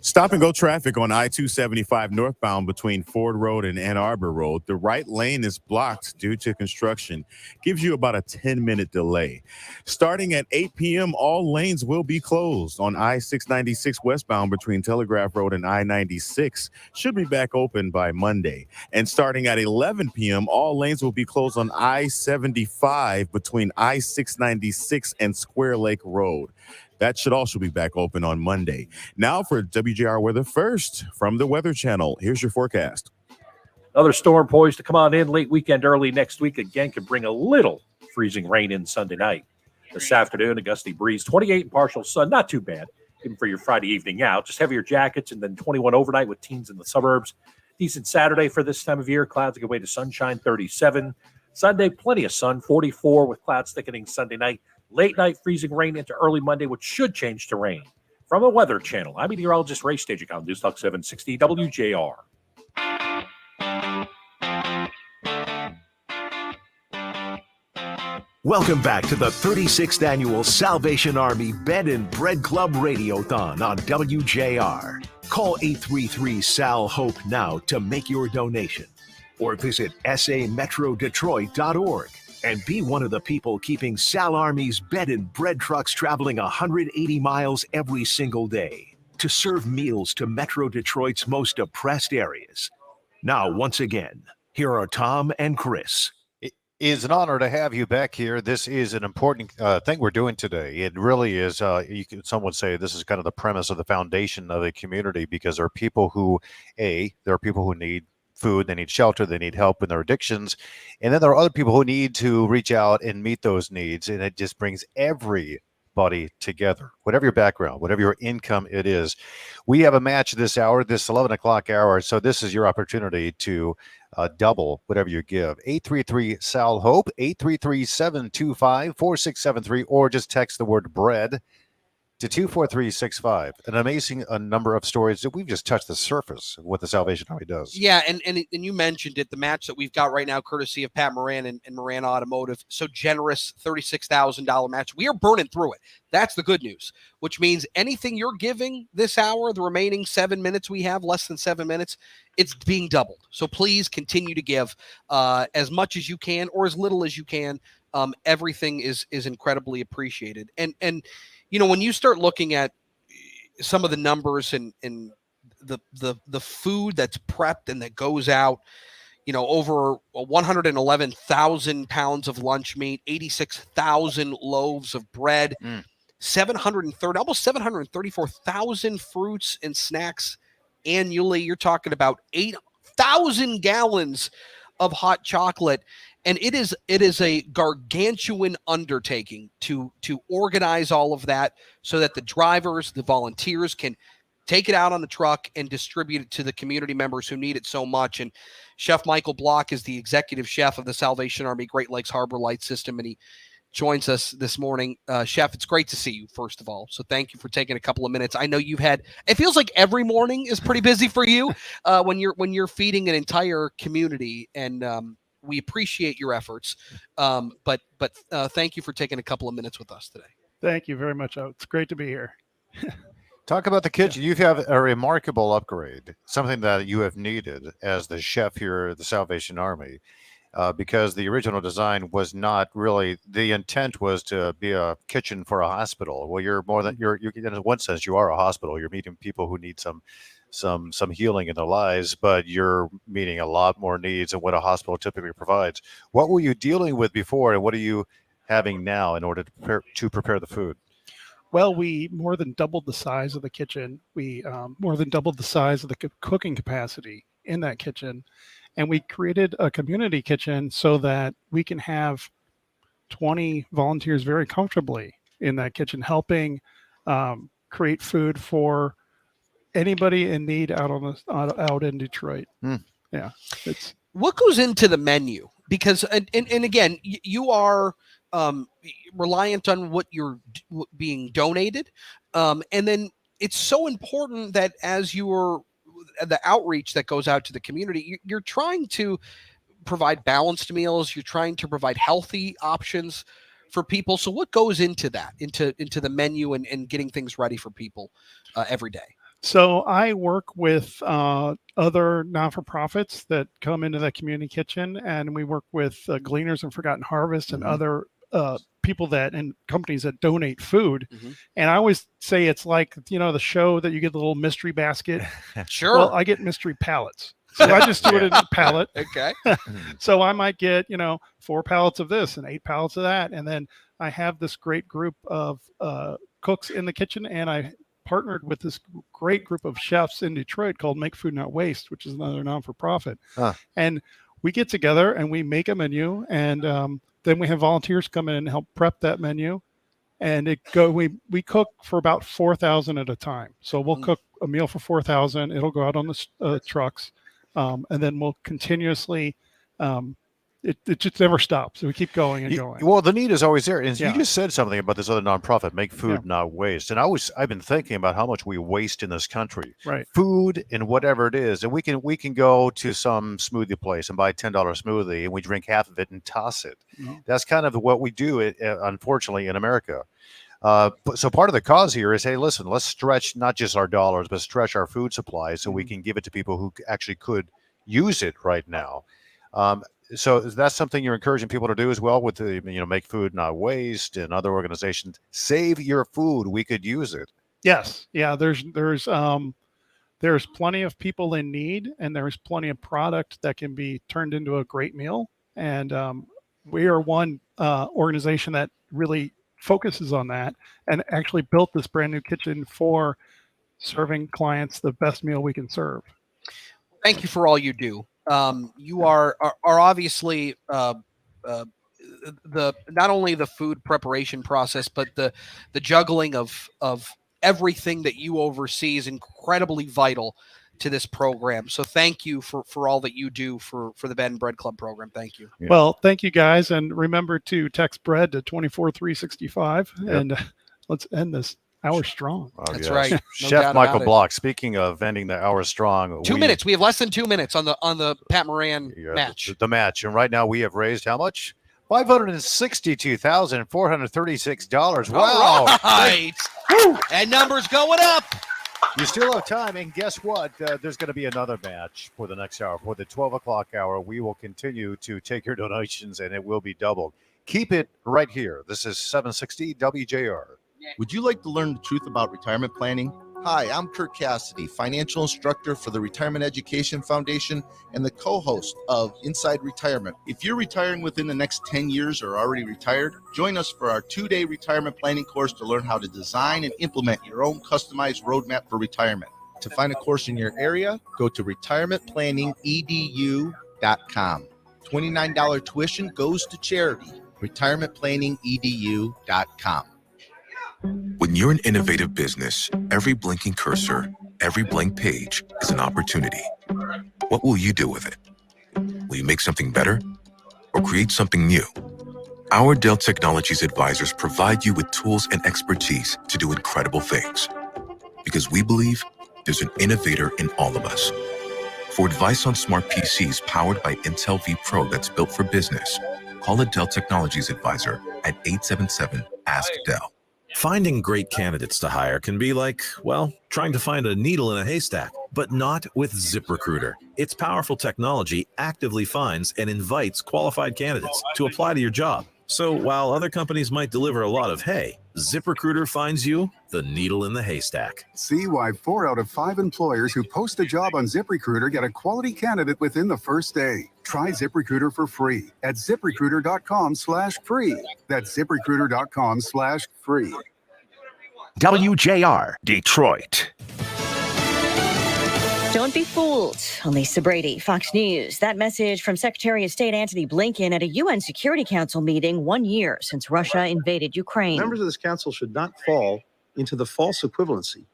Stop and go traffic on I-275 northbound between Ford Road and Ann Arbor Road. The right lane is blocked due to construction. Gives you about a 10-minute delay. Starting at 8 p.m., all lanes will be closed on I-696 westbound between Telegraph Road and I-96. Should be back open by Monday. And starting at 11 p.m., all lanes will be closed on I-75 between I-696 and Square Lake Road. That should also be back open on Monday. Now for WJR Weather First from the Weather Channel. Here's your forecast. Another storm poised to come on in late weekend, early next week. Again, could bring a little freezing rain in Sunday night. This afternoon, a gusty breeze, 28 and partial sun. Not too bad, even for your Friday evening out. Just heavier jackets and then 21 overnight with teens in the suburbs. Decent Saturday for this time of year. Clouds give way to sunshine, 37. Sunday, plenty of sun, 44 with clouds thickening Sunday night. Late night freezing rain into early Monday, which should change to rain. From the Weather Channel, I'm meteorologist Ray Stagik on News Talk 760 WJR. Welcome back to the 36th Annual Salvation Army Bed and Bread Club Radiothon on WJR. Call 833-SAL-HOPE now to make your donation, or visit sametrodetroit.org. And be one of the people keeping Sal Army's bed and bread trucks traveling 180 miles every single day to serve meals to Metro Detroit's most oppressed areas. Now, once again, here are Tom and Chris. It is an honor to have you back here. This is an important thing we're doing today. It really is. Some would say this is kind of the premise of the foundation of the community, because there are people who need food, they need shelter, they need help in their addictions, and then there are other people who need to reach out and meet those needs, and it just brings everybody together, whatever your background, whatever your income it is. We have a match this hour, this 11 o'clock hour, so this is your opportunity to double whatever you give. 833-SAL-HOPE, 833-725-4673, or just text the word bread to 24365. An amazing number of stories that we've just touched the surface of what the Salvation Army does. Yeah, and you mentioned it, the match that we've got right now, courtesy of Pat Moran and Moran Automotive. So generous, $36,000 match. We are burning through it. That's the good news, which means anything you're giving this hour, the remaining 7 minutes we have, less than 7 minutes, it's being doubled. So please continue to give as much as you can or as little as you can. Everything is incredibly appreciated. And you know, when you start looking at some of the numbers and the food that's prepped and that goes out, you know, over 111,000 pounds of lunch meat, 86,000 loaves of bread, 730, almost 734,000 fruits and snacks annually. You're talking about 8,000 gallons of hot chocolate. And it is a gargantuan undertaking to organize all of that so that the drivers, the volunteers can take it out on the truck and distribute it to the community members who need it so much. And Chef Michael Block is the executive chef of the Salvation Army Great Lakes Harbor Light System, and he joins us this morning. Chef, it's great to see you, first of all. So thank you for taking a couple of minutes. I know you've had, it feels like every morning is pretty busy for you when you're feeding an entire community, and we appreciate your efforts. But thank you for taking a couple of minutes with us today. Thank you very much. It's great to be here. Talk about the kitchen. You have a remarkable upgrade, something that you have needed as the chef here at the Salvation Army. Because the original design was not really, the intent was to be a kitchen for a hospital. Well, you're more than you're in one sense you are a hospital. You're meeting people who need some healing in their lives, but you're meeting a lot more needs than what a hospital typically provides. What were you dealing with before, and what are you having now in order to prepare the food? Well, we more than doubled the size of the kitchen. We more than doubled the size of the cooking capacity in that kitchen. And we created a community kitchen so that we can have 20 volunteers very comfortably in that kitchen, helping create food for anybody in need out in Detroit. Yeah, it's what goes into the menu, because and again, you are reliant on what you're being donated, and then it's so important that as you are the outreach that goes out to the community, you're trying to provide balanced meals. You're trying to provide healthy options for people. So what goes into that, into the menu and getting things ready for people every day? So I work with other non-for-profits that come into that community kitchen, and we work with Gleaners and Forgotten Harvest and other people and companies that donate food. And I always say it's like, the show that you get the little mystery basket. Sure. Well, I get mystery pallets. So I just do it in a pallet. Okay. So I might get, 4 pallets of this and 8 pallets of that. And then I have this great group of cooks in the kitchen, and I partnered with this great group of chefs in Detroit called Make Food Not Waste, which is another non-for-profit. And we get together and we make a menu, and then we have volunteers come in and help prep that menu, and we cook for about 4,000 at a time. So we'll cook a meal for 4,000. It'll go out on the trucks, and then we'll continuously. It just never stops. So we keep going and going. Well, the need is always there. And you just said something about this other nonprofit, Make Food Not Waste. And I've been thinking about how much we waste in this country. Right. Food and whatever it is. And we can go to some smoothie place and buy a $10 smoothie, and we drink half of it and toss it. That's kind of what we do, unfortunately, in America. So part of the cause here is, hey, listen, let's stretch not just our dollars, but stretch our food supply so we can give it to people who actually could use it right now. So is that something you're encouraging people to do as well with the, Make Food Not Waste and other organizations? Save your food. We could use it. Yes. Yeah. There's plenty of people in need, and there's plenty of product that can be turned into a great meal. And we are one organization that really focuses on that and actually built this brand new kitchen for serving clients the best meal we can serve. Thank you for all you do. You are obviously the not only the food preparation process, but the juggling of everything that you oversee is incredibly vital to this program. So thank you for all that you do for the Bed and Bread Club program. Thank you. Yeah. Well, thank you guys, and remember to text bread to 24365, and let's end this hour strong. Oh, That's right. No Chef Michael Block, speaking of ending the hour strong. 2 minutes. We have less than 2 minutes on the Pat Moran match. The match. And right now we have raised how much? $562,436. Wow. All right. And numbers going up. You still have time. And guess what? There's going to be another match for the next hour. For the 12 o'clock hour, we will continue to take your donations, and it will be doubled. Keep it right here. This is 760 WJR. Would you like to learn the truth about retirement planning? Hi, I'm Kirk Cassidy, financial instructor for the Retirement Education Foundation and the co-host of Inside Retirement. If you're retiring within the next 10 years or already retired, join us for our 2-day retirement planning course to learn how to design and implement your own customized roadmap for retirement. To find a course in your area, go to retirementplanningedu.com. $29 tuition goes to charity. retirementplanningedu.com. When you're an innovative business, every blinking cursor, every blank page is an opportunity. What will you do with it? Will you make something better or create something new? Our Dell Technologies advisors provide you with tools and expertise to do incredible things. Because we believe there's an innovator in all of us. For advice on smart PCs powered by Intel vPro that's built for business, call a Dell Technologies advisor at 877-ASK-DELL. Finding great candidates to hire can be like, well, trying to find a needle in a haystack, but not with ZipRecruiter. Its powerful technology actively finds and invites qualified candidates to apply to your job. So while other companies might deliver a lot of hay, ZipRecruiter finds you the needle in the haystack. See why 4 out of 5 employers who post a job on ZipRecruiter get a quality candidate within the first day. Try ZipRecruiter for free at ZipRecruiter.com/free. That's ZipRecruiter.com/free. WJR, Detroit. Don't be fooled. Lisa Brady, Fox News. That message from Secretary of State Antony Blinken at a UN Security Council meeting 1 year since Russia invaded Ukraine. Members of this council should not fall into the false equivalency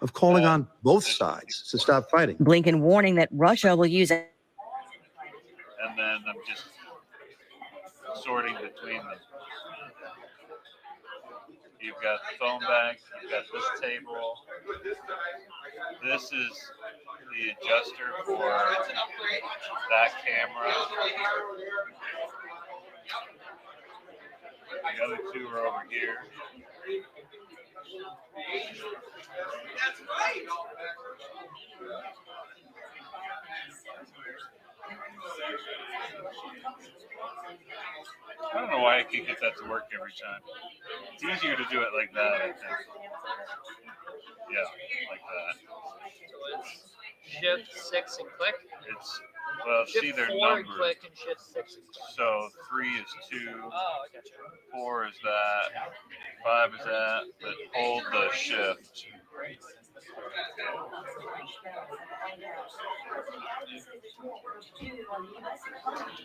of calling on both sides to stop fighting. Blinken warning that Russia will use it. And then I'm just sorting between them. You've got the phone bag, you've got this table. This is the adjuster for that camera. The other two are over here. That's right. I don't know why I can't get that to work every time. It's easier to do it like that, I think. Yeah, like that. Shift 6 and click. It's, well, Shift see their 4 and numbers. click and shift 6 and click. So 3 is 2. Oh, I got you. 4 is that. 5 is that. But hold the shift.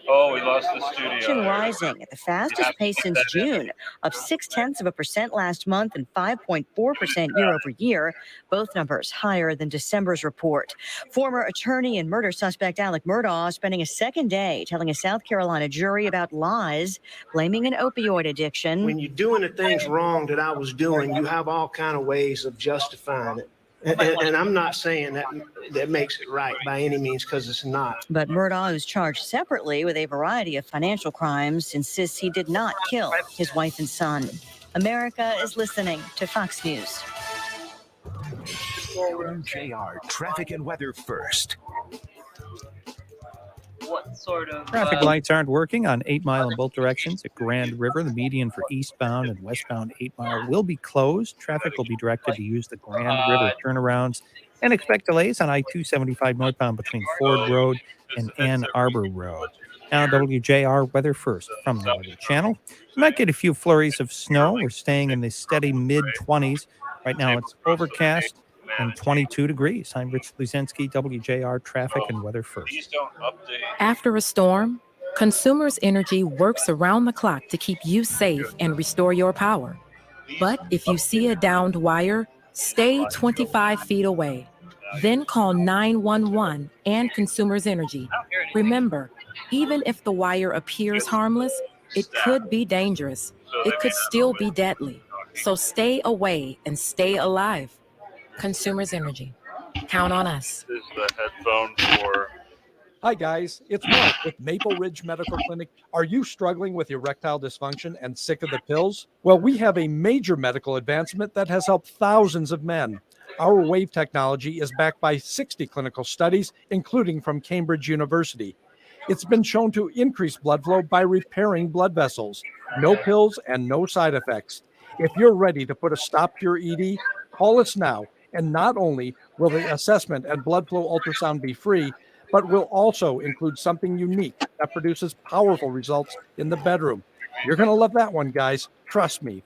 Oh, we lost the studio. Rising at the fastest pace since June, up 0.6% last month and 5.4% year over year, both numbers higher than December's report. Former attorney and murder suspect Alec Murdaugh spending a second day telling a South Carolina jury about lies, blaming an opioid addiction. When you're doing the things wrong that I was doing, you have all kind of ways of justifying it. And I'm not saying that makes it right by any means, because it's not. But Murdaugh, who's charged separately with a variety of financial crimes, insists he did not kill his wife and son. America is listening to Fox News. JR, traffic and weather first. What sort of Traffic lights aren't working on 8 Mile in both directions at Grand River. The median for eastbound and westbound 8 Mile will be closed. Traffic will be directed to use the Grand River turnarounds and expect delays on I-275 northbound between Ford Road and Ann Arbor Road. Now WJR weather first from the Weather Channel. You might get a few flurries of snow. We're staying in the steady mid-20s. Right now it's overcast and 22 degrees. I'm Rich Luzinski, WJR traffic and weather first. After a storm, Consumers Energy works around the clock to keep you safe and restore your power. But if you see a downed wire, stay 25 feet away. Then call 911 and Consumers Energy. Remember, even if the wire appears harmless, it could be dangerous. It could still be deadly. So stay away and stay alive. Consumers Energy. Count on us. This is the headphone for... Hi guys, it's Mark with Maple Ridge Medical Clinic. Are you struggling with erectile dysfunction and sick of the pills? Well, we have a major medical advancement that has helped thousands of men. Our wave technology is backed by 60 clinical studies, including from Cambridge University. It's been shown to increase blood flow by repairing blood vessels. No pills and no side effects. If you're ready to put a stop to your ED, call us now. And not only will the assessment and blood flow ultrasound be free, but will also include something unique that produces powerful results in the bedroom. You're going to love that one, guys. Trust me.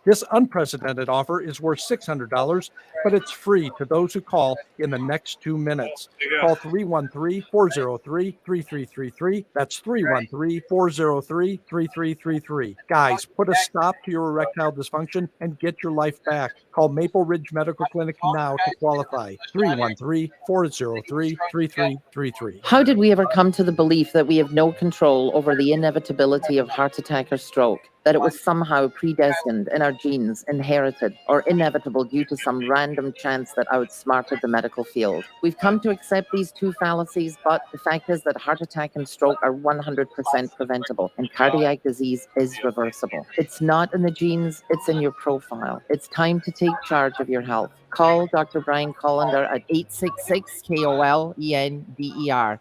This unprecedented offer is worth $600, but it's free to those who call in the next 2 minutes. Call 313-403-3333. That's 313-403-3333. Guys, put a stop to your erectile dysfunction and get your life back. Call Maple Ridge Medical Clinic now to qualify. 313-403-3333. How did we ever come to the belief that we have no control over the inevitability of heart attack or stroke? That it was somehow predestined in our genes, inherited, or inevitable due to some random chance that outsmarted the medical field? We've come to accept these two fallacies, but the fact is that heart attack and stroke are 100% preventable, and cardiac disease is reversible. It's not in the genes, it's in your profile. It's time to take charge of your health. Call Dr. Brian Collender at 866-KOLENDER.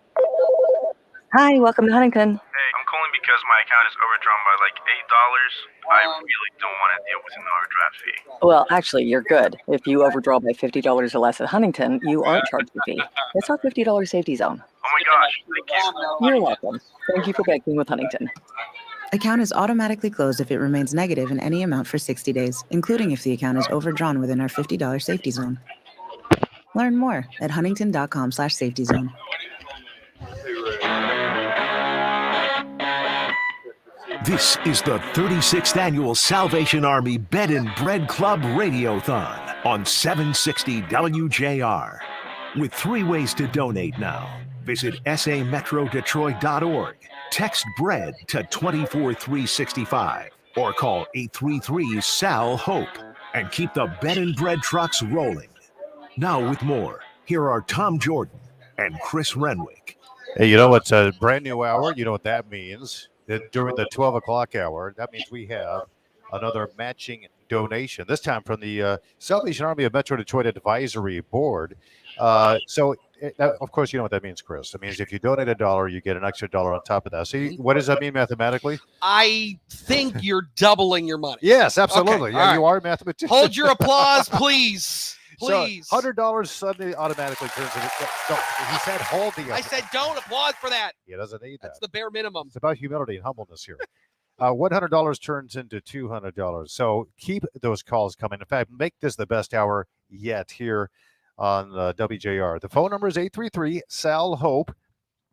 Hi, welcome to Huntington. Hey, I'm calling because my account is overdrawn by like $8. I really don't want to deal with an overdraft fee. Well, actually, you're good. If you overdraw by $50 or less at Huntington, you aren't charged a fee. It's our $50 safety zone. Oh my gosh, thank you. You're welcome. Thank you for banking with Huntington. Account is automatically closed if it remains negative in any amount for 60 days, including if the account is overdrawn within our $50 safety zone. Learn more at huntington.com/safety zone. This is the 36th Annual Salvation Army Bed and Bread Club Radiothon on 760 WJR. With 3 ways to donate now. Visit sametrodetroit.org, text BREAD to 24365, or call 833-SAL-HOPE, and keep the Bed and Bread trucks rolling. Now with more, here are Tom Jordan and Chris Renwick. Hey, you know what's a brand new hour? You know what that means? That during the 12 o'clock hour, that means we have another matching donation, this time from the Salvation Army of Metro Detroit Advisory Board. Of course, you know what that means, Chris. It means if you donate $1, you get an extra $1 on top of that. So what does that mean mathematically? I think you're doubling your money. Yes, absolutely. Okay, Yeah, all you are a mathematician. Hold your applause, please. Please. So $100 suddenly automatically turns into. No, he said hold the. I said don't applaud for that. He doesn't need that. That's the bare minimum. It's about humility and humbleness here. $100 turns into $200. So keep those calls coming. In fact, make this the best hour yet here on WJR. The phone number is 833-SAL-HOPE,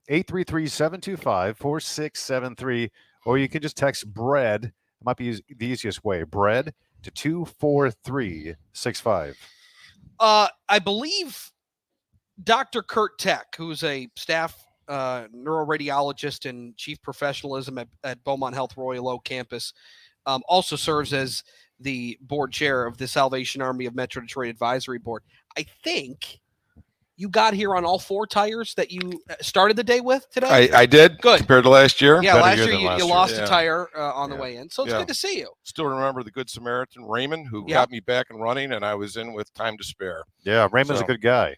833-725-4673, or you can just text BREAD. It might be the easiest way. BREAD to 24365. I believe Dr. Kurt Tech, who's a staff neuroradiologist and chief professionalism at Beaumont Health Royal Oak campus, also serves as the board chair of the Salvation Army of Metro Detroit Advisory Board. I think you got here on all 4 tires that you started the day with today? I did. Good. Compared to last year? Yeah, last year you lost a tire on the Yeah. way in. So it's good to see you. Still remember the Good Samaritan, Raymond, who got me back and running, and I was in with time to spare. Yeah, Raymond's a good guy.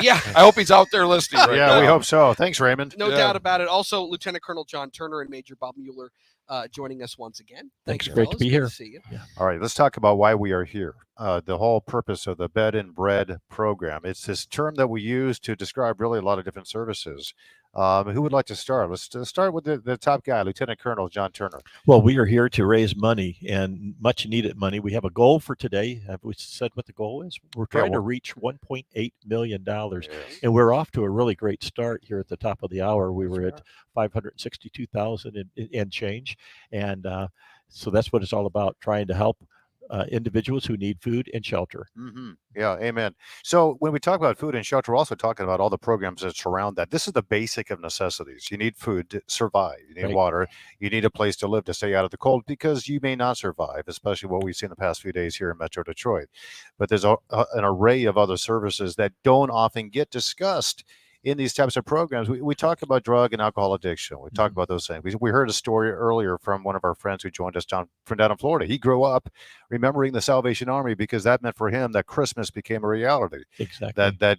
Yeah. I hope he's out there listening right now. Yeah, we hope so. Thanks, Raymond. No doubt about it. Also, Lieutenant Colonel John Turner and Major Bob Mueller joining us once again. Thanks. you, Great fellas. to be Good here. see you. All right, let's talk about why we are here. The whole purpose of the Bed and Bread program. It's this term that we use to describe really a lot of different services. Who would like to start? Let's start with the top guy, Lieutenant Colonel John Turner. Well, we are here to raise money, and much needed money. We have a goal for today. Have we said what the goal is? We're trying to reach $1.8 million, and we're off to a really great start here at the top of the hour. We were at 562,000 and change, and so that's what it's all about, trying to help individuals who need food and shelter. Mm-hmm. Yeah, amen. So when we talk about food and shelter, we're also talking about all the programs that surround that. This is the basic of necessities. You need food to survive. You need water. You need a place to live to stay out of the cold, because you may not survive, especially what we've seen the past few days here in Metro Detroit. But there's an array of other services that don't often get discussed in these types of programs. We talk about drug and alcohol addiction. We talk about those things. We heard a story earlier from one of our friends who joined us from down in Florida. He grew up remembering the Salvation Army because that meant for him that Christmas became a reality. Exactly. That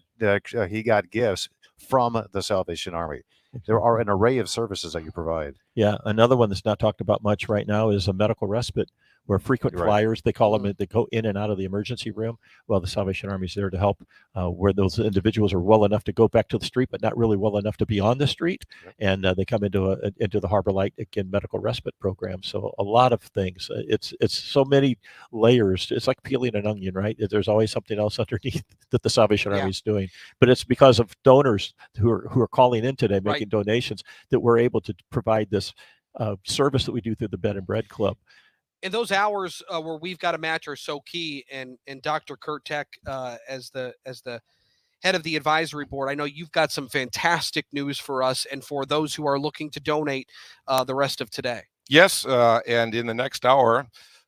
he got gifts from the Salvation Army. There are an array of services that you provide. Yeah, another one that's not talked about much right now is a medical respite. where frequent Right. flyers, they call them, they go in and out of the emergency room. Well, the Salvation Army is there to help where those individuals are well enough to go back to the street, but not really well enough to be on the street. And they come into the Harbor Light, again, medical respite program. So a lot of things. It's so many layers. It's like peeling an onion, right? There's always something else underneath that the Salvation Army is doing. But it's because of donors who are calling in today, making donations, that we're able to provide this service that we do through the Bed and Bread Club. And those hours where we've got a match are so key. And Dr. Kurt Tech, as the head of the advisory board, I know you've got some fantastic news for us and for those who are looking to donate the rest of today. Yes, and in the next hour,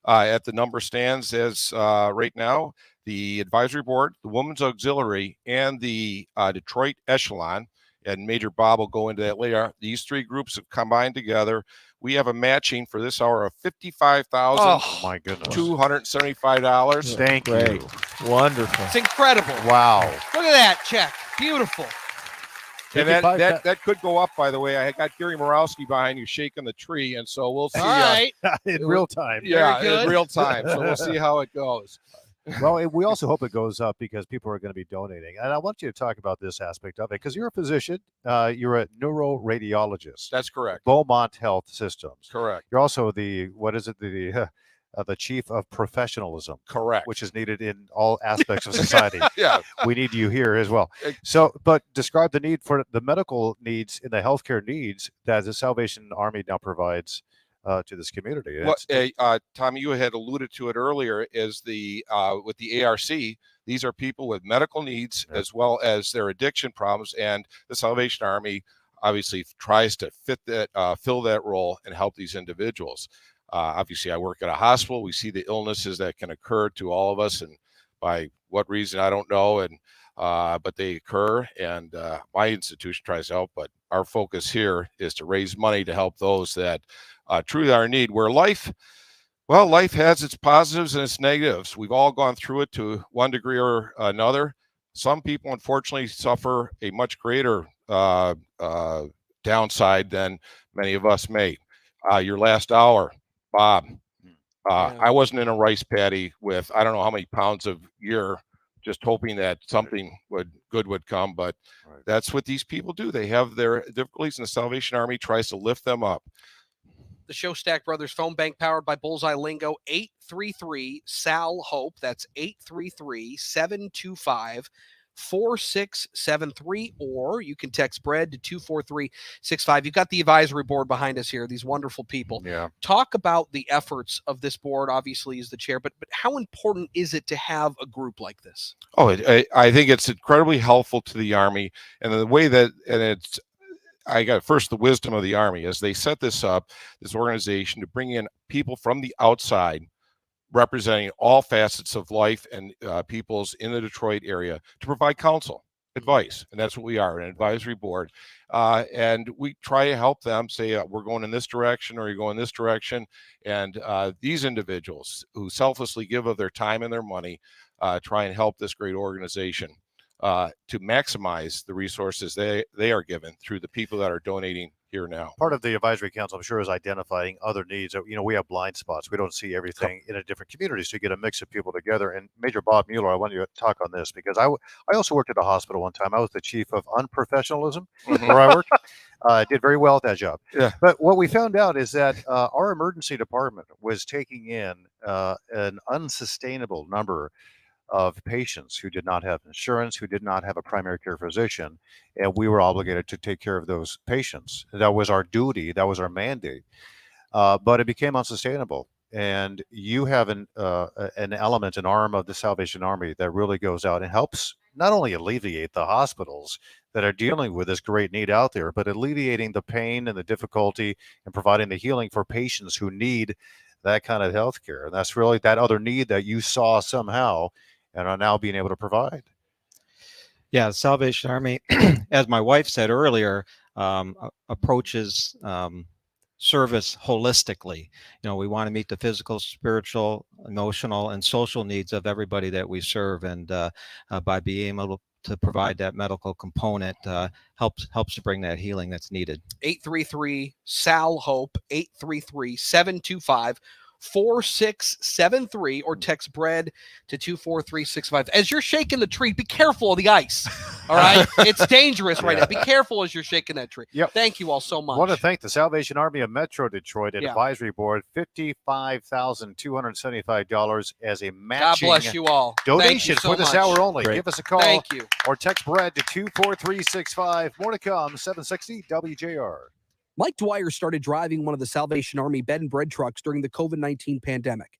at the number stands as right now, the advisory board, the Women's Auxiliary, and the Detroit Echelon, and Major Bob will go into that later. These three groups have combined together. We have a matching for this hour of $55,000. Oh my goodness. $275. Thank you. Wonderful. It's incredible. Wow. Look at that check. Beautiful. And that could go up, by the way. I got Gary Morowski behind you shaking the tree, and so we'll see. All right. In real time. Yeah, in real time. So we'll see how it goes. Well, we also hope it goes up because people are going to be donating. And I want you to talk about this aspect of it because you're a physician. You're a neuroradiologist. That's correct. Beaumont Health Systems. Correct. You're also the chief of professionalism. Correct. Which is needed in all aspects of society. Yeah. We need you here as well. So, but describe the need for the medical needs and the healthcare needs that the Salvation Army now provides to this community. Tommy, you had alluded to it earlier, is with the ARC, these are people with medical needs as well as their addiction problems, and the Salvation Army obviously tries to fill that role and help these individuals. Obviously, I work at a hospital. We see the illnesses that can occur to all of us, and by what reason, I don't know, and but they occur, and my institution tries to help, but our focus here is to raise money to help those that truly are in need, where life has its positives and its negatives. We've all gone through it to one degree or another. Some people, unfortunately, suffer a much greater downside than many of us may. Your last hour, Bob, I wasn't in a rice paddy with I don't know how many pounds of year, just hoping that something good would come, but that's what these people do. They have their difficulties, and the Salvation Army tries to lift them up. The Show Stack Brothers phone bank, powered by Bullseye Lingo, 833-SAL-HOPE. That's 833-725-4673, or you can text BREAD to 24365. You've got the advisory board behind us here, these wonderful people. Yeah. Talk about the efforts of this board, obviously, as the chair, but how important is it to have a group like this? I think it's incredibly helpful to the Army, and the way that, and it's, I got first the wisdom of the Army as they set this up, this organization, to bring in people from the outside representing all facets of life and peoples in the Detroit area to provide counsel, advice. And that's what we are, an advisory board. And we try to help them say, we're going in this direction, or you're going this direction. And these individuals who selflessly give of their time and their money try and help this great organization to maximize the resources they are given through the people that are donating here now. Part of the advisory council, I'm sure, is identifying other needs. We have blind spots. We don't see everything in a different community, so you get a mix of people together. And Major Bob Mueller, I want you to talk on this because I also worked at a hospital one time. I was the chief of unprofessionalism where I worked. I did very well at that job. Yeah. But what we found out is that our emergency department was taking in an unsustainable number of patients who did not have insurance, who did not have a primary care physician, and we were obligated to take care of those patients. That was our duty. That was our mandate. But it became unsustainable. And you have an element, an arm of the Salvation Army that really goes out and helps not only alleviate the hospitals that are dealing with this great need out there, but alleviating the pain and the difficulty and providing the healing for patients who need that kind of health care. And that's really that other need that you saw somehow and are now being able to provide. Yeah, the Salvation Army, as my wife said earlier, approaches service holistically. We want to meet the physical, spiritual, emotional, and social needs of everybody that we serve, and by being able to provide that medical component helps to bring that healing that's needed. 833-SAL-HOPE, 833-725-4673. 4673 or text bread to 24365. As you're shaking the tree, be careful of the ice. All right? It's dangerous right now. Be careful as you're shaking that tree. Yep. Thank you all so much. I want to thank the Salvation Army of Metro Detroit Yeah. Advisory Board, $55,275 as a God matching bless you all. Thank donation you so for this much. hour only. Great. Give us a call. Thank you. Or text bread to 24365. More to come, 760 WJR. Mike Dwyer started driving one of the Salvation Army bed and bread trucks during the COVID-19 pandemic.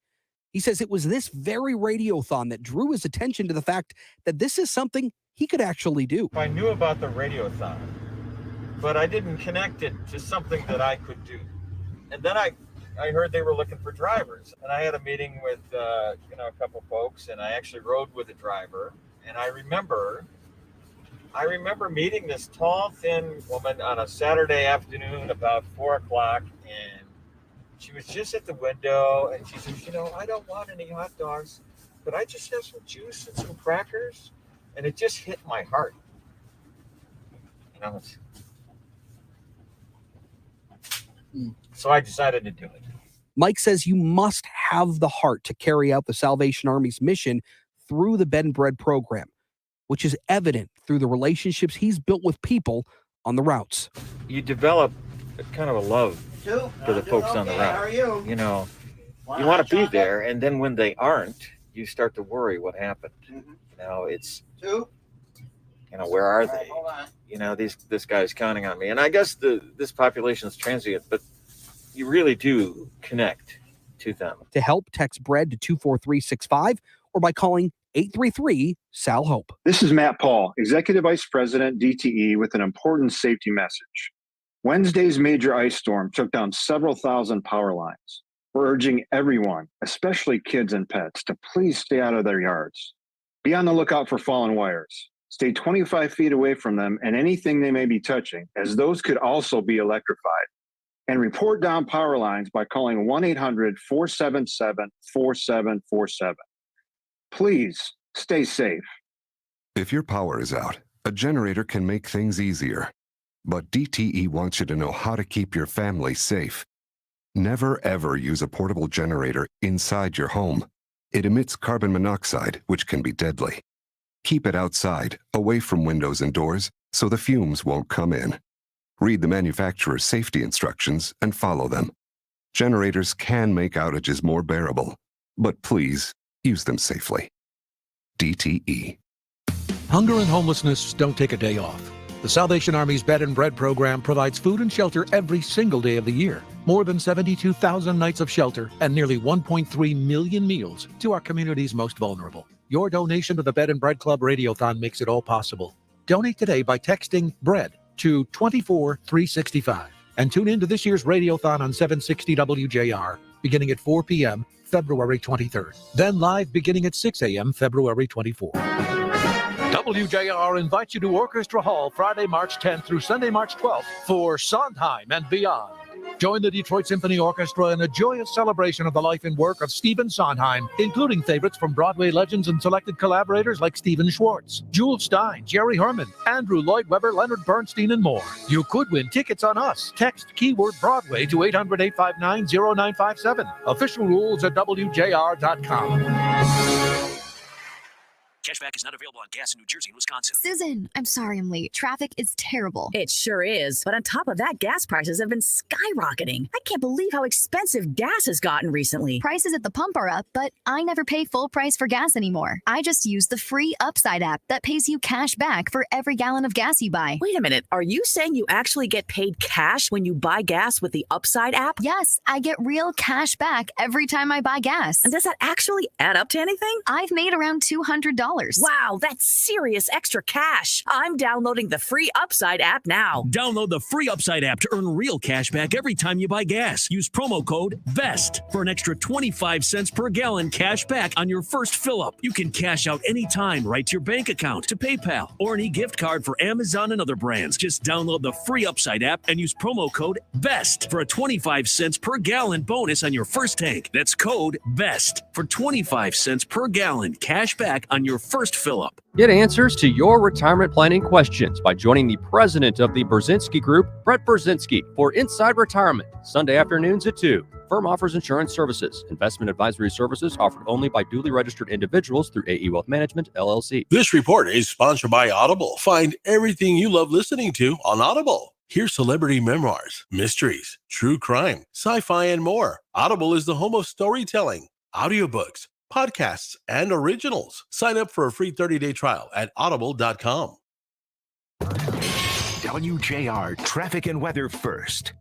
He says it was this very radiothon that drew his attention to the fact that this is something he could actually do. I knew about the radiothon, but I didn't connect it to something that I could do. And then I heard they were looking for drivers, and I had a meeting with a couple folks, and I actually rode with a driver. And I remember meeting this tall, thin woman on a Saturday afternoon about 4 o'clock, and she was just at the window, and she says, I don't want any hot dogs, but I just have some juice and some crackers. And it just hit my heart. So I decided to do it. Mike says you must have the heart to carry out the Salvation Army's mission through the bed and bread program, which is evident through the relationships he's built with people on the routes. You develop kind of a love for the folks on the route. How are you? You want to be there, and then when they aren't, you start to worry what happened. It's where are they? This guy's counting on me, and I guess this population is transient, but you really do connect to them. To help, text bread to 24365 or by calling 833-SAL-HOPE. This is Matt Paul, Executive Vice President, DTE, with an important safety message. Wednesday's major ice storm took down several thousand power lines. We're urging everyone, especially kids and pets, to please stay out of their yards. Be on the lookout for fallen wires. Stay 25 feet away from them and anything they may be touching, as those could also be electrified. And report down power lines by calling 1-800-477-4747. Please stay safe. If your power is out, a generator can make things easier. But DTE wants you to know how to keep your family safe. Never ever use a portable generator inside your home. It emits carbon monoxide, which can be deadly. Keep it outside, away from windows and doors, so the fumes won't come in. Read the manufacturer's safety instructions and follow them. Generators can make outages more bearable, but please use them safely. DTE. Hunger and homelessness don't take a day off. The Salvation Army's Bed and Bread program provides food and shelter every single day of the year. More than 72,000 nights of shelter and nearly 1.3 million meals to our community's most vulnerable. Your donation to the Bed and Bread Club Radiothon makes it all possible. Donate today by texting BREAD to 24365 and tune in to this year's Radiothon on 760 WJR beginning at 4 p.m. February 23rd. Then live beginning at 6 a.m. February 24th. WJR invites you to Orchestra Hall Friday, March 10th through Sunday, March 12th for Sondheim and Beyond. Join the Detroit Symphony Orchestra in a joyous celebration of the life and work of Stephen Sondheim, including favorites from Broadway legends and selected collaborators like Stephen Schwartz, Jules Stein, Jerry Herman, Andrew Lloyd Webber, Leonard Bernstein, and more. You could win tickets on us. Text keyword Broadway to 800-859-0957. Official rules at WJR.com. Cashback is not available on gas in New Jersey and Wisconsin. Susan, I'm sorry I'm late. Traffic is terrible. It sure is. But on top of that, gas prices have been skyrocketing. I can't believe how expensive gas has gotten recently. Prices at the pump are up, but I never pay full price for gas anymore. I just use the free Upside app that pays you cash back for every gallon of gas you buy. Wait a minute. Are you saying you actually get paid cash when you buy gas with the Upside app? Yes, I get real cash back every time I buy gas. And does that actually add up to anything? I've made around $200. Wow, that's serious extra cash. I'm downloading the free Upside app now. Download the free Upside app to earn real cash back every time you buy gas. Use promo code VEST for an extra 25 cents per gallon cash back on your first fill-up. You can cash out anytime right to your bank account, to PayPal, or an e-gift card for Amazon and other brands. Just download the free Upside app and use promo code VEST for a 25 cents per gallon bonus on your first tank. That's code VEST for 25 cents per gallon cash back on your first fill-up. Get answers to your retirement planning questions by joining the president of the Brzezinski Group, Brett Brzezinski, for Inside Retirement, Sunday afternoons at 2. firm offers insurance services. Investment advisory services offered only by duly registered individuals through AE Wealth Management, LLC. This report is sponsored by Audible. Find everything you love listening to on Audible. Hear celebrity memoirs, mysteries, true crime, sci-fi, and more. Audible is the home of storytelling, audiobooks, podcasts, and originals. Sign up for a free 30-day trial at audible.com. WJR Traffic and Weather First.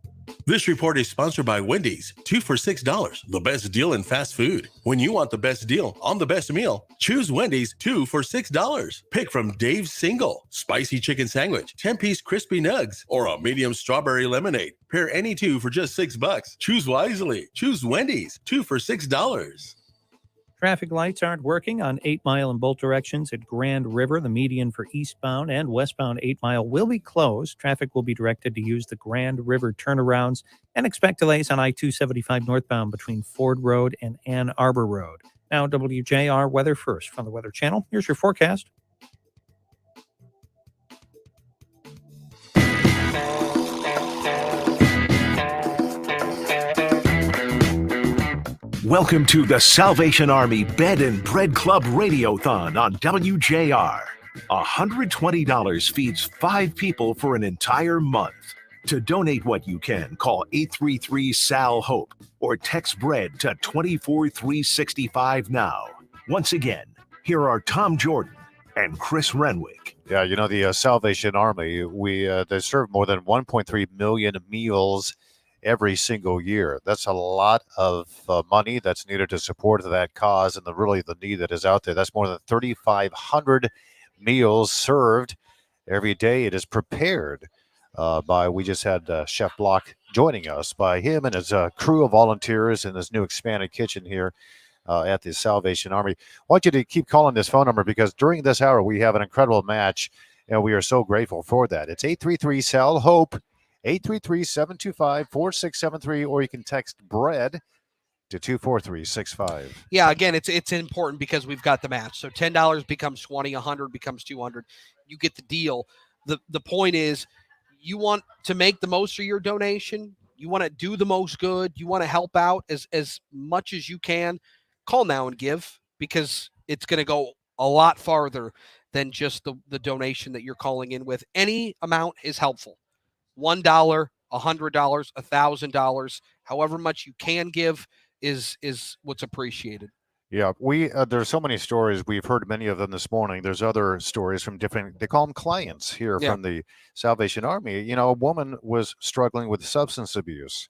This report is sponsored by Wendy's. 2 for $6, the best deal in fast food. When you want the best deal on the best meal, choose Wendy's 2 for $6. Pick from Dave's Single, Spicy Chicken Sandwich, 10-piece Crispy Nugs, or a medium strawberry lemonade. Pair any two for just $6. Choose wisely. Choose Wendy's 2 for $6. Traffic lights aren't working on 8 Mile in both directions at Grand River. The median for eastbound and westbound 8 Mile will be closed. Traffic will be directed to use the Grand River turnarounds, and expect delays on I-275 northbound between Ford Road and Ann Arbor Road. Now, WJR Weather First from the Weather Channel. Here's your forecast. Welcome to the Salvation Army Bed and Bread Club Radiothon on WJR. $120 feeds 5 people for an entire month. To donate what you can, call 833-SAL-HOPE or text BREAD to 24365 now. Once again, here are Tom Jordan and Chris Renwick. Yeah, you know, the Salvation Army, they serve more than 1.3 million meals every single year. That's a lot of money that's needed to support that cause and the need that is out there. That's more than 3,500 meals served every day. It is prepared we just had Chef Block joining us, by him and his crew of volunteers in this new expanded kitchen here at the Salvation Army. I want you to keep calling this phone number, because during this hour we have an incredible match, and we are so grateful for that. It's 833-SAL-HOPE, 833-725-4673, or you can text BREAD to 24365. Yeah, again, it's important because we've got the match. So $10 becomes $20, $100 becomes $200. You get the deal. The point is, you want to make the most of your donation. You want to do the most good. You want to help out as much as you can. Call now and give, because it's going to go a lot farther than just the donation that you're calling in with. Any amount is helpful. $1, $100, $1,000, however much you can give is what's appreciated. Yeah, there's so many stories. We've heard many of them this morning. There's other stories from different, they call them clients here from the Salvation Army. You know, a woman was struggling with substance abuse.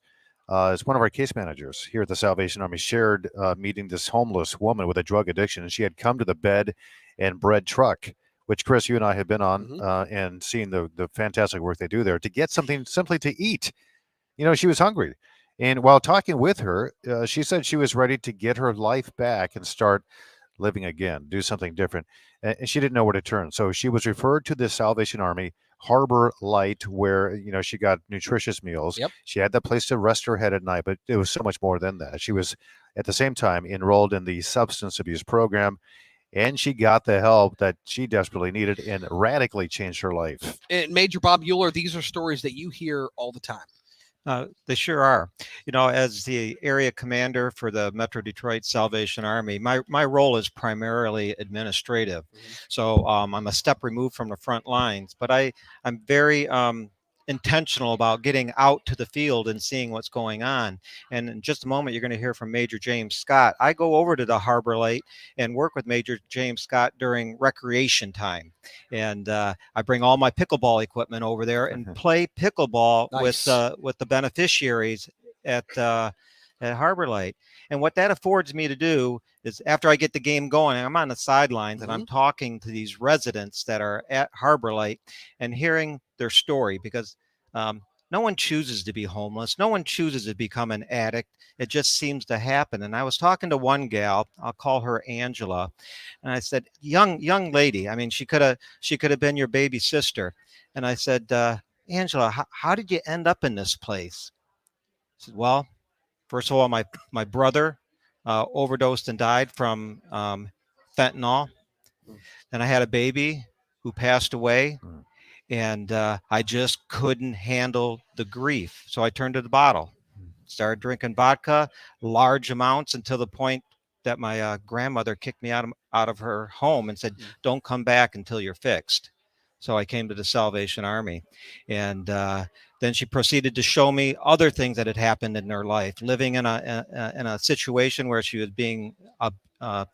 As one of our case managers here at the Salvation Army shared meeting this homeless woman with a drug addiction, and she had come to the Bed and Bread truck, which, Chris, you and I have been on and seen the fantastic work they do there, to get something simply to eat. You know, she was hungry. And while talking with her, she said she was ready to get her life back and start living again, do something different. And she didn't know where to turn. So she was referred to the Salvation Army Harbor Light, where, you know, she got nutritious meals. Yep. She had that place to rest her head at night, but it was so much more than that. She was, at the same time, enrolled in the substance abuse program, and she got the help that she desperately needed, and radically changed her life. And Major Bob Euler, these are stories that you hear all the time. They sure are. You know, as the area commander for the Metro Detroit Salvation Army, my role is primarily administrative. So I'm a step removed from the front lines, but I'm very intentional about getting out to the field and seeing what's going on. And in just a moment, you're going to hear from Major James Scott. I go over to the Harbor Light and work with Major James Scott during recreation time. And I bring all my pickleball equipment over there and play pickleball with the beneficiaries at Harbor Light. And what that affords me to do is, after I get the game going, I'm on the sidelines and I'm talking to these residents that are at Harbor Light and hearing their story, because no one chooses to be homeless. No one chooses to become an addict. It just seems to happen. And I was talking to one gal, I'll call her Angela, and I said, young lady, I mean, she could have been your baby sister. And I said, Angela, how did you end up in this place? She said, well, first of all, my brother overdosed and died from fentanyl. Then I had a baby who passed away, and I just couldn't handle the grief. So I turned to the bottle. Started drinking vodka, large amounts, until the point that my grandmother kicked me out of her home and said, "Don't come back until you're fixed." So I came to the Salvation Army, and then she proceeded to show me other things that had happened in her life, living in a situation where she was being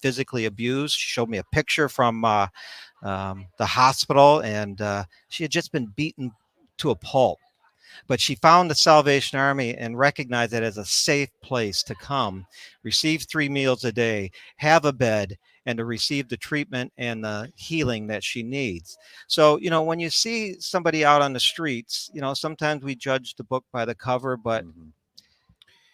physically abused. She showed me a picture from the hospital, and she had just been beaten to a pulp. But she found the Salvation Army and recognized it as a safe place to come, receive 3 meals a day, have a bed, and to receive the treatment and the healing that she needs. So, when you see somebody out on the streets, sometimes we judge the book by the cover, but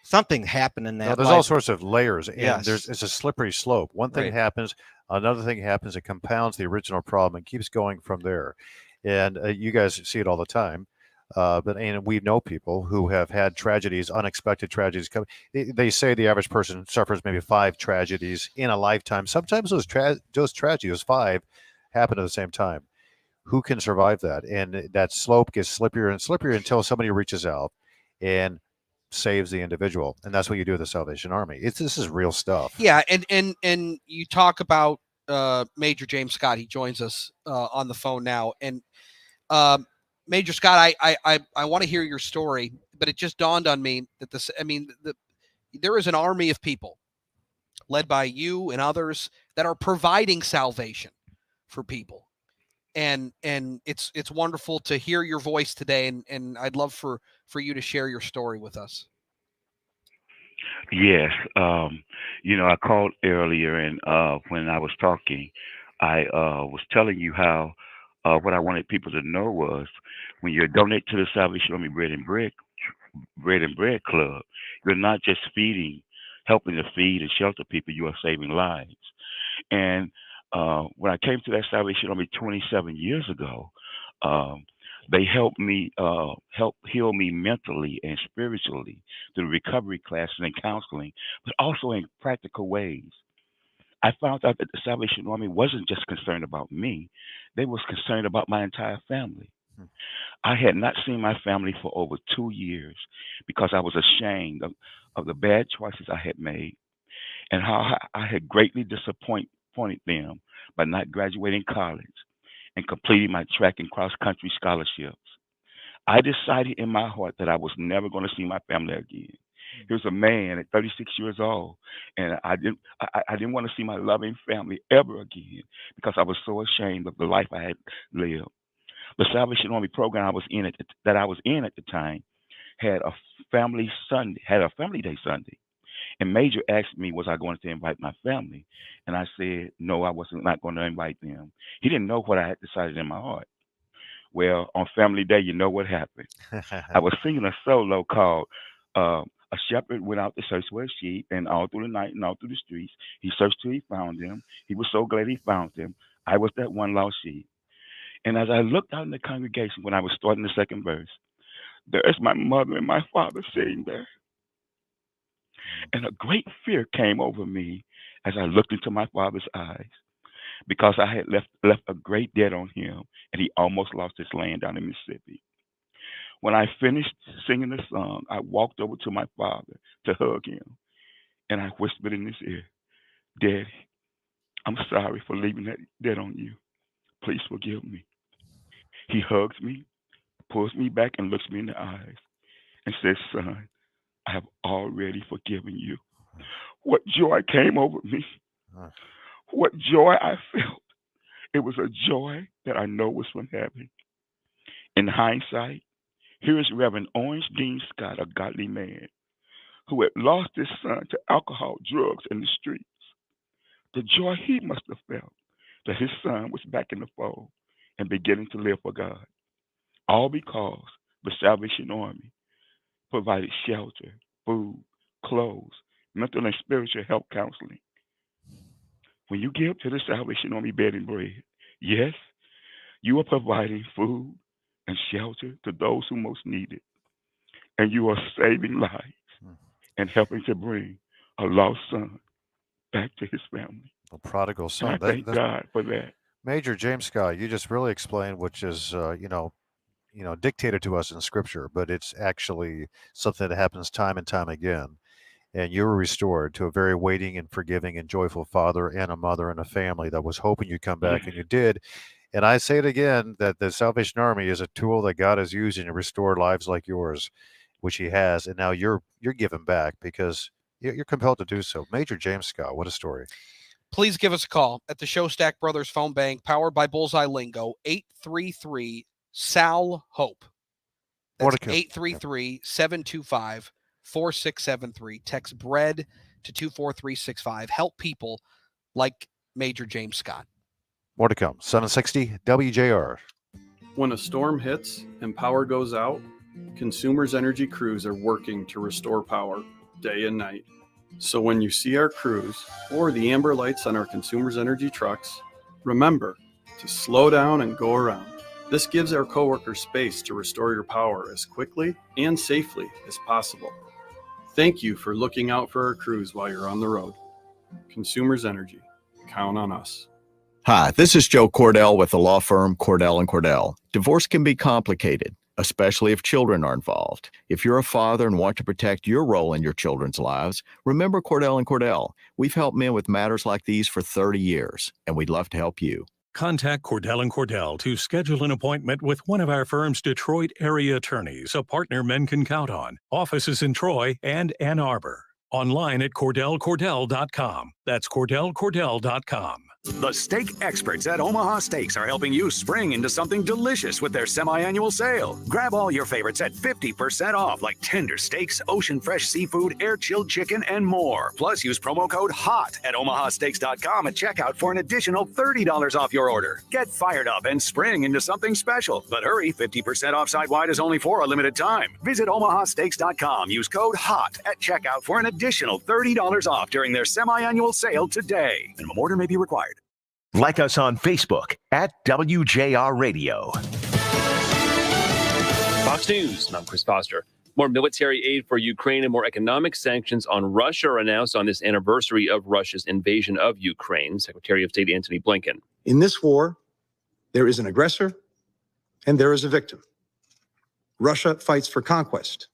something happened in that. No, there's all sorts of layers, and Yes. it's a slippery slope. One thing Right. happens, another thing happens, it compounds the original problem and keeps going from there. And you guys see it all the time. And we know people who have had tragedies, unexpected tragedies come. They say the average person suffers maybe 5 tragedies in a lifetime. Sometimes those tragedies, those 5, happen at the same time. Who can survive that? And that slope gets slipperier and slipperier until somebody reaches out and saves the individual. And that's what you do with the Salvation Army. This is real stuff. Yeah, and you talk about Major James Scott. He joins us on the phone now, and Major Scott, I want to hear your story, but it just dawned on me that there is an army of people led by you and others that are providing salvation for people. And it's wonderful to hear your voice today, and I'd love for you to share your story with us. Yes. I called earlier, and when I was talking, I was telling you how what I wanted people to know was when you donate to the Salvation Army Bread and Bread Club, you're not just helping to feed and shelter people, you are saving lives. And when I came to that Salvation Army 27 years ago, they helped me help heal me mentally and spiritually through recovery classes and counseling, but also in practical ways. I found out that the Salvation Army wasn't just concerned about me; they was concerned about my entire family. I had not seen my family for over 2 years because I was ashamed of the bad choices I had made and how I had greatly disappointed them by not graduating college and completing my track and cross country scholarships. I decided in my heart that I was never going to see my family again. Here's a man at 36 years old, and I didn't want to see my loving family ever again because I was so ashamed of the life I had lived. The Salvation Army program I was in at the time had a family day Sunday. And Major asked me, was I going to invite my family? And I said, no, I wasn't not going to invite them. He didn't know what I had decided in my heart. Well, on family day, you know what happened. I was singing a solo called A Shepherd Went Out to Search for a Sheep, and all through the night and all through the streets, he searched till he found them. He was so glad he found them. I was that one lost sheep. And as I looked out in the congregation when I was starting the second verse, there's my mother and my father sitting there. And a great fear came over me as I looked into my father's eyes because I had left a great debt on him, and he almost lost his land down in Mississippi. When I finished singing the song, I walked over to my father to hug him, and I whispered in his ear, Daddy, I'm sorry for leaving that debt on you. Please forgive me. He hugs me, pulls me back, and looks me in the eyes and says, Son, I have already forgiven you. What joy came over me. What joy I felt. It was a joy that I know was from heaven. In hindsight, here is Reverend Orange Dean Scott, a godly man who had lost his son to alcohol, drugs, and the streets. The joy he must have felt that his son was back in the fold and beginning to live for God. All because the Salvation Army provided shelter, food, clothes, mental and spiritual health counseling. When you give to the Salvation Army Bed and Bread, yes, you are providing food and shelter to those who most need it. And you are saving lives and helping to bring a lost son back to his family. The prodigal son. And I thank God for that. Major James Scott, you just really explained, which is, dictated to us in Scripture, but it's actually something that happens time and time again. And you were restored to a very waiting and forgiving and joyful father and a mother and a family that was hoping you'd come back, and you did. And I say it again, that the Salvation Army is a tool that God is using to restore lives like yours, which he has. And now you're giving back because you're compelled to do so. Major James Scott, what a story. Please give us a call at the Showstack Brothers phone bank, powered by Bullseye Lingo, 833-SAL-HOPE. That's 833-725-4673. Text BREAD to 24365. Help people like Major James Scott. More to come. 760 WJR. When a storm hits and power goes out, Consumers Energy crews are working to restore power day and night. So when you see our crews or the amber lights on our Consumers Energy trucks, remember to slow down and go around. This gives our coworkers space to restore your power as quickly and safely as possible. Thank you for looking out for our crews while you're on the road. Consumers Energy. Count on us. Hi, this is Joe Cordell with the law firm Cordell & Cordell. Divorce can be complicated, especially if children are involved. If you're a father and want to protect your role in your children's lives, remember Cordell & Cordell. We've helped men with matters like these for 30 years, and we'd love to help you. Contact Cordell & Cordell to schedule an appointment with one of our firm's Detroit area attorneys, a partner men can count on. Offices in Troy and Ann Arbor. Online at CordellCordell.com. That's CordellCordell.com. The steak experts at Omaha Steaks are helping you spring into something delicious with their semi-annual sale. Grab all your favorites at 50% off, like tender steaks, ocean fresh seafood, air-chilled chicken, and more. Plus, use promo code HOT at omahasteaks.com at checkout for an additional $30 off your order. Get fired up and spring into something special. But hurry, 50% off site-wide is only for a limited time. Visit omahasteaks.com. Use code HOT at checkout for an additional $30 off during their semi-annual sale today. Minimum order may be required. Like us on Facebook at WJR Radio. Fox News, and I'm Chris Foster. More military aid for Ukraine and more economic sanctions on Russia are announced on this anniversary of Russia's invasion of Ukraine. Secretary of State Antony Blinken. In this war, there is an aggressor and there is a victim. Russia fights for conquest.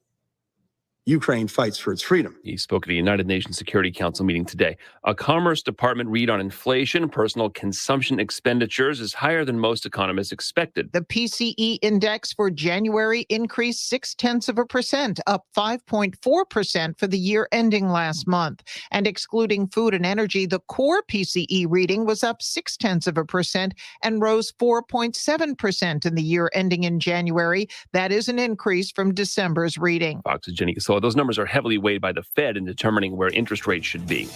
Ukraine fights for its freedom. He spoke at a United Nations Security Council meeting today. A Commerce Department read on inflation, personal consumption expenditures is higher than most economists expected. The PCE index for January increased 0.6%, up 5.4% for the year ending last month. And excluding food and energy, the core PCE reading was up 0.6% and rose 4.7% in the year ending in January. That is an increase from December's reading. Fox's Jenny Castillo. Those numbers are heavily weighed by the Fed in determining where interest rates should be.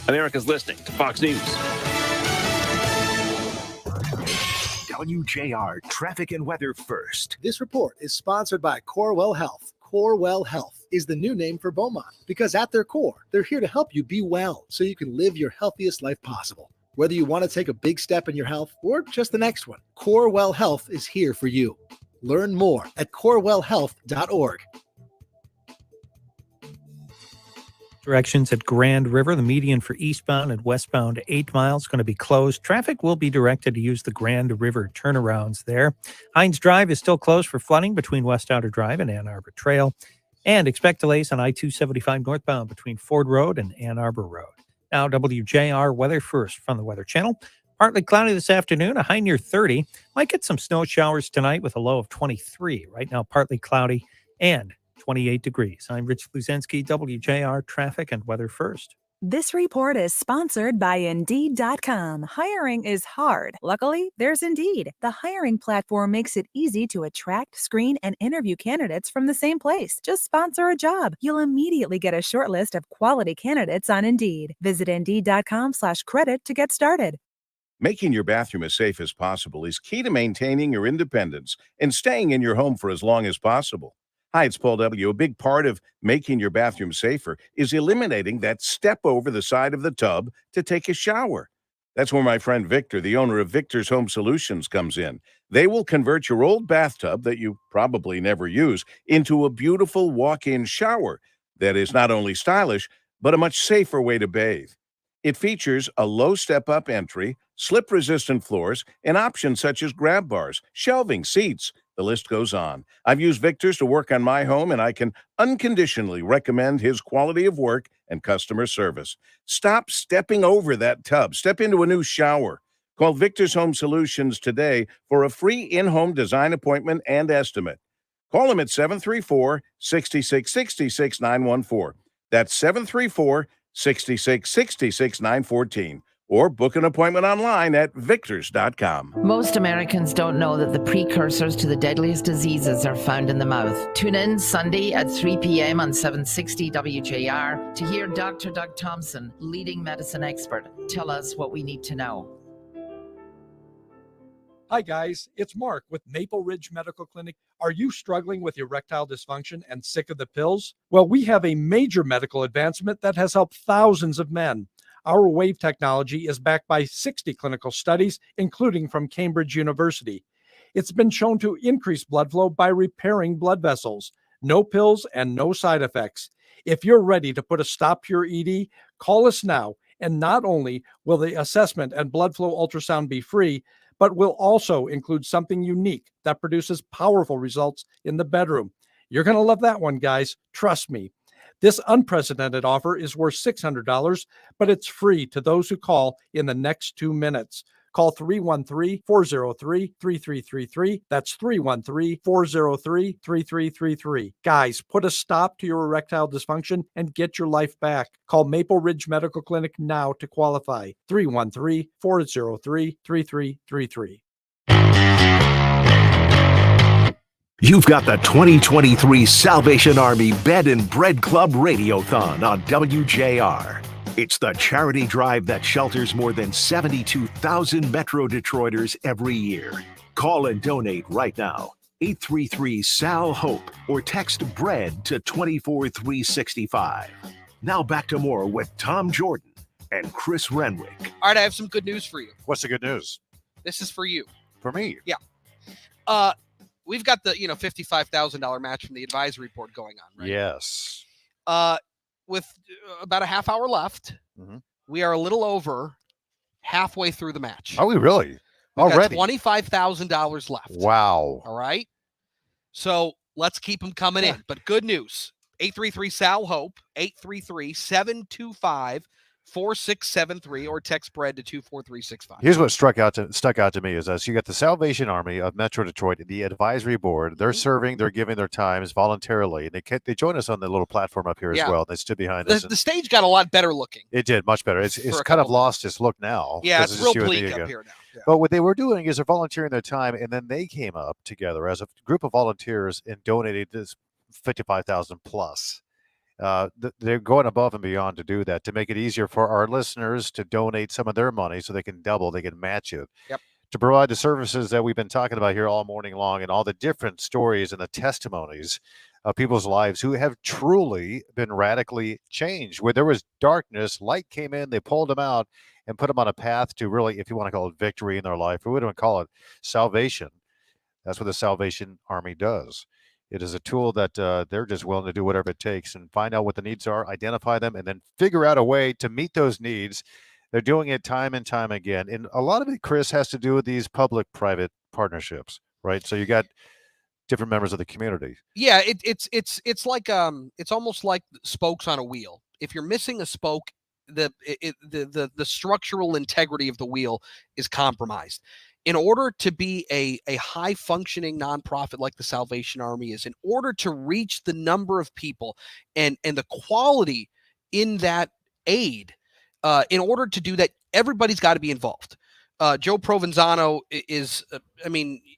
America's listening to Fox News. WJR Traffic and Weather First. This report is sponsored by Corewell Health. Corewell Health is the new name for Beaumont because at their core, they're here to help you be well so you can live your healthiest life possible. Whether you want to take a big step in your health or just the next one, Corewell Health is here for you. Learn more at corewellhealth.org. Directions at Grand River. The median for eastbound and westbound 8 miles going to be closed. Traffic will be directed to use the Grand River turnarounds there. Hines Drive is still closed for flooding between West Outer Drive and Ann Arbor Trail. And expect delays on I-275 northbound between Ford Road and Ann Arbor Road. Now WJR weather first from the Weather Channel. Partly cloudy this afternoon, a high near 30. Might get some snow showers tonight with a low of 23. Right now, partly cloudy and 28 degrees. I'm Rich Luzinski, WJR Traffic and Weather First. This report is sponsored by Indeed.com. Hiring is hard. Luckily, there's Indeed. The hiring platform makes it easy to attract, screen, and interview candidates from the same place. Just sponsor a job. You'll immediately get a short list of quality candidates on Indeed. Visit Indeed.com/credit to get started. Making your bathroom as safe as possible is key to maintaining your independence and staying in your home for as long as possible. Hi, it's Paul W. A big part of making your bathroom safer is eliminating that step over the side of the tub to take a shower. That's where my friend Victor, the owner of Victor's Home Solutions, comes in. They will convert your old bathtub that you probably never use into a beautiful walk-in shower that is not only stylish, but a much safer way to bathe. It features a low step-up entry, slip-resistant floors, and options such as grab bars, shelving, seats, The list goes on. I've used Victor's to work on my home, and I can unconditionally recommend his quality of work and customer service. Stop stepping over that tub. Step into a new shower. Call Victor's Home Solutions today for a free in-home design appointment and estimate. Call them at 734-6666-914. That's 734-6666-914. Or book an appointment online at victors.com. Most Americans don't know that the precursors to the deadliest diseases are found in the mouth. Tune in Sunday at 3 p.m. on 760 WJR to hear Dr. Doug Thompson, leading medicine expert, tell us what we need to know. Hi guys, it's Mark with Maple Ridge Medical Clinic. Are you struggling with erectile dysfunction and sick of the pills? Well, we have a major medical advancement that has helped thousands of men. Our wave technology is backed by 60 clinical studies, including from Cambridge University. It's been shown to increase blood flow by repairing blood vessels. No pills and no side effects. If you're ready to put a stop to your ED, call us now. And not only will the assessment and blood flow ultrasound be free, but will also include something unique that produces powerful results in the bedroom. You're going to love that one, guys. Trust me. This unprecedented offer is worth $600, but it's free to those who call in the next 2 minutes. Call 313-403-3333. That's 313-403-3333. Guys, put a stop to your erectile dysfunction and get your life back. Call Maple Ridge Medical Clinic now to qualify. 313-403-3333. You've got the 2023 Salvation Army Bed and Bread Club Radiothon on WJR. It's the charity drive that shelters more than 72,000 Metro Detroiters every year. Call and donate right now. 833-SAL-HOPE or text BREAD to 24365. Now back to more with Tom Jordan and Chris Renwick. All right, I have some good news for you. What's the good news? This is for you. For me? Yeah. We've got the $55,000 match from the advisory board going on, right? Yes. With about a half hour left, we are a little over halfway through the match. Are we really? We've Already? got $25,000 left. Wow. All right. So let's keep them coming in. But good news. 833-SAL-HOPE, 833-725-4673, or text BREAD to 24365. Here's what stuck out to me is this. You got the Salvation Army of Metro Detroit, the advisory board. They're serving, they're giving their times voluntarily. And they join us on the little platform up here as well. They stood behind us. The stage got a lot better looking. It did, much better. It's kind of lost its look now. Yeah, it's real real bleak up here now. Yeah. But what they were doing is they're volunteering their time, and then they came up together as a group of volunteers and donated this $55,000 plus. They're going above and beyond to do that, to make it easier for our listeners to donate some of their money so they can double, they can match it. Yep. To provide the services that we've been talking about here all morning long, and all the different stories and the testimonies of people's lives who have truly been radically changed. Where there was darkness, light came in, they pulled them out and put them on a path to really, if you want to call it victory in their life, or we don't call it salvation. That's what the Salvation Army does. It is a tool that they're just willing to do whatever it takes and find out what the needs are, identify them, and then figure out a way to meet those needs. They're doing it time and time again. And a lot of it, Chris, has to do with these public-private partnerships, right? So you got different members of the community. Yeah, it's like it's almost like spokes on a wheel. If you're missing a spoke, the structural integrity of the wheel is compromised. In order to be a high functioning nonprofit like the Salvation Army is, in order to reach the number of people and the quality in that aid, in order to do that, everybody's got to be involved. Joe Provenzano is,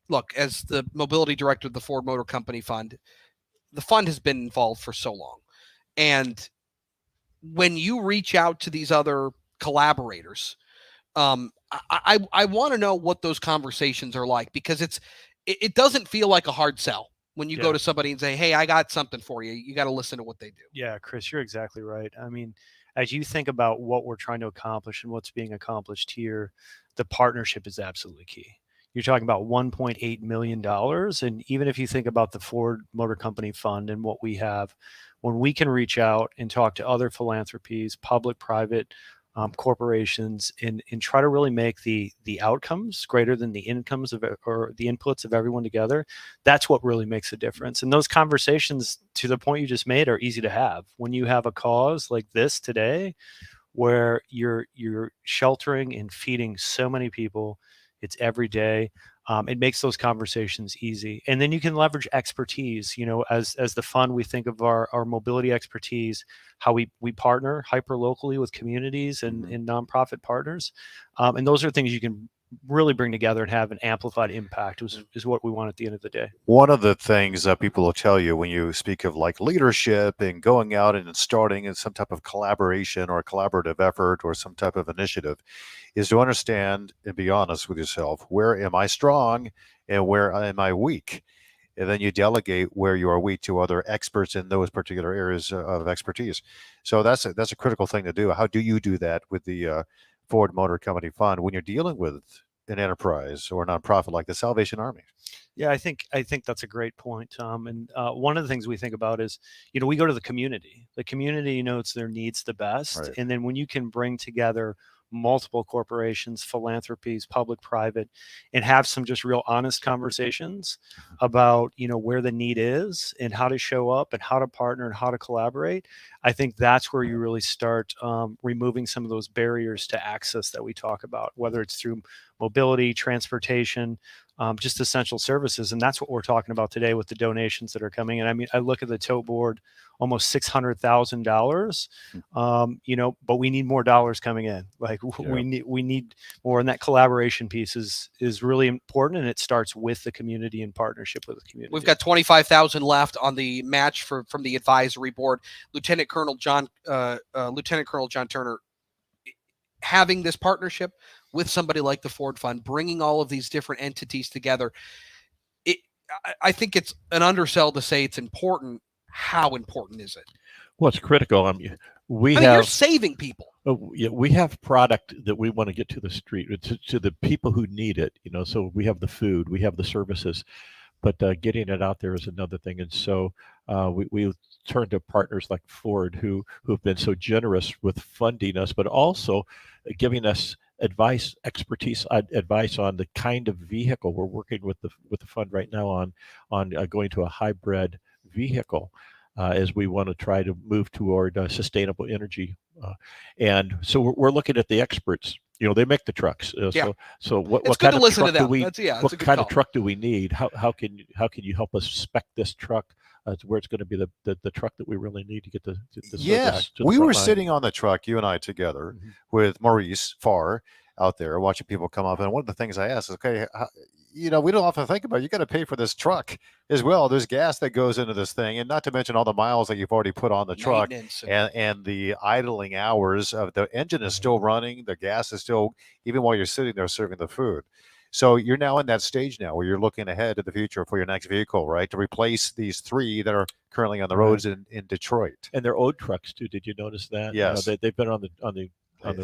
look, as the mobility director of the Ford Motor Company Fund, the fund has been involved for so long. And when you reach out to these other collaborators, I want to know what those conversations are like, because it doesn't feel like a hard sell when you go to somebody and say, hey, I got something for you. You got to listen to what they do. Yeah, Chris, you're exactly right. I mean, as you think about what we're trying to accomplish and what's being accomplished here, the partnership is absolutely key. You're talking about $1.8 million. And even if you think about the Ford Motor Company Fund and what we have, when we can reach out and talk to other philanthropies, public, private, corporations and try to really make the outcomes greater than the incomes of or the inputs of everyone together. That's what really makes a difference. And those conversations, to the point you just made, are easy to have when you have a cause like this today, where you're sheltering and feeding so many people. It's every day. It makes those conversations easy. And then you can leverage expertise. As the fund, we think of our mobility expertise, how we partner hyper locally with communities and nonprofit partners. And those are things you can really bring together and have an amplified impact is what we want at the end of the day. One of the things that people will tell you when you speak of like leadership and going out and starting in some type of collaboration or a collaborative effort or some type of initiative is to understand and be honest with yourself. Where am I strong and where am I weak? And then you delegate where you are weak to other experts in those particular areas of expertise. So that's a critical thing to do. How do you do that with the Ford Motor Company Fund when you're dealing with an enterprise or a nonprofit like the Salvation Army? Yeah, I think that's a great point, Tom. And one of the things we think about is, we go to the community. The community knows their needs the best. Right. And then when you can bring together multiple corporations, philanthropies, public, private, and have some just real honest conversations about, where the need is and how to show up and how to partner and how to collaborate. I think that's where you really start removing some of those barriers to access that we talk about, whether it's through mobility, transportation, just essential services. And that's what we're talking about today with the donations that are coming in. I mean, I look at the tote board, almost $600,000, but we need more dollars coming in. Like we need more. And that collaboration piece is really important. And it starts with the community and partnership with the community. We've got 25,000 left on the match from the advisory board. Lieutenant Colonel John Turner, having this partnership with somebody like the Ford Fund, bringing all of these different entities together, I think it's an undersell to say it's important. How important is it? Well, it's critical. You're saving people. We have product that we want to get to the street, to the people who need it. So we have the food, we have the services, but getting it out there is another thing. And so we turn to partners like Ford, who have been so generous with funding us, but also giving us advice on the kind of vehicle. We're working with the fund right now on going to a hybrid vehicle as we want to try to move toward sustainable energy. And so we're looking at the experts. They make the trucks. So what kind of truck do we? What kind of truck do we need? How can you help us spec this truck to where it's going to be the truck that we really need to get the yes. We were sitting on the truck, you and I together, with Maurice Farr out there watching people come up. And one of the things I asked is, okay, we don't often think about it. You got to pay for this truck as well. There's gas that goes into this thing, and not to mention all the miles that you've already put on the truck and the idling hours of the engine is still running. The gas is still, even while you're sitting there serving the food. So you're now in that stage now where you're looking ahead to the future for your next vehicle, right? To replace these three that are currently on the roads in Detroit. And they're old trucks too. Did you notice that? Yes. They've been on the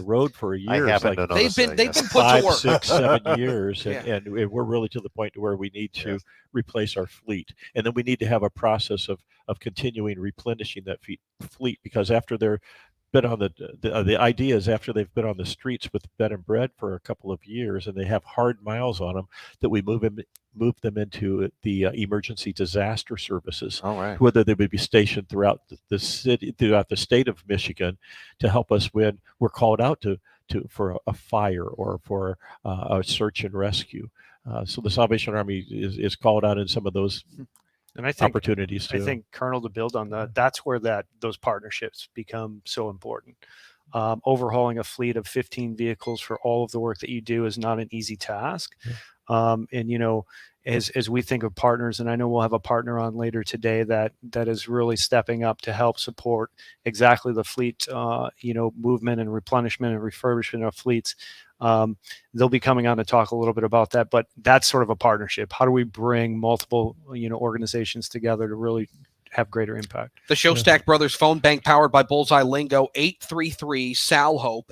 road for years. I happen to notice they've been put 5, to work. 6, 7 years, and we're really to the point where we need to replace our fleet, and then we need to have a process of continuing replenishing that fleet, because after they're been on the idea is after they've been on the streets with bed and bread for a couple of years and they have hard miles on them, that we move them into the emergency disaster services. All right. Whether they would be stationed throughout the city, throughout the state of Michigan, to help us when we're called out for a fire or for a search and rescue. So the Salvation Army is called out in some of those and I think opportunities too. I think, Colonel, to build on that, that's where those partnerships become so important. Overhauling a fleet of 15 vehicles for all of the work that you do is not an easy task. And as we think of partners, and I know we'll have a partner on later today that is really stepping up to help support exactly the fleet, movement and replenishment and refurbishment of fleets. They'll be coming on to talk a little bit about that, but that's sort of a partnership. How do we bring multiple, organizations together to really have greater impact? The Showstack Brothers phone bank, powered by Bullseye Lingo, 833-SAL-HOPE,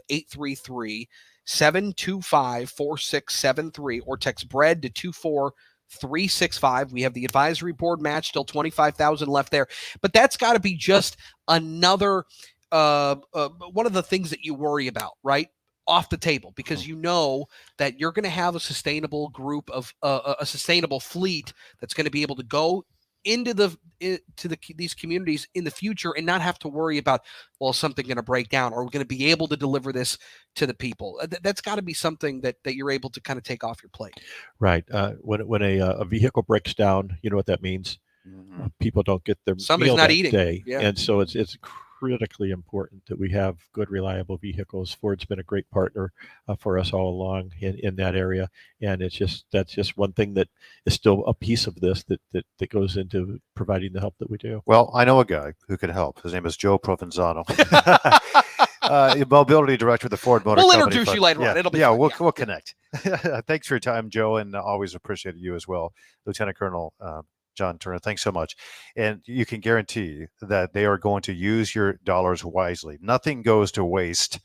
833-725-4673, or text BREAD to 24365. We have the advisory board match, still 25,000 left there, but that's got to be just another one of the things that you worry about, right? Off the table, because you know that you're going to have a sustainable group of a sustainable fleet that's going to be able to go into these communities in the future and not have to worry about, well, is something going to break down, or we're going to be able to deliver this to the people. That's got to be something that you're able to kind of take off your plate. Right. When a vehicle breaks down, you know what that means. People don't get their Somebody's meal not that eating. day, Yeah. and so it's critically important that we have good, reliable vehicles. Ford's been a great partner for us all along in that area, and that's just one thing that is still a piece of this that goes into providing the help that we do. Well, I know a guy who can help. His name is Joe Provenzano. Mobility director of the Ford Motor We'll Company. introduce you later on. It'll be fun. fun. We'll connect. Thanks for your time, Joe, and always appreciate you as well, Lieutenant Colonel John Turner. Thanks so much. And you can guarantee that they are going to use your dollars wisely. Nothing goes to waste.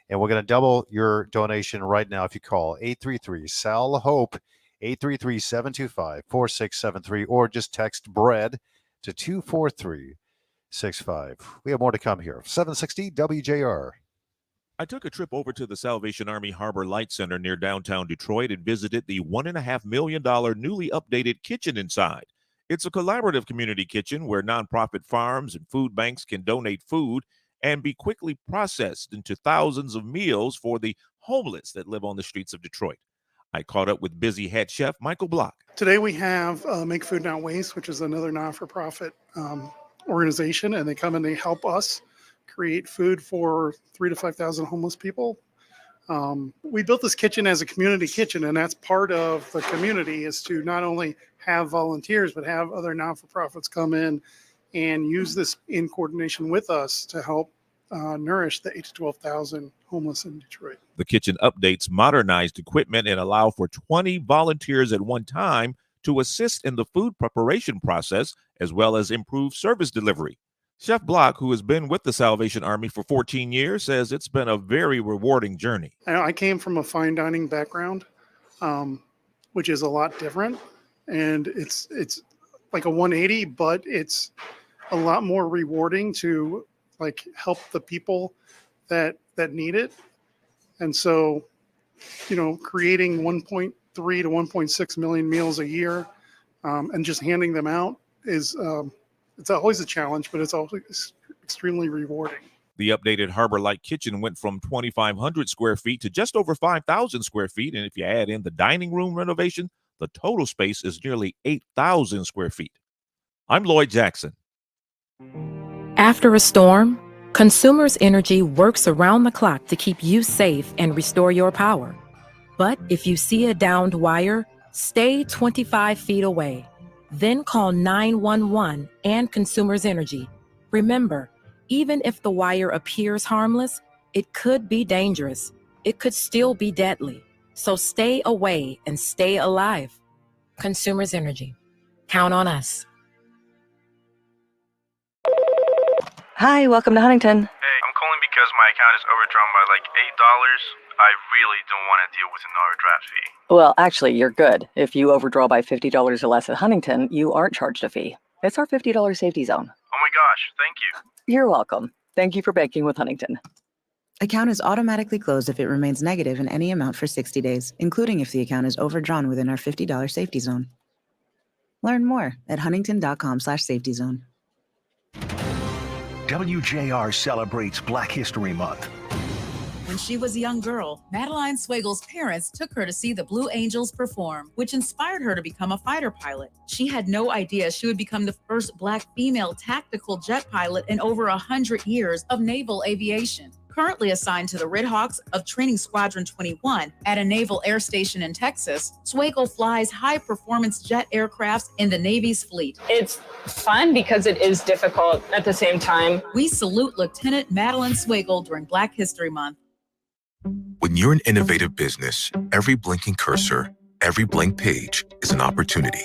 And we're going to double your donation right now if you call 833-SAL-HOPE, 833-725-4673, or just text BREAD to 24365. We have more to come here. 760 WJR. I took a trip over to the Salvation Army Harbor Light Center near downtown Detroit and visited the $1.5 million newly updated kitchen inside. It's a collaborative community kitchen where nonprofit farms and food banks can donate food and be quickly processed into thousands of meals for the homeless that live on the streets of Detroit. I caught up with busy head chef Michael Block. Today we have Make Food Not Waste, which is another non-for-profit organization, and they come and they help us create food for 3,000 to 5,000 homeless people. We built this kitchen as a community kitchen, and that's part of the community, is to not only have volunteers, but have other non-for-profits come in and use this in coordination with us to help nourish the 8,000 to 12,000 homeless in Detroit. The kitchen updates modernized equipment and allow for 20 volunteers at one time to assist in the food preparation process, as well as improve service delivery. Chef Block, who has been with the Salvation Army for 14 years, says it's been a very rewarding journey. I came from a fine dining background, which is a lot different, and it's like a 180, but it's a lot more rewarding to like help the people that need it. And so, creating 1.3 to 1.6 million meals a year and just handing them out is it's always a challenge, but it's always extremely rewarding. The updated Harbor Light Kitchen went from 2,500 square feet to just over 5,000 square feet. And if you add in the dining room renovation, the total space is nearly 8,000 square feet. I'm Lloyd Jackson. After a storm, Consumers Energy works around the clock to keep you safe and restore your power. But if you see a downed wire, stay 25 feet away. Then call 911 and Consumers Energy. Remember, even if the wire appears harmless, it could be dangerous. It could still be deadly. So stay away and stay alive. Consumers Energy. Count on us. Hi, welcome to Huntington. Hey, I'm calling because my account is overdrawn by like $8. I really don't want to deal with an overdraft fee. Well, actually, you're good. If you overdraw by $50 or less at Huntington, you aren't charged a fee. It's our $50 safety zone. Oh my gosh, thank you. You're welcome. Thank you for banking with Huntington. Account is automatically closed if it remains negative in any amount for 60 days, including if the account is overdrawn within our $50 safety zone. Learn more at huntington.com/safety zone. WJR celebrates Black History Month. When she was a young girl, Madeline Swagle's parents took her to see the Blue Angels perform, which inspired her to become a fighter pilot. She had no idea she would become the first Black female tactical jet pilot in over 100 years of naval aviation. Currently assigned to the Red Hawks of Training Squadron 21 at a naval air station in Texas, Swagel flies high-performance jet aircrafts in the Navy's fleet. It's fun because it is difficult at the same time. We salute Lieutenant Madeline Swagel during Black History Month. When you're an innovative business, every blinking cursor, every blank page is an opportunity.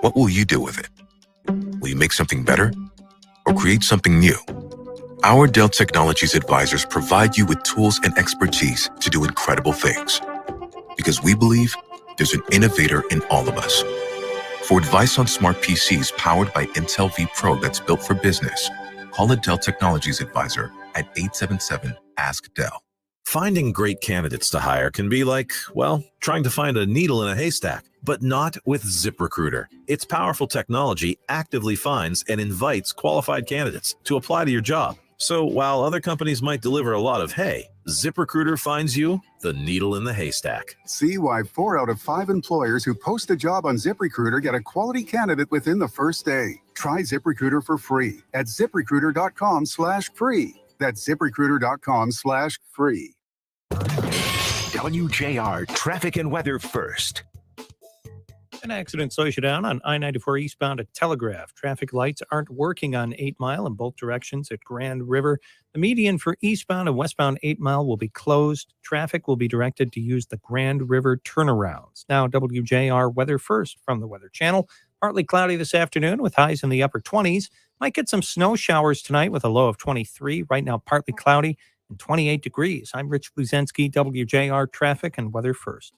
What will you do with it? Will you make something better or create something new? Our Dell Technologies advisors provide you with tools and expertise to do incredible things. Because we believe there's an innovator in all of us. For advice on smart PCs powered by Intel V Pro that's built for business, call a Dell Technologies advisor at 877-ASK-DEL. Finding great candidates to hire can be like, well, trying to find a needle in a haystack, but not with ZipRecruiter. Its powerful technology actively finds and invites qualified candidates to apply to your job. So while other companies might deliver a lot of hay, ZipRecruiter finds you the needle in the haystack. See why 4 out of 5 employers who post a job on ZipRecruiter get a quality candidate within the first day. Try ZipRecruiter for free at ZipRecruiter.com/free. That's ZipRecruiter.com/free. WJR traffic and weather first. An accident slows you down on I-94 eastbound at Telegraph. Traffic lights aren't working on 8 Mile in both directions at Grand River. The median for eastbound and westbound 8 Mile will be closed. Traffic will be directed to use the Grand River turnarounds. Now, WJR weather first from the Weather Channel. Partly cloudy this afternoon with highs in the upper 20s. Might get some snow showers tonight with a low of 23. Right now, partly cloudy and 28 degrees. I'm Rich Bluzensky, WJR traffic and weather first.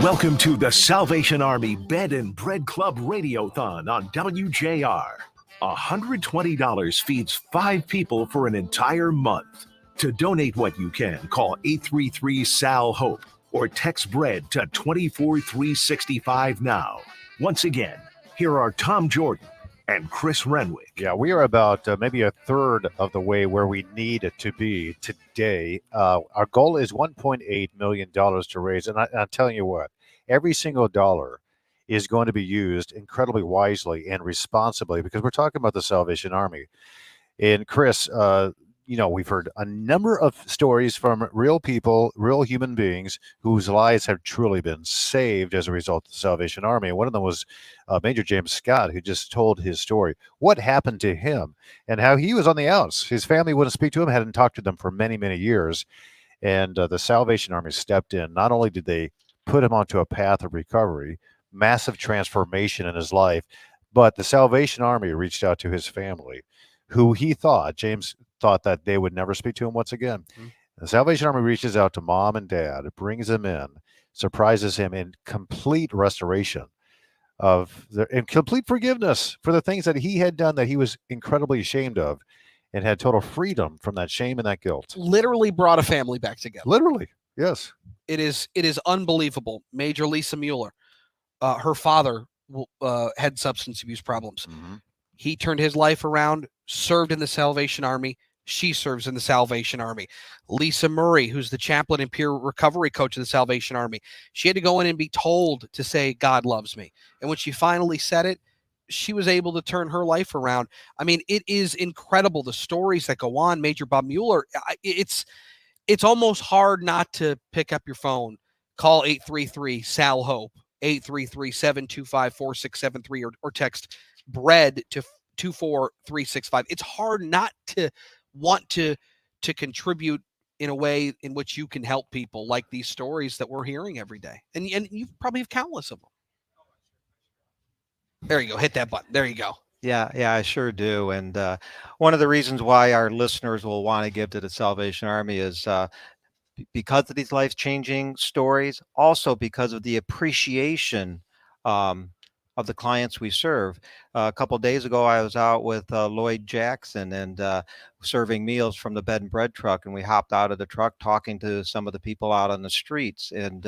Welcome to the Salvation Army Bed and Bread Club Radiothon on WJR. $120 feeds 5 people for an entire month. To donate what you can, call 833-SAL-HOPE or text BREAD to 24365 now. Once again, here are Tom Jordan and Chris Renwick. Yeah, we are about maybe a third of the way where we need it to be today. Our goal is $1.8 million to raise. And I'm telling you what, every single dollar is going to be used incredibly wisely and responsibly because we're talking about the Salvation Army. And Chris, we've heard a number of stories from real people, real human beings whose lives have truly been saved as a result of the Salvation Army. And one of them was Major James Scott, who just told his story, what happened to him and how he was on the outs. His family wouldn't speak to him, hadn't talked to them for many, many years. And the Salvation Army stepped in. Not only did they put him onto a path of recovery, massive transformation in his life, but the Salvation Army reached out to his family, who James thought that they would never speak to him once again. Mm-hmm. The Salvation Army reaches out to mom and dad, brings him in, surprises him in complete restoration and complete forgiveness for the things that he had done that he was incredibly ashamed of, and had total freedom from that shame and that guilt. Literally brought a family back together. Literally, yes. It is unbelievable. Major Lisa Mueller, her father had substance abuse problems. Mm-hmm. He turned his life around, served in the Salvation Army. She serves in the Salvation Army. Lisa Murray, who's the chaplain and peer recovery coach of the Salvation Army, she had to go in and be told to say, God loves me. And when she finally said it, she was able to turn her life around. I mean, it is incredible, the stories that go on. Major Bob Mueller, it's almost hard not to pick up your phone, call 833-SAL-HOPE, 833-725-4673, or text BREAD to 24365. It's hard not to want to contribute in a way in which you can help people, like these stories that we're hearing every day. And you probably have countless of them. There you go. Hit that button. There you go. Yeah, I sure do. And one of the reasons why our listeners will want to give to the Salvation Army is because of these life-changing stories, also because of the appreciation of the clients we serve. A couple of days ago, I was out with Lloyd Jackson and serving meals from the bed and bread truck, and we hopped out of the truck talking to some of the people out on the streets. And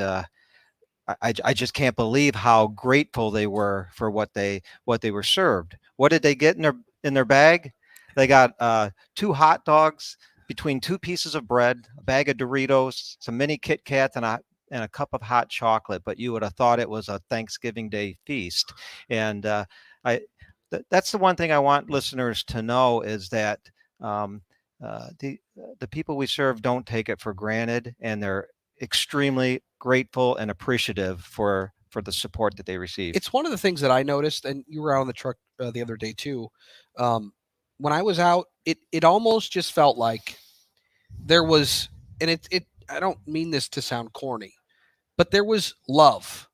I just can't believe how grateful they were for what they were served. What did they get in their bag? They got 2 hot dogs, between 2 pieces of bread, a bag of Doritos, some mini Kit Kats, and a cup of hot chocolate. But you would have thought it was a Thanksgiving Day feast. And that's the one thing I want listeners to know, is that the people we serve don't take it for granted, and they're extremely grateful and appreciative for the support that they receive. It's one of the things that I noticed, and you were out on the truck the other day too. When I was out, it almost just felt like there was, and I don't mean this to sound corny, but there was love.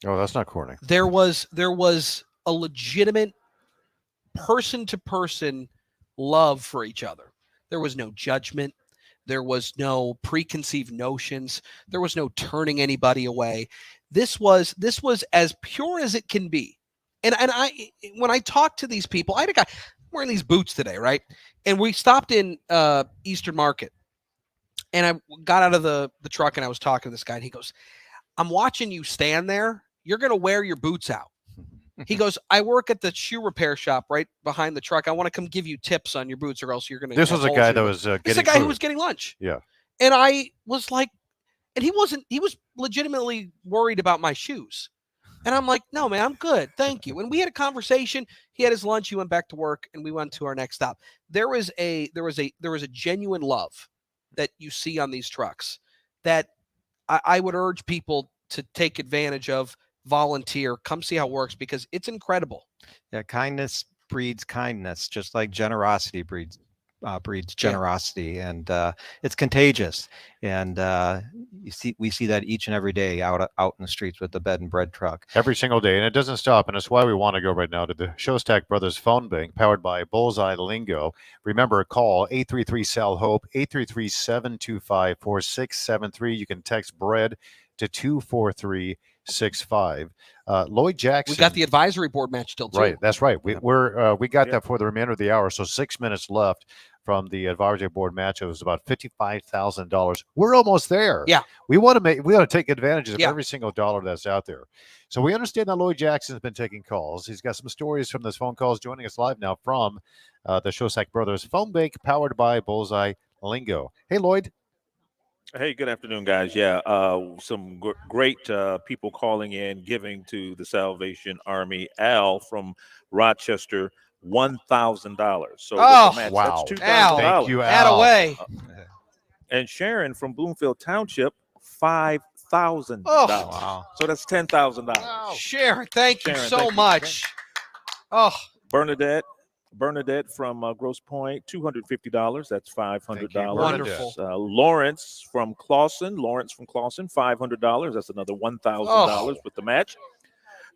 Oh, that's not corny. There was a legitimate person-to-person love for each other. There was no judgment. There was no preconceived notions. There was no turning anybody away. This was as pure as it can be. And I, when I talk to these people, I had a guy wearing these boots today, right? And we stopped in Eastern Market, and I got out of the truck and I was talking to this guy, and he goes, "I'm watching you stand there. You're going to wear your boots out." He goes, "I work at the shoe repair shop right behind the truck. I want to come give you tips on your boots, or else you're going to." This was a guy that was This is getting a guy who food. was getting lunch. Yeah. And I was like, and he was legitimately worried about my shoes. And I'm like, "No, man, I'm good. Thank you." And we had a conversation. He had his lunch. He went back to work, and we went to our next stop. There was a genuine love that you see on these trucks that I would urge people to take advantage of, volunteer, come see how it works, because it's incredible. Yeah, kindness breeds kindness, just like generosity breeds generosity, and it's contagious. And we see that each and every day out in the streets with the bed and bread truck. Every single day, and it doesn't stop. And that's why we want to go right now to the Showstack Brothers phone bank, powered by Bullseye Lingo. Remember, call 833-SAL-HOPE, 833-725-4673. You can text BREAD to 24365. Lloyd Jackson. We got the advisory board match still, too. Right, that's right. We got that for the remainder of the hour, so 6 minutes left from the advisory board match. It was about $55,000. We're almost there. Yeah, we want to take advantage of every single dollar that's out there. So we understand that Lloyd Jackson's been taking calls. He's got some stories from those phone calls. Joining us live now from the Showstack Brothers phone bank, powered by Bullseye Lingo. Hey, Lloyd. Hey, good afternoon, guys. Yeah, some great people calling in, giving to the Salvation Army. Al from Rochester, $1,000. So wow, that's $2,000. Thank you, Al. Add away. And Sharon from Bloomfield Township, $5,000. Oh, wow. So that's $10,000. Sharon, thank you so thank you. much. Oh, Bernadette from Grosse Pointe, $250. That's $500. Wonderful. Lawrence from Clawson, $500. That's another $1,000 with the match.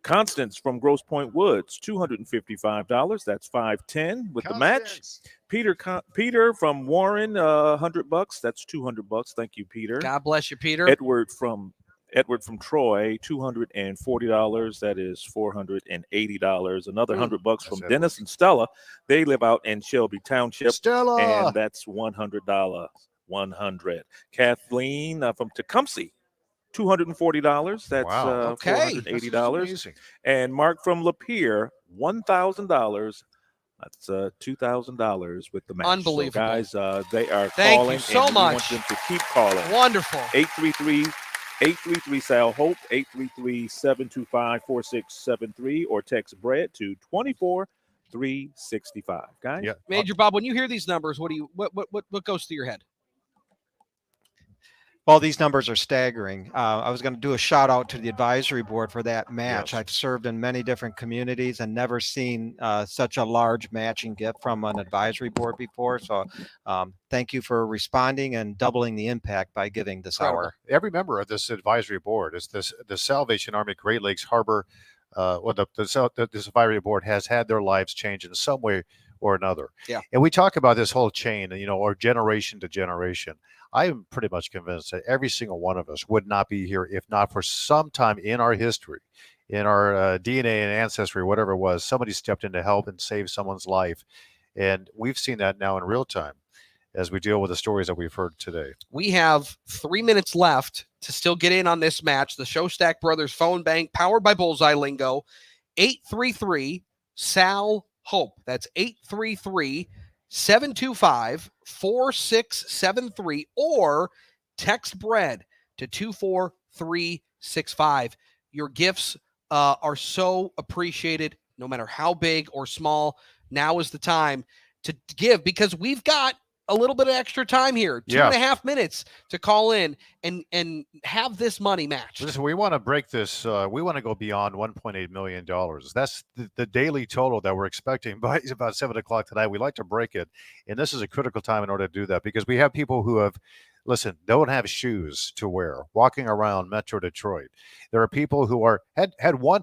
Constance from Grosse Pointe Woods, $255. That's $510 with the match. Peter from Warren, $100. That's $200. Thank you, Peter. God bless you, Peter. Edward from Troy, $240. That is $480. Another $100 from Dennis and Stella. They live out in Shelby Township. Stella, and that's $100. $100. Kathleen from Tecumseh, $240. That's $480. And Mark from Lapeer, $1,000. That's $2,000 with the match. Unbelievable. So guys, they are Thank calling. you so and much. We want them to keep calling. Wonderful. 833-SAL-HOPE, 833-725-4673, or text BREAD to 24365. Guys, yeah. Major Bob, when you hear these numbers, what goes through your head? Well, these numbers are staggering. I was going to do a shout out to the advisory board for that match. Yes. I've served in many different communities and never seen such a large matching gift from an advisory board before. So thank you for responding and doubling the impact by giving this hour. Every member of this advisory board is the Salvation Army Great Lakes Harbor. This advisory board has had their lives changed in some way or another. Yeah. And we talk about this whole chain, or generation to generation. I am pretty much convinced that every single one of us would not be here if not for some time in our history, in our DNA and ancestry, whatever it was, somebody stepped in to help and save someone's life. And we've seen that now in real time as we deal with the stories that we've heard today. We have 3 minutes left to still get in on this match. The Showstack Brothers phone bank, powered by Bullseye Lingo, 833-SAL-HOPE. That's 833-725-4673, or text BREAD to 24365. Your gifts are so appreciated, no matter how big or small. Now is the time to give, because we've got a little bit of extra time here, 2.5 minutes to call in and have this money matched. Listen, we want to break this. We want to go beyond $1.8 million. That's the daily total that we're expecting by about 7 o'clock tonight. We like to break it. And this is a critical time in order to do that, because we have people who don't have shoes to wear walking around Metro Detroit. There are people who had at one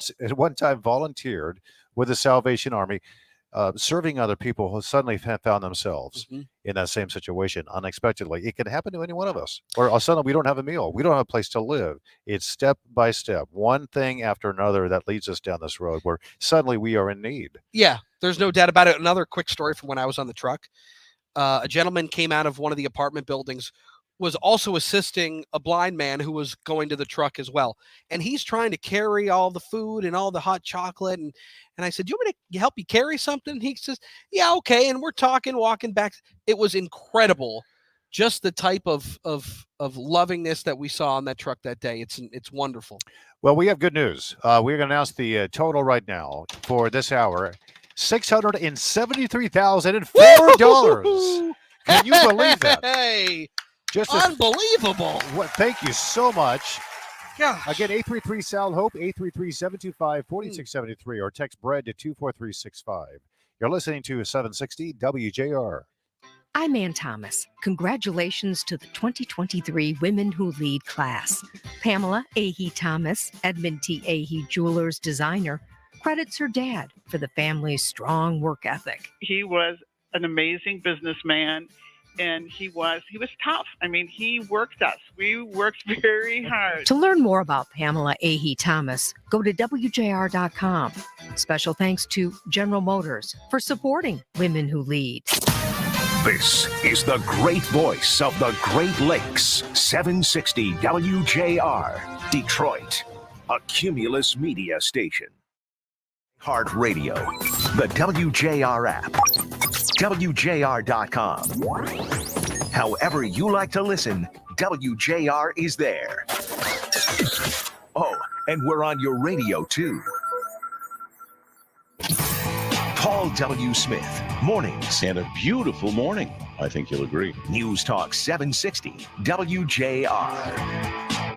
time volunteered with the Salvation Army, serving other people who suddenly found themselves Mhm. in that same situation unexpectedly. It can happen to any one of us. Or suddenly we don't have a meal. We don't have a place to live. It's step by step, one thing after another that leads us down this road where suddenly we are in need. Yeah, there's no doubt about it. Another quick story from when I was on the truck. A gentleman came out of one of the apartment buildings, was also assisting a blind man who was going to the truck as well. And he's trying to carry all the food and all the hot chocolate. And I said, "You want me to help you carry something?" He says, "Yeah, okay." And we're talking, walking back. It was incredible. Just the type of lovingness that we saw on that truck that day. It's wonderful. Well, we have good news. We're going to announce the total right now for this hour. $673,004. Can you believe that? Hey, just unbelievable. Thank you so much. Gosh. Again, 833-SAL-HOPE, 833-725-4673, or text BREAD to 24365. You're listening to 760 WJR. I'm Ann Thomas. Congratulations to the 2023 Women Who Lead class. Pamela Ahee Thomas, Edmund T. Ahee Jewelers designer, credits her dad for the family's strong work ethic. He was an amazing businessman, and he was tough. I mean, he worked us. We worked very hard. To learn more about Pamela Ahee Thomas, go to WJR.com. Special thanks to General Motors for supporting Women Who Lead. This is the great voice of the Great Lakes, 760 WJR, Detroit, a Cumulus media station. Heart Radio, the WJR app, WJR.com. However you like to listen, WJR is there. Oh, and we're on your radio too. Paul W. Smith, mornings. And a beautiful morning, I think you'll agree. News Talk 760, WJR.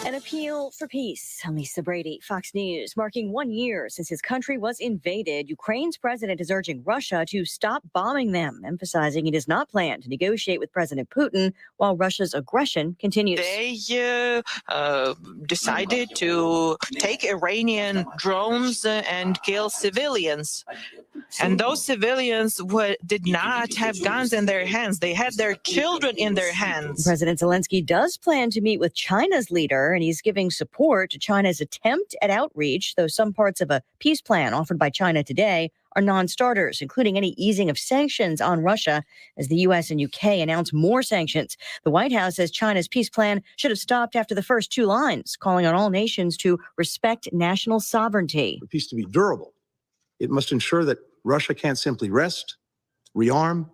An appeal for peace. I'm Lisa Brady, Fox News. Marking 1 year since his country was invaded, Ukraine's president is urging Russia to stop bombing them, emphasizing he does not plan to negotiate with President Putin while Russia's aggression continues. They decided to take Iranian drones and kill civilians. And those civilians did not have guns in their hands. They had their children in their hands. President Zelensky does plan to meet with China's leader, and he's giving support to China's attempt at outreach, though some parts of a peace plan offered by China today are non-starters, including any easing of sanctions on Russia as the U.S. and U.K. announce more sanctions. The White House says China's peace plan should have stopped after the first two lines, calling on all nations to respect national sovereignty. For peace to be durable, it must ensure that Russia can't simply rest, rearm,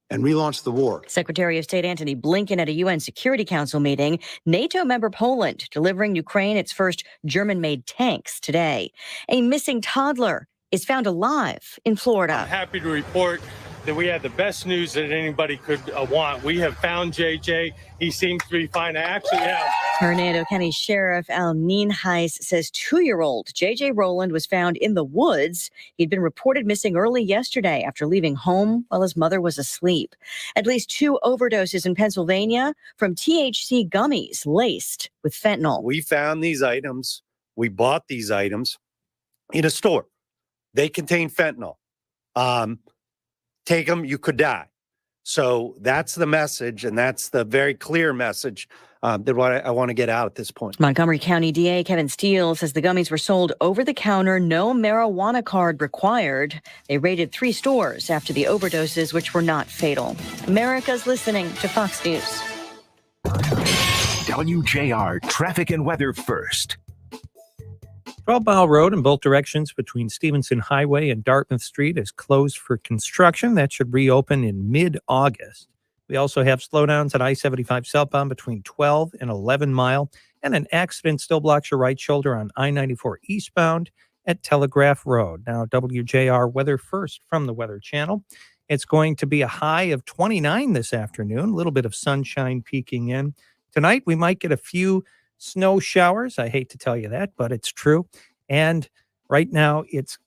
and relaunch the war. Secretary of State Antony Blinken at a UN Security Council meeting. NATO member Poland delivering Ukraine its first German-made tanks today. A missing toddler is found alive in Florida. I'm happy to report that we had the best news that anybody could want. We have found JJ. He seems to be fine. I actually have. Hernando County Sheriff Al Ninhais says 2-year-old JJ Rowland was found in the woods. He'd been reported missing early yesterday after leaving home while his mother was asleep. At least 2 overdoses in Pennsylvania from THC gummies laced with fentanyl. We found these items. We bought these items in a store. They contain fentanyl. Take them, you could die. So that's the message, and that's the very clear message that I want to get out at this point. Montgomery County DA Kevin Steele says the gummies were sold over the counter, no marijuana card required. They raided 3 stores after the overdoses, which were not fatal. America's listening to Fox News. WJR traffic and weather first. 12 Mile Road in both directions between Stevenson Highway and Dartmouth Street is closed for construction. That should reopen in mid-August. We also have slowdowns at I-75 southbound between 12 and 11 Mile, and an accident still blocks your right shoulder on I-94 eastbound at Telegraph Road. Now, WJR weather first from the Weather Channel. It's going to be a high of 29 this afternoon, a little bit of sunshine peeking in. Tonight, we might get a few snow showers. I hate to tell you that, but it's true. And right now it's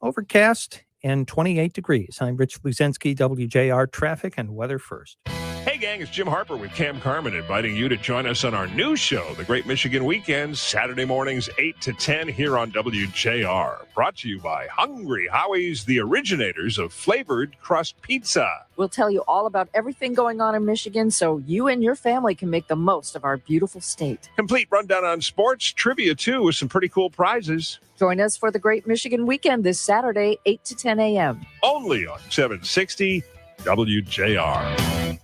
overcast and 28 degrees. I'm Rich Luzinski, WJR Traffic and Weather First. Hey, gang, it's Jim Harper with Cam Carmen inviting you to join us on our new show, The Great Michigan Weekend, Saturday mornings 8 to 10 here on WJR. Brought to you by Hungry Howie's, the originators of flavored crust pizza. We'll tell you all about everything going on in Michigan so you and your family can make the most of our beautiful state. Complete rundown on sports, trivia too, with some pretty cool prizes. Join us for the Great Michigan Weekend this Saturday, 8 to 10 a.m. Only on 760 WJR.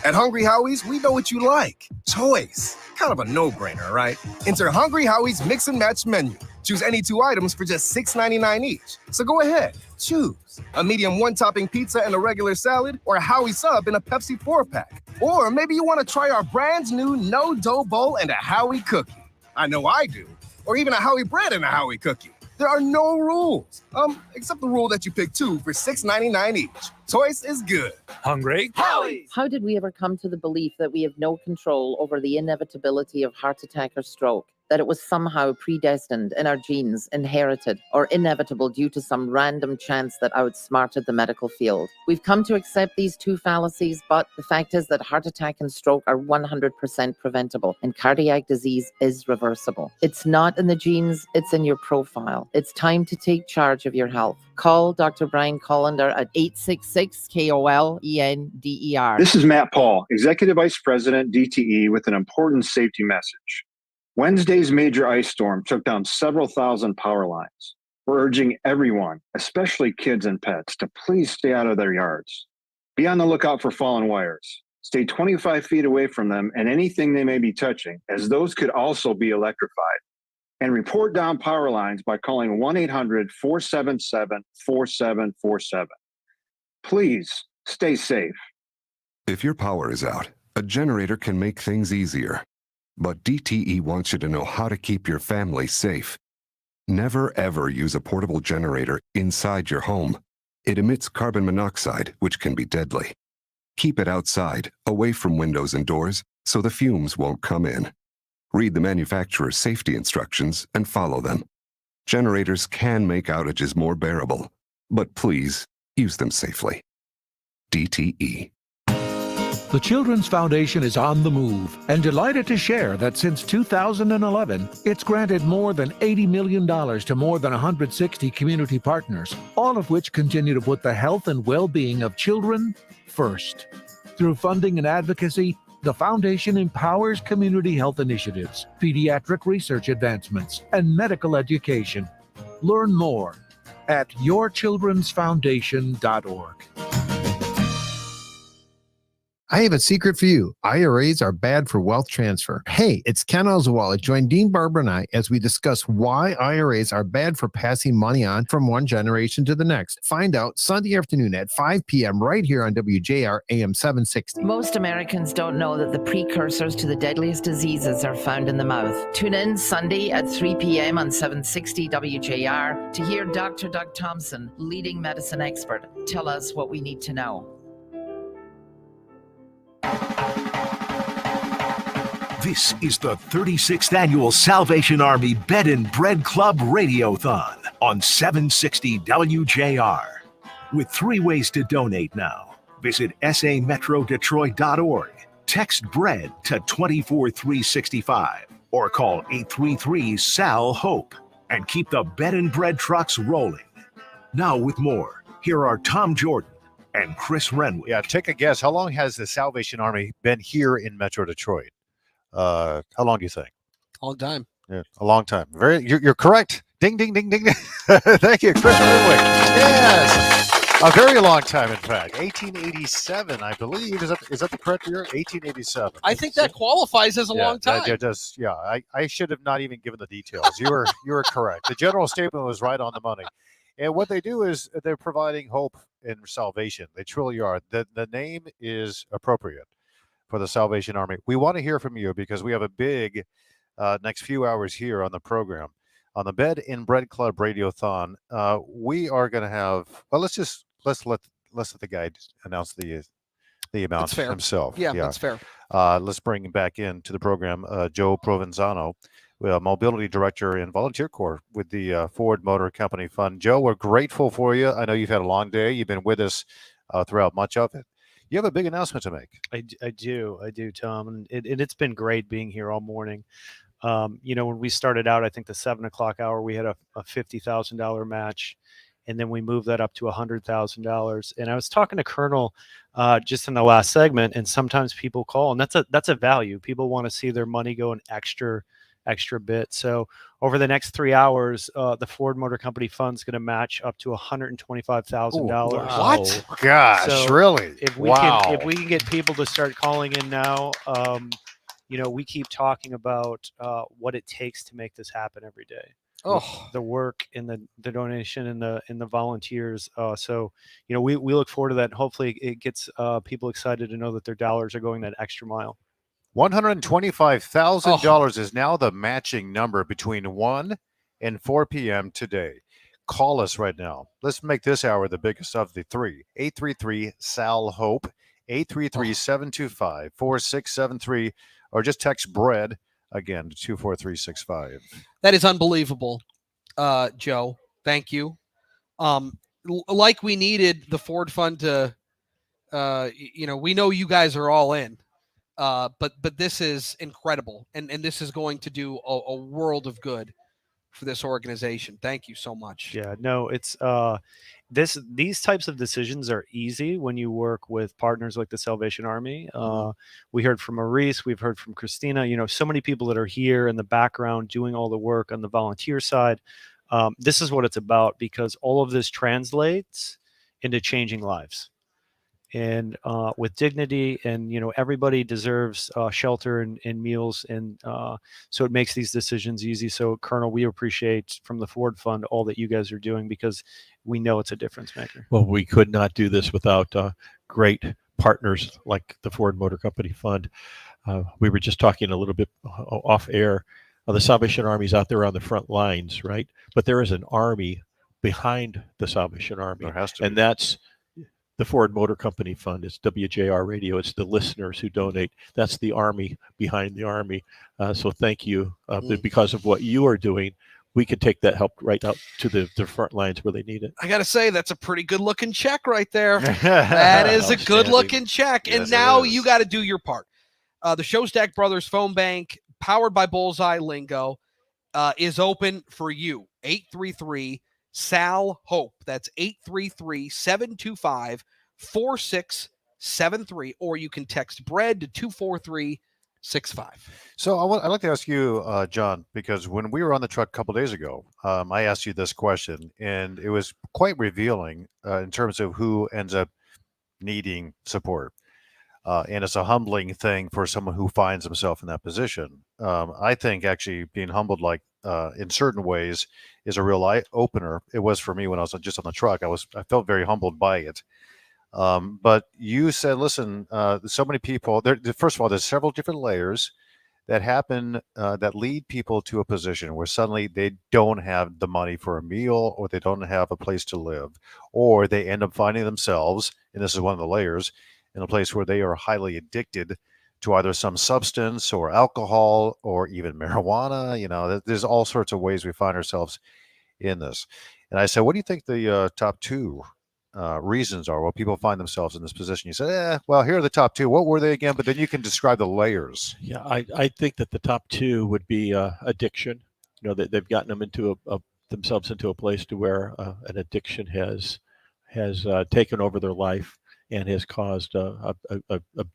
At Hungry Howie's, we know what you like. Choice. Kind of a no-brainer, right? Enter Hungry Howie's Mix and Match menu. Choose any 2 items for just $6.99 each. So go ahead, choose. A medium 1-topping pizza and a regular salad, or a Howie sub in a Pepsi 4-pack. Or maybe you want to try our brand new no-dough bowl and a Howie cookie. I know I do. Or even a Howie bread and a Howie cookie. There are no rules, except the rule that you pick 2 for $6.99 each. Choice is good. Hungry Howie! How did we ever come to the belief that we have no control over the inevitability of heart attack or stroke? That it was somehow predestined in our genes, inherited, or inevitable due to some random chance that outsmarted the medical field. We've come to accept these 2 fallacies, but the fact is that heart attack and stroke are 100% preventable, and cardiac disease is reversible. It's not in the genes, it's in your profile. It's time to take charge of your health. Call Dr. Brian Collender at 866-KOLENDER. This is Matt Paul, Executive Vice President, DTE, with an important safety message. Wednesday's major ice storm took down several thousand power lines. We're urging everyone, especially kids and pets, to please stay out of their yards. Be on the lookout for fallen wires. Stay 25 feet away from them and anything they may be touching, as those could also be electrified. And report down power lines by calling 1-800-477-4747. Please stay safe. If your power is out, a generator can make things easier. But DTE wants you to know how to keep your family safe. Never ever use a portable generator inside your home. It emits carbon monoxide, which can be deadly. Keep it outside, away from windows and doors, so the fumes won't come in. Read the manufacturer's safety instructions and follow them. Generators can make outages more bearable, but please use them safely. DTE. The Children's Foundation is on the move and delighted to share that since 2011, it's granted more than $80 million to more than 160 community partners, all of which continue to put the health and well-being of children first. Through funding and advocacy, the Foundation empowers community health initiatives, pediatric research advancements, and medical education. Learn more at yourchildrensfoundation.org. I have a secret for you. IRAs are bad for wealth transfer. Hey, it's Ken Oswald. Join Dean Barber and I as we discuss why IRAs are bad for passing money on from one generation to the next. Find out Sunday afternoon at 5 p.m. right here on WJR AM 760. Most Americans don't know that the precursors to the deadliest diseases are found in the mouth. Tune in Sunday at 3 p.m. on 760 WJR to hear Dr. Doug Thompson, leading medicine expert, tell us what we need to know. This is the 36th Annual Salvation Army Bed and Bread Club Radiothon on 760 WJR. With 3 ways to donate now. Visit sametrodetroit.org, text BREAD to 24365, or call 833-SAL-HOPE, and keep the bed and bread trucks rolling. Now with more, here are Tom Jordan and Chris Renwick. Yeah, take a guess. How long has the Salvation Army been here in Metro Detroit? How long do you think? Long time. Yeah, a long time. You're correct. Ding, ding, ding, ding, ding. Thank you, Chris Renwick. Yes, a very long time, in fact. 1887, I believe. Is that the correct year? 1887. I think that qualifies as a long time. I should have not even given the details. You were correct. The general statement was right on the money. And what they do is they're providing hope and salvation. They truly are. The name is appropriate for the Salvation Army. We want to hear from you because we have a big next few hours here on the program. On the Bed and Bread Club Radiothon, we are going to have, well, let's let the guy announce the amount himself. Yeah, that's fair. Let's bring back into the program Joe Provenzano, Mobility Director and Volunteer Corps with the Ford Motor Company Fund. Joe, we're grateful for you. I know you've had a long day. You've been with us throughout much of it. You have a big announcement to make. I do, Tom, and it's been great being here all morning. When we started out, I think the 7 o'clock hour, we had a $50,000 match, and then we moved that up to $100,000. And I was talking to Colonel just in the last segment, and sometimes people call, and that's a value. People want to see their money go an extra bit. So over the next 3 hours, the Ford Motor Company Fund's going to match up to $125,000. What? Gosh, So really? If we can get people to start calling in now, we keep talking about what it takes to make this happen every day. Oh, the work and the donation and the volunteers. We look forward to that. And hopefully, it gets people excited to know that their dollars are going that extra mile. $125,000 is now the matching number between 1 and 4 p.m. today. Call us right now. Let's make this hour the biggest of the three. 833-SAL-HOPE, 833-725-4673, or just text BREAD again to 24365. That is unbelievable, Joe. Thank you. Like we needed the Ford Fund to, we know you guys are all in. But this is incredible, and this is going to do a world of good for this organization. Thank you so much. Yeah, no, it's these types of decisions are easy when you work with partners like the Salvation Army. We heard from Maurice, we've heard from Christina. So many people that are here in the background doing all the work on the volunteer side. This is what it's about, because all of this translates into changing lives. And with dignity, and everybody deserves shelter and meals, and so it makes these decisions easy. So, Colonel, we appreciate from the Ford Fund all that you guys are doing, because we know it's a difference maker. Well, we could not do this without great partners like the Ford Motor Company Fund. We were just talking a little bit off air. The Salvation Army's out there on the front lines, right? But there is an army behind the Salvation Army, There has to and be. that's the Ford Motor Company Fund. It's WJR Radio. It's the listeners who donate. That's the army behind the army. So thank you. Because of what you are doing, we could take that help right out to the front lines where they need it. I got to say, that's a pretty good looking check right there. That is a good looking check. Yes, And now it is. you got to do your part. The Showstack Brothers phone bank, powered by Bullseye Lingo, is open for you. 833-SAL-HOPE. That's 833-725-4673. Or you can text BREAD to 24365. So I'd like to ask you, John, because when we were on the truck a couple days ago, I asked you this question, and it was quite revealing in terms of who ends up needing support. And it's a humbling thing for someone who finds himself in that position. I think actually being humbled in certain ways is a real eye opener. It was for me when I was just on the truck. I felt very humbled by it. But you said, listen, so many people, first of all, there's several different layers that happen that lead people to a position where suddenly they don't have the money for a meal, or they don't have a place to live, or they end up finding themselves, and this is one of the layers, in a place where they are highly addicted to either some substance or alcohol or even marijuana. There's all sorts of ways we find ourselves in this. And I said, what do you think the top two reasons are why people find themselves in this position? You said, well, here are the top two. What were they again? But then you can describe the layers. Yeah, I think that the top two would be addiction. They've gotten them into themselves into a place to where an addiction has taken over their life and has caused a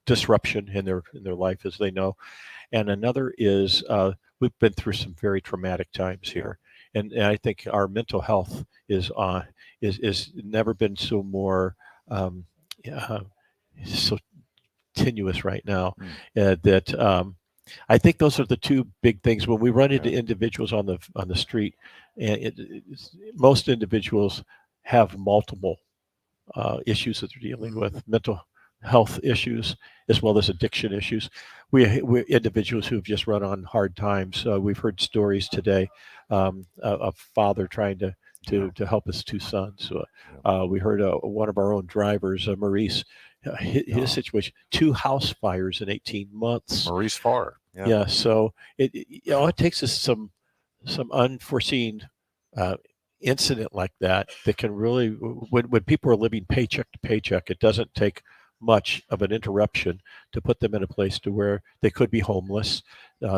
disruption in their life, as they know. And another is we've been through some very traumatic times here, and I think our mental health is never been so more so tenuous right now. That I think those are the two big things when we run into individuals on the street, and most individuals have multiple issues that they're dealing with, mental health issues as well as addiction issues. We're individuals who've just run on hard times. We've heard stories today of a father trying to help his two sons. We heard one of our own drivers, Maurice, his situation, 2 house fires in 18 months. Maurice Farr. Yeah. So it takes us some unforeseen incident like that can really, when people are living paycheck to paycheck, it doesn't take much of an interruption to put them in a place to where they could be homeless.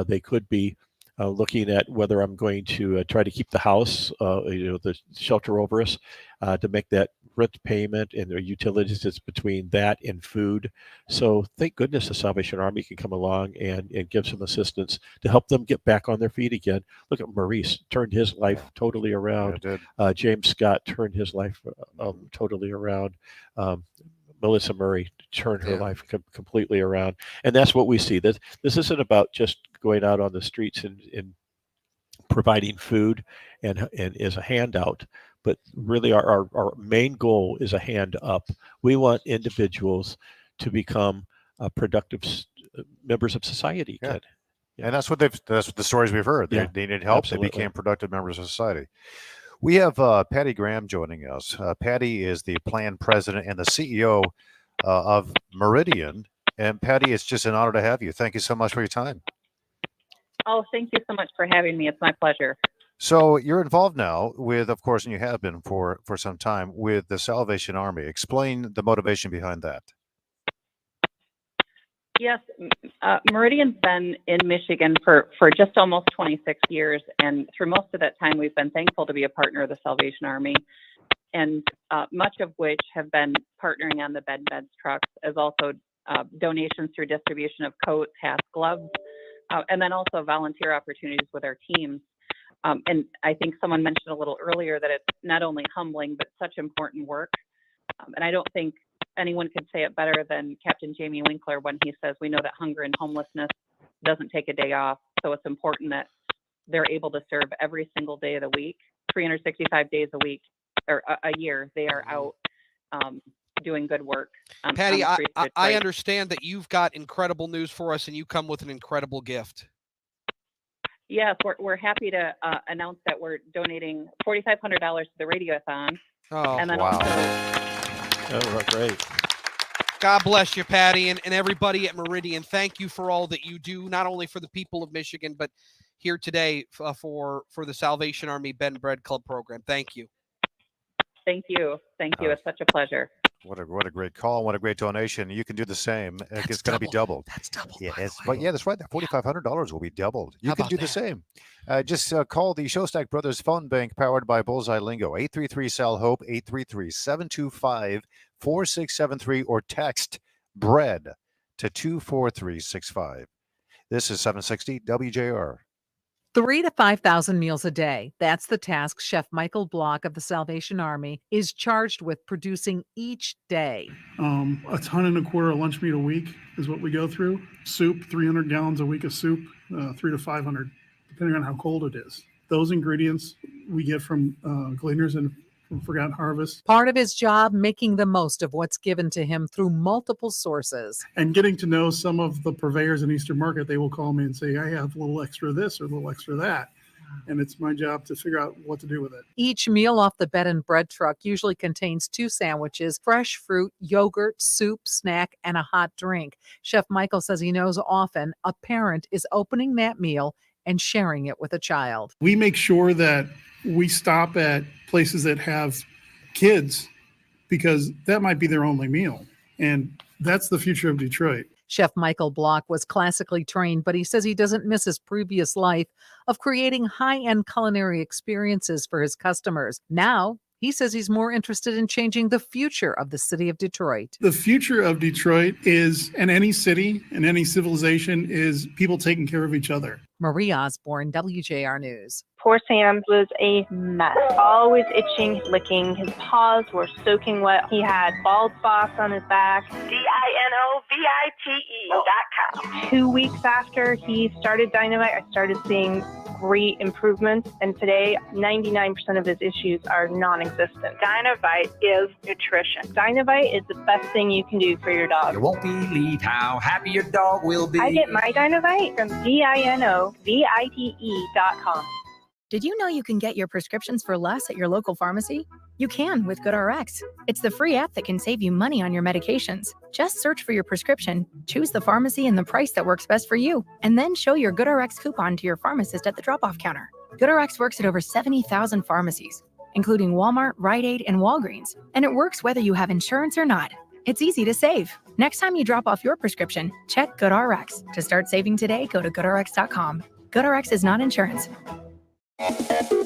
They could be looking at whether I'm going to try to keep the house, the shelter over us, to make that rent payment and their utilities. It's between that and food. So thank goodness the Salvation Army can come along and give some assistance to help them get back on their feet again. Look at Maurice, turned his life totally around. James Scott turned his life totally around. Melissa Murray turned her life completely around. And that's what we see. This isn't about just going out on the streets and providing food and as a handout, but really our main goal is a hand up. We want individuals to become productive members of society again. Yeah. And that's what the stories we've heard. They needed help. Absolutely. They became productive members of society. We have Patty Graham joining us. Patty is the plan president and the CEO of Meridian. And Patty, it's just an honor to have you. Thank you so much for your time. Oh, thank you so much for having me. It's my pleasure. So you're involved now with, of course, and you have been for some time, with the Salvation Army. Explain the motivation behind that. Yes, Meridian's been in Michigan for just almost 26 years. And through most of that time, we've been thankful to be a partner of the Salvation Army, and much of which have been partnering on the beds trucks, as also donations through distribution of coats, hats, gloves, and then also volunteer opportunities with our teams. And I think someone mentioned a little earlier that it's not only humbling, but such important work. And I don't think anyone could say it better than Captain Jamie Winkler when he says, we know that hunger and homelessness doesn't take a day off. So it's important that they're able to serve every single day of the week, 365 days a week or a year. They are out doing good work. Patty, I understand that you've got incredible news for us, and you come with an incredible gift. Yes, we're happy to announce that we're donating $4,500 to the Radiothon. Oh, and then wow. also, Oh, great. God bless you, Patty, and everybody at Meridian. Thank you for all that you do, not only for the people of Michigan, but here today for the Salvation Army Bed and Bread Club program. Thank you. Thank you. Thank you. It's such a pleasure. What a great call. What a great donation. You can do the same. It's going to be doubled. That's double. Yeah, that's right. That $4,500 will be doubled. You can do the same. Just call the Showstack Brothers Phone Bank powered by Bullseye Lingo, 833-SAL-HOPE, 833-725-4673, or text BREAD to 24365. This is 760 WJR. 3,000 to 5,000 meals a day. That's the task Chef Michael Block of the Salvation Army is charged with producing each day. A ton and a quarter of lunch meat a week is what we go through. Soup, 300 gallons a week of soup, 300 to 500, depending on how cold it is. Those ingredients we get from gleaners and from Forgotten Harvest. Part of his job, making the most of what's given to him through multiple sources. And getting to know some of the purveyors in Eastern Market, they will call me and say, I have a little extra this or a little extra that. And it's my job to figure out what to do with it. Each meal off the bed and bread truck usually contains 2 sandwiches, fresh fruit, yogurt, soup, snack, and a hot drink. Chef Michael says he knows often a parent is opening that meal and sharing it with a child. We make sure that we stop at places that have kids because that might be their only meal. And that's the future of Detroit. Chef Michael Block was classically trained, but he says he doesn't miss his previous life of creating high-end culinary experiences for his customers. Now, he says he's more interested in changing the future of the city of Detroit. The future of Detroit is, and any city and any civilization, is people taking care of each other. Marie Osborne, WJR News. Poor Sam was a mess. Always itching, licking. His paws were soaking wet. He had bald spots on his back. DINOVITE.com. 2 weeks after he started Dynamite, I started seeing great improvements. And today, 99% of his issues are non-existent. Dynamite is nutrition. Dynamite is the best thing you can do for your dog. You won't believe how happy your dog will be. I get my Dynamite from DINOVITE.com. Did you know you can get your prescriptions for less at your local pharmacy? You can with GoodRx. It's the free app that can save you money on your medications. Just search for your prescription, choose the pharmacy and the price that works best for you, and then show your GoodRx coupon to your pharmacist at the drop-off counter. GoodRx works at over 70,000 pharmacies, including Walmart, Rite Aid, and Walgreens, and it works whether you have insurance or not. It's easy to save. Next time you drop off your prescription, check GoodRx. To start saving today, go to GoodRx.com. GoodRx is not insurance.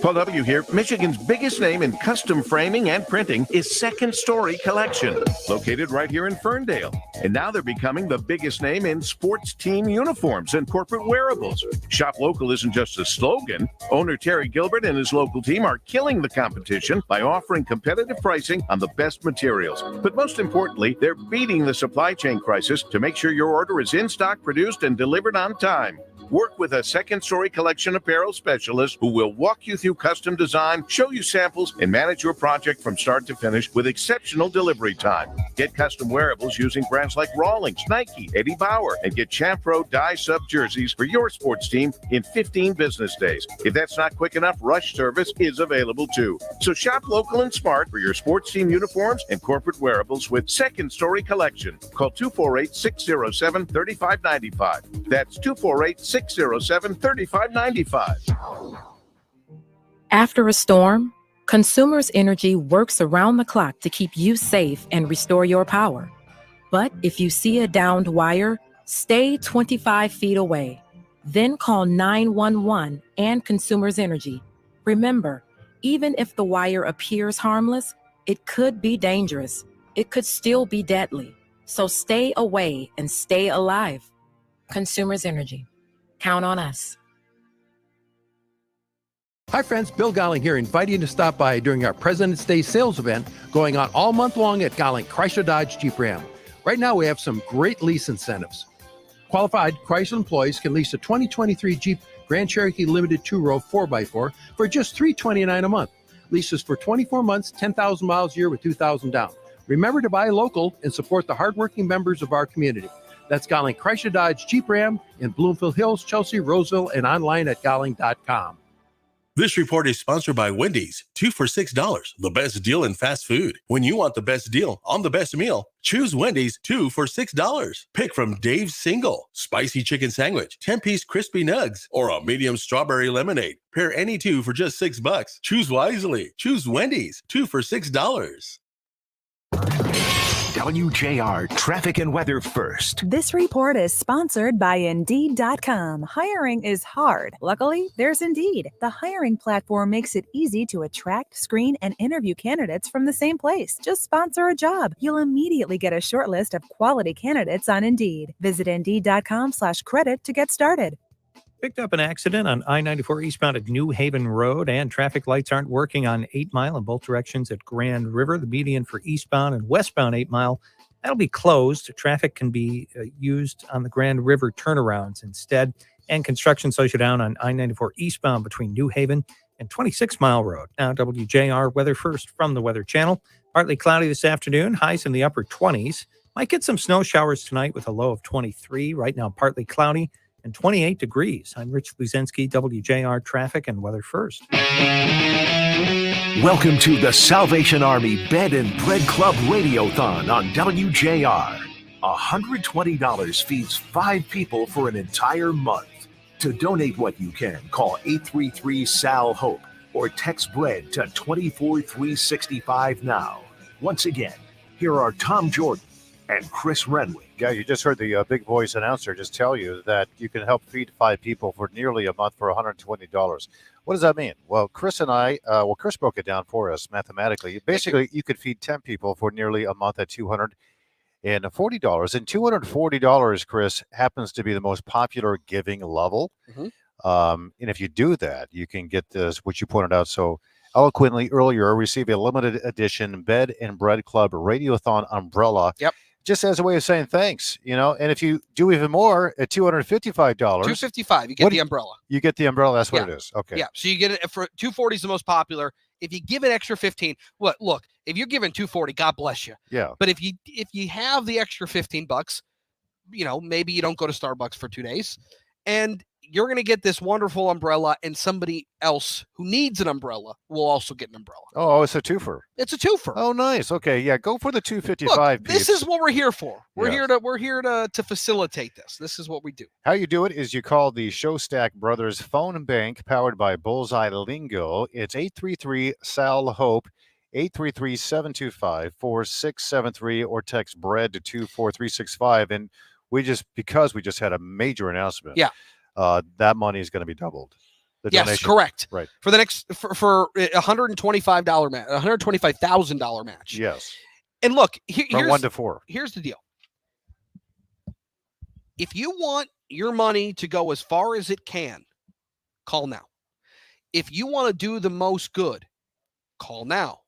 Paul W. here. Michigan's biggest name in custom framing and printing is Second Story Collection, located right here in Ferndale. And now they're becoming the biggest name in sports team uniforms and corporate wearables. Shop local isn't just a slogan. Owner Terry Gilbert and his local team are killing the competition by offering competitive pricing on the best materials. But most importantly, they're beating the supply chain crisis to make sure your order is in stock, produced, and delivered on time. Work with a Second Story Collection apparel specialist who will walk you through custom design, show you samples, and manage your project from start to finish with exceptional delivery time. Get custom wearables using brands like Rawlings, Nike, Eddie Bauer, and get Champ Pro dye sub jerseys for your sports team in 15 business days. If that's not quick enough, rush service is available too. So shop local and smart for your sports team uniforms and corporate wearables with Second Story Collection. Call 248-607-3595. That's 248-607-3595. After a storm, Consumers Energy works around the clock to keep you safe and restore your power. But if you see a downed wire, stay 25 feet away. Then call 911 and Consumers Energy. Remember, even if the wire appears harmless, it could be dangerous. It could still be deadly. So stay away and stay alive. Consumers Energy. Count on us. Hi friends, Bill Golling here, inviting you to stop by during our President's Day sales event going on all month long at Golling Chrysler Dodge Jeep Ram. Right now we have some great lease incentives. Qualified Chrysler employees can lease a 2023 Jeep Grand Cherokee Limited 2-row 4x4 for just $329 a month. Leases for 24 months, 10,000 miles a year with $2,000 down. Remember to buy local and support the hardworking members of our community. That's Golling Chrysler Dodge Jeep Ram in Bloomfield Hills, Chelsea, Roseville, and online at golling.com. This report is sponsored by Wendy's. 2 for $6, the best deal in fast food. When you want the best deal on the best meal, choose Wendy's 2 for $6. Pick from Dave's Single, Spicy Chicken Sandwich, 10-piece Crispy Nugs, or a medium strawberry lemonade. Pair any two for just $6. Choose wisely. Choose Wendy's 2 for $6. WJR Traffic and Weather First. This report is sponsored by Indeed.com. Hiring is hard. Luckily, there's Indeed. The hiring platform makes it easy to attract, screen, and interview candidates from the same place. Just sponsor a job. You'll immediately get a short list of quality candidates on Indeed. Visit Indeed.com/credit to get started. Picked up an accident on I-94 eastbound at New Haven Road, and traffic lights aren't working on 8 Mile in both directions at Grand River. The median for eastbound and westbound 8 Mile, that'll be closed. Traffic can be used on the Grand River turnarounds instead. And construction slows you down on I-94 eastbound between New Haven and 26 Mile Road. Now, WJR weather first from the Weather Channel. Partly cloudy this afternoon, highs in the upper 20s. Might get some snow showers tonight with a low of 23. Right now, partly cloudy and 28 degrees. I'm Rich Bluzensky, WJR Traffic and Weather First. Welcome to the Salvation Army Bed and Bread Club Radiothon on WJR. $120 feeds 5 people for an entire month. To donate what you can, call 833-SAL-HOPE or text BREAD to 24365 now. Once again, here are Tom Jordan and Chris Renwick. Yeah, you just heard the big voice announcer just tell you that you can help feed 5 people for nearly a month for $120. What does that mean? Well, Chris and I, Chris broke it down for us mathematically. Basically, you could feed 10 people for nearly a month at $240. And $240, Chris, happens to be the most popular giving level. Mm-hmm. And if you do that, you can get this, which you pointed out so eloquently earlier, receive a limited edition Bed and Bread Club Radiothon umbrella. Yep. Just as a way of saying thanks, you know, and if you do even more at $255, $255, you get the umbrella. You get the umbrella. That's what it is. Okay. Yeah. So you get it for $240 is the most popular. If you give an extra 15, look, if you're giving $240, God bless you. Yeah. But if you have the extra $15, you know, maybe you don't go to Starbucks for 2 days, and you're going to get this wonderful umbrella, and somebody else who needs an umbrella will also get an umbrella. Oh, it's a twofer. It's a twofer. Oh, nice. Okay, yeah, go for the $255. Look, this is what we're here for. We're here to facilitate this. This is what we do. How you do it is you call the Showstack Brothers phone bank powered by Bullseye Lingo. It's 833-SAL-HOPE. 833-725-4673 or text bread to 24365. And because we just had a major announcement. Yeah. That money is going to be doubled. The Yes, donation. correct. Right. For the next for $125 match, $125,000 match. Yes. And look, From 1 to 4. Here's the deal. If you want your money to go as far as it can, call now. If you want to do the most good, call now.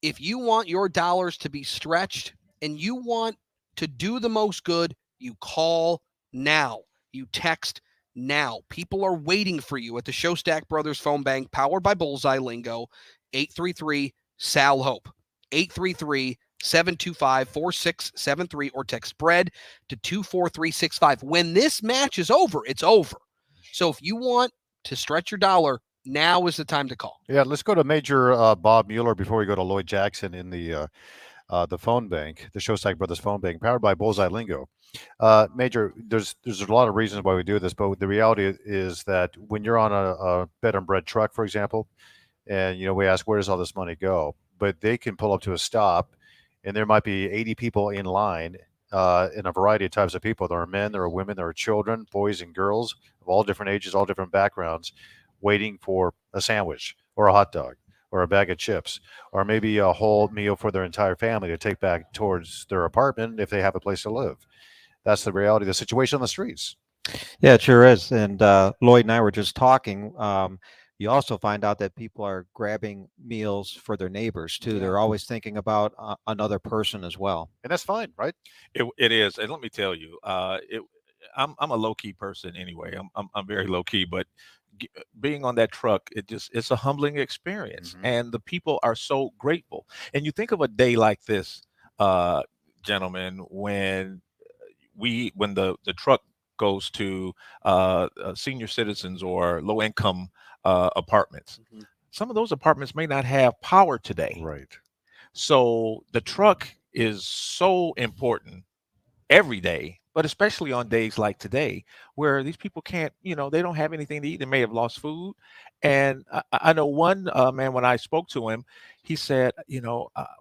If you want your dollars to be stretched and you want to do the most good, you call now. You text now. People are waiting for you at the Showstack Brothers phone bank, powered by Bullseye Lingo, 833-SAL-HOPE, 833-725-4673, or text bread to 24365. When this match is over, it's over. So if you want to stretch your dollar, now is the time to call. Yeah, let's go to Major Bob Mueller before we go to Lloyd Jackson in the phone bank, the Showstack Brothers phone bank, powered by Bullseye Lingo. Major, there's a lot of reasons why we do this, but the reality is that when you're on a bed and bread truck, for example, and we ask, where does all this money go? But they can pull up to a stop, and there might be 80 people in line, in a variety of types of people. There are men, there are women, there are children, boys and girls of all different ages, all different backgrounds, waiting for a sandwich or a hot dog or a bag of chips, or maybe a whole meal for their entire family to take back towards their apartment if they have a place to live. That's the reality of the situation on the streets. Yeah, it sure is. And Lloyd and I were just talking. You also find out that people are grabbing meals for their neighbors too. Yeah. They're always thinking about another person as well. And that's fine, right? It is. And let me tell you, I'm a low key person anyway. I'm very low key, but being on that truck, it's a humbling experience, and the people are so grateful. And you think of a day like this, gentlemen, when the truck goes to senior citizens or low income apartments. Some of those apartments may not have power today. Right. So the truck is so important every day, but especially on days like today, where these people can't, they don't have anything to eat. They may have lost food. And I know one man, when I spoke to him, he said,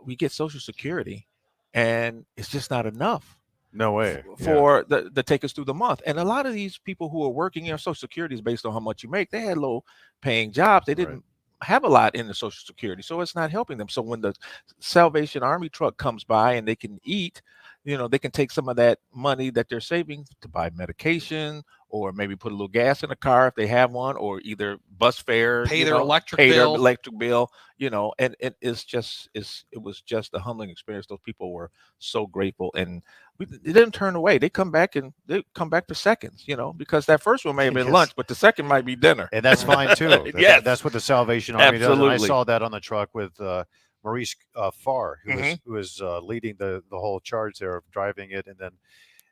we get Social Security and it's just not enough. No way. For the take us through the month. And a lot of these people who are working, Social Security is based on how much you make. They had low paying jobs. They didn't have a lot in the Social Security. So it's not helping them. So when the Salvation Army truck comes by and they can eat, they can take some of that money that they're saving to buy medication, or maybe put a little gas in the car if they have one, or either bus fare, pay their electric bill, and it was just a humbling experience. Those people were so grateful, and they didn't turn away. They come back for seconds, because that first one may have been lunch, but the second might be dinner. And that's fine too. Yes. That's what the Salvation Army does. And I Absolutely. saw that on the truck with Maurice Farr, who was leading the whole charge there of driving it, and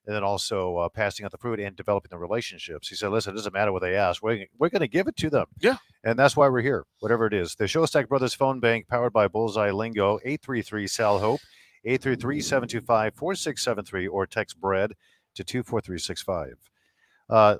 then also passing out the food and developing the relationships. He said, listen, it doesn't matter what they ask. We're going to give it to them. Yeah. And that's why we're here, whatever it is. The Showstack Brothers phone bank, powered by Bullseye Lingo, 833-SAL-HOPE, 833-725-4673, or text bread to 24365.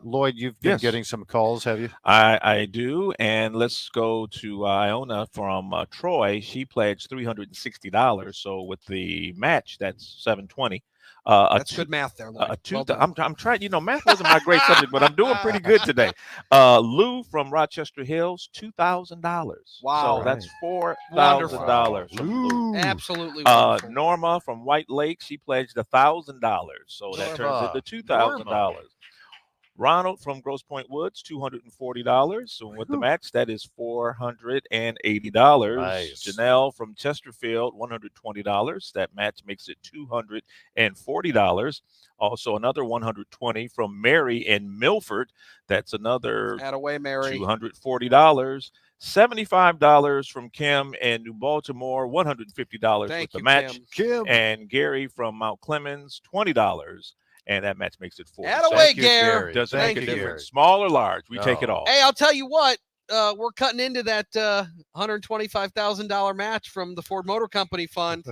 Lloyd, you've been getting some calls, have you? I do. And let's go to Iona from Troy. She pledged $360. So with the match, that's $720. That's good math there, Lloyd. Well done. I'm trying. Math wasn't my great subject, but I'm doing pretty good today. Lou from Rochester Hills, $2,000. Wow. So that's $4,000. Absolutely wonderful. Norma from White Lake, she pledged $1,000. So that turns into $2,000. Ronald from Grosse Pointe Woods, $240. So with the match, that is $480. Nice. Janelle from Chesterfield, $120. That match makes it $240. Also, another $120 from Mary in Milford. That's another Attaway, Mary. $240. $75 from Kim in New Baltimore, $150 with the match. Kim. And Gary from Mount Clemens, $20. And that match makes it $40. Attaway, Gary. Doesn't Thank make a you, difference. Small or large, we take it all. Hey, I'll tell you what, we're cutting into that $125,000 match from the Ford Motor Company fund.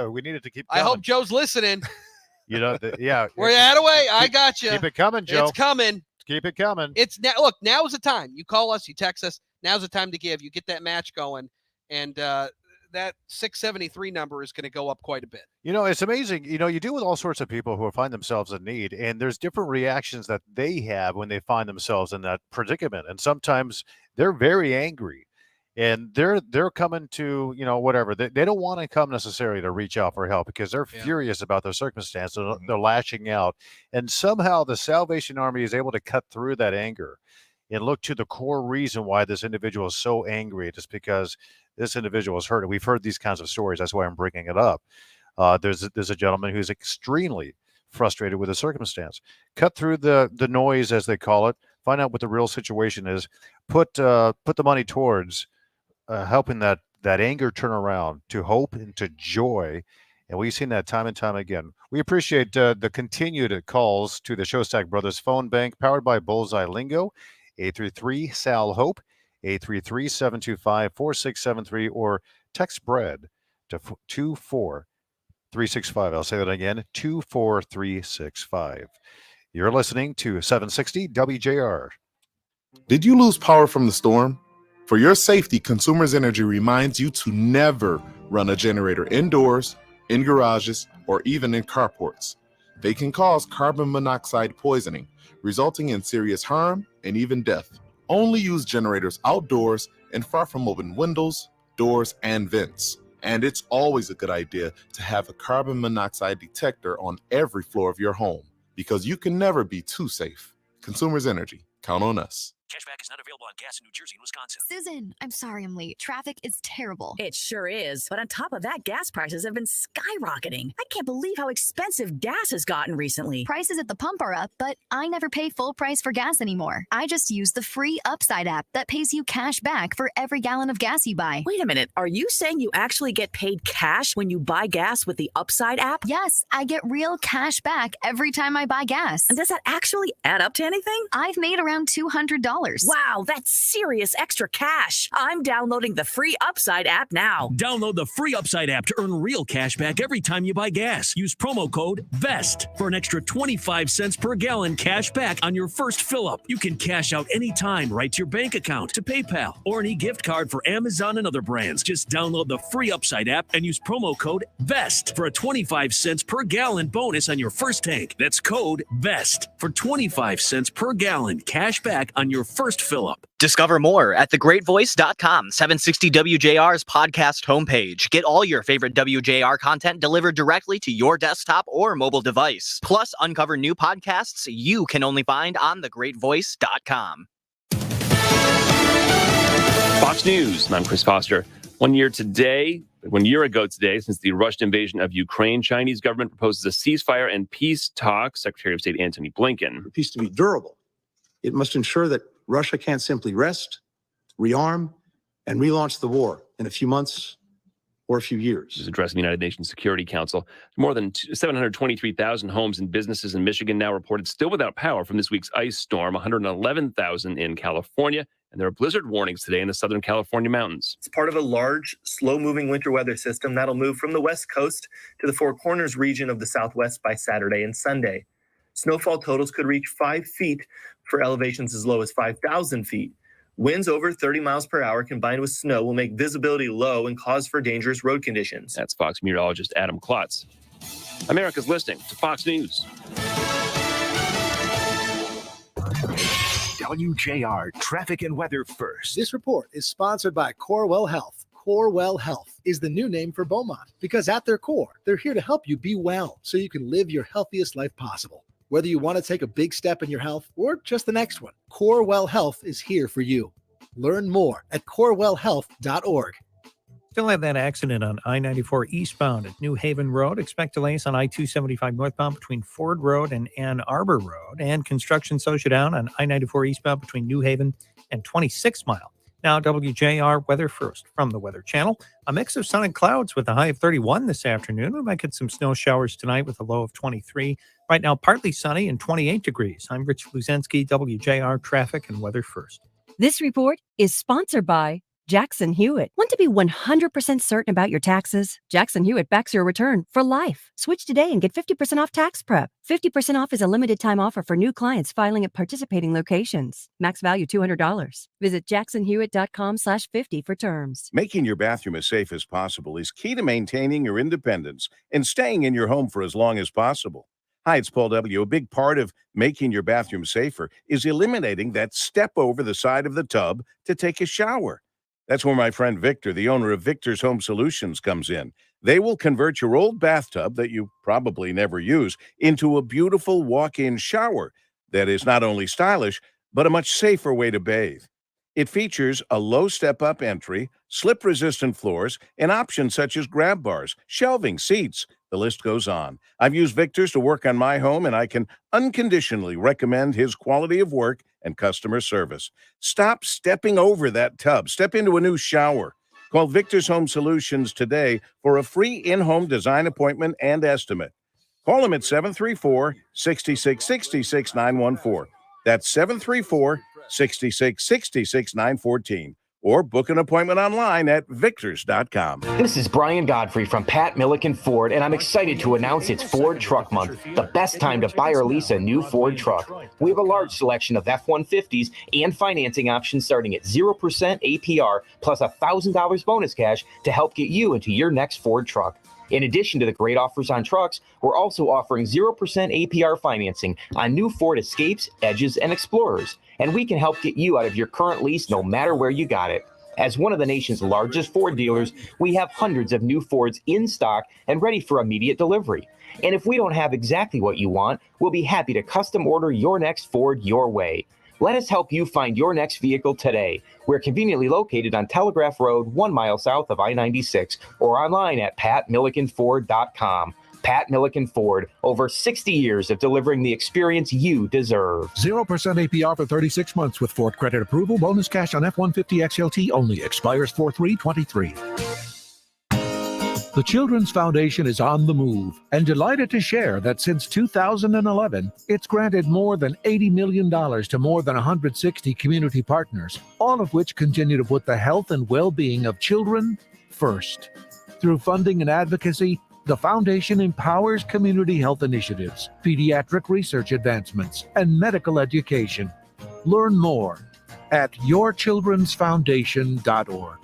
We needed to keep I coming. hope Joe's listening. Yeah. Where you Attaway? I got you. Keep it coming, Joe. It's coming. Keep it coming. It's now. Look, now is the time. You call us, you text us. Now's the time to give. You get that match going, and that 673 number is going to go up quite a bit. It's amazing. You deal with all sorts of people who find themselves in need, and there's different reactions that they have when they find themselves in that predicament. And sometimes they're very angry, and they're coming to, whatever. They don't want to come necessarily to reach out for help because they're furious about their circumstances. They're lashing out. And somehow the Salvation Army is able to cut through that anger and look to the core reason why this individual is so angry. It's because this individual is hurt. And we've heard these kinds of stories. That's why I'm bringing it up. There's a gentleman who's extremely frustrated with the circumstance. Cut through the noise, as they call it. Find out what the real situation is. Put the money towards helping that anger turn around to hope and to joy. And we've seen that time and time again. We appreciate the continued calls to the Shostak Brothers phone bank, powered by Bullseye Lingo. 833-SAL-HOPE, 833-725-4673, or text BREAD to 24365. I'll say that again, 24365. You're listening to 760 WJR. Did you lose power from the storm? For your safety, Consumers Energy reminds you to never run a generator indoors, in garages, or even in carports. They can cause carbon monoxide poisoning, resulting in serious harm and even death. Only use generators outdoors and far from open windows, doors, and vents. And it's always a good idea to have a carbon monoxide detector on every floor of your home, because you can never be too safe. Consumers Energy, count on us. Cashback is not available on gas in New Jersey and Wisconsin. Susan, I'm sorry I'm late. Traffic is terrible. It sure is. But on top of that, gas prices have been skyrocketing. I can't believe how expensive gas has gotten recently. Prices at the pump are up, but I never pay full price for gas anymore. I just use the free Upside app that pays you cash back for every gallon of gas you buy. Wait a minute. Are you saying you actually get paid cash when you buy gas with the Upside app? Yes, I get real cash back every time I buy gas. And does that actually add up to anything? I've made around $200. Wow, that's serious extra cash. I'm downloading the free Upside app now. Download the free Upside app to earn real cash back every time you buy gas. Use promo code VEST for an extra 25 cents per gallon cash back on your first fill up. You can cash out anytime right to your bank account, to PayPal, or an e-gift card for Amazon and other brands. Just download the free Upside app and use promo code VEST for a 25 cents per gallon bonus on your first tank. That's code VEST for 25 cents per gallon cash back on your first fill up. Discover more at thegreatvoice.com, 760 WJR's podcast homepage. Get all your favorite WJR content delivered directly to your desktop or mobile device. Plus, uncover new podcasts you can only find on thegreatvoice.com. Fox News, I'm Chris Foster. 1 year ago today, since the Russian invasion of Ukraine, Chinese government proposes a ceasefire and peace talks. Secretary of State Antony Blinken. For peace to be durable, it must ensure that Russia can't simply rest, rearm, and relaunch the war in a few months or a few years. He was addressing the United Nations Security Council. More than 723,000 homes and businesses in Michigan now reported still without power from this week's ice storm, 111,000 in California. And there are blizzard warnings today in the Southern California mountains. It's part of a large, slow-moving winter weather system that'll move from the west coast to the Four Corners region of the Southwest by Saturday and Sunday. Snowfall totals could reach 5 feet for elevations as low as 5,000 feet. Winds over 30 miles per hour combined with snow will make visibility low and cause for dangerous road conditions. That's Fox meteorologist Adam Klotz. America's listening to Fox News. WJR traffic and weather first. This report is sponsored by Corewell Health. Corewell Health is the new name for Beaumont because at their core, they're here to help you be well so you can live your healthiest life possible. Whether you want to take a big step in your health or just the next one, Corewell Health is here for you. Learn more at corewellhealth.org. Still have that accident on I-94 eastbound at New Haven Road. Expect delays on I-275 northbound between Ford Road and Ann Arbor Road. And construction slows you down on I-94 eastbound between New Haven and 26 Mile. Now, WJR weather first from the Weather Channel. A mix of sun and clouds with a high of 31 this afternoon. We might get some snow showers tonight with a low of 23. Right now, partly sunny and 28 degrees. I'm Rich Luzensky, WJR traffic and weather first. This report is sponsored by Jackson Hewitt. Want to be 100% certain about your taxes? Jackson Hewitt backs your return for life. Switch today and get 50% off tax prep. 50% off is a limited time offer for new clients filing at participating locations. Max value $200. Visit jacksonhewitt.com/50 for terms. Making your bathroom as safe as possible is key to maintaining your independence and staying in your home for as long as possible. Hi, it's Paul W. A big part of making your bathroom safer is eliminating that step over the side of the tub to take a shower. That's where my friend Victor, the owner of Victor's Home Solutions, comes in. They will convert your old bathtub that you probably never use into a beautiful walk-in shower that is not only stylish, but a much safer way to bathe. It features a low step-up entry, slip-resistant floors, and options such as grab bars, shelving, seats. The list goes on. I've used Victor's to work on my home, and I can unconditionally recommend his quality of work and customer service. Stop stepping over that tub. Step into a new shower. Call Victor's Home Solutions today for a free in-home design appointment and estimate. Call them at 734-6666-914. That's 734-6666-914. Or book an appointment online at victors.com. This is Brian Godfrey from Pat Milliken Ford, and I'm excited to announce it's Ford Truck Month, the best time to buy or lease a new Ford truck. We have a large selection of F-150s and financing options starting at 0% APR plus $1,000 bonus cash to help get you into your next Ford truck. In addition to the great offers on trucks, we're also offering 0% APR financing on new Ford Escapes, Edges, and Explorers. And we can help get you out of your current lease no matter where you got it. As one of the nation's largest Ford dealers, we have hundreds of new Fords in stock and ready for immediate delivery. And if we don't have exactly what you want, we'll be happy to custom order your next Ford your way. Let us help you find your next vehicle today. We're conveniently located on Telegraph Road, 1 mile south of I-96, or online at patmillikenford.com. Pat Milliken Ford, over 60 years of delivering the experience you deserve. 0% APR for 36 months with Ford credit approval. Bonus cash on F-150 XLT only. Expires 4/3/23. The Children's Foundation is on the move and delighted to share that since 2011, it's granted more than $80 million to more than 160 community partners, all of which continue to put the health and well-being of children first. Through funding and advocacy, the foundation empowers community health initiatives, pediatric research advancements, and medical education. Learn more at yourchildrensfoundation.org.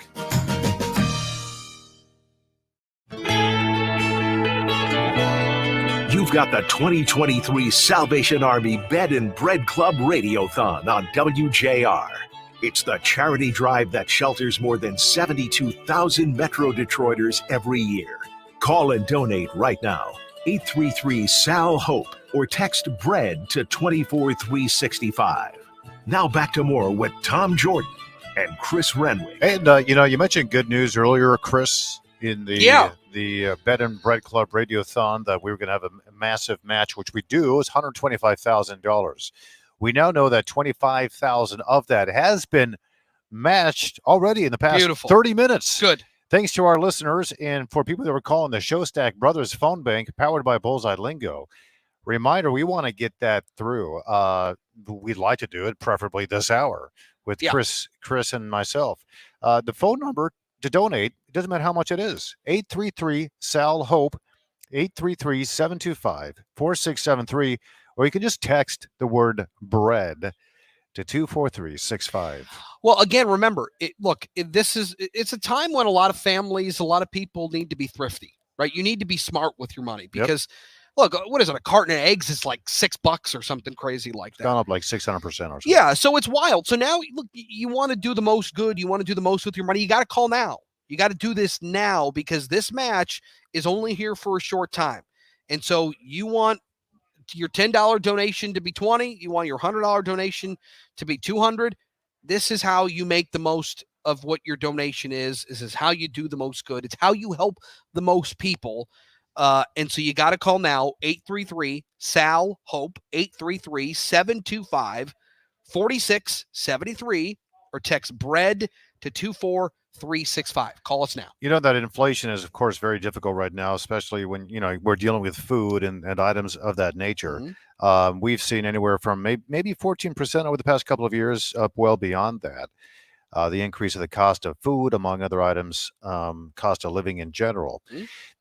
You've got the 2023 Salvation Army Bed and Bread Club Radiothon on WJR. It's the charity drive that shelters more than 72,000 Metro Detroiters every year. Call and donate right now. 833-SAL-HOPE or text BREAD to 24365. Now back to more with Tom Jordan and Chris Renwick. And, you mentioned good news earlier, Chris, in the Bed and Bread Club Radiothon, that we were going to have a massive match, which we do. It's $125,000. We now know that $25,000 of that has been matched already in the past 30 minutes. Good. Thanks to our listeners and for people that were calling the Showstack Brothers phone bank powered by Bullseye Lingo. Reminder, we want to get that through. We'd like to do it, preferably this hour, with Chris and myself. The phone number to donate, it doesn't matter how much it is, 833-SAL-HOPE, 833-725-4673, or you can just text the word bread to 24365. Well, again, remember, it's a time when a lot of families, a lot of people need to be thrifty, right? You need to be smart with your money because, look, what is it? A carton of eggs is like $6 or something crazy like that. Gone up like 600% or something. Yeah, so it's wild. So now, look, you want to do the most good. You want to do the most with your money. You got to call now. You got to do this now because this match is only here for a short time. And so you want your $10 donation to be $20. You want your $100 donation to be $200. This is how you make the most of what your donation is. This is how you do the most good. It's how you help the most people. And so you got to call now, 833-SAL-HOPE, 833-725-4673, or text BREAD to 24365. Call us now. You know that inflation is, of course, very difficult right now, especially when, we're dealing with food and items of that nature. We've seen anywhere from maybe 14% over the past couple of years, up well beyond that. the increase of the cost of food, among other items, cost of living in general.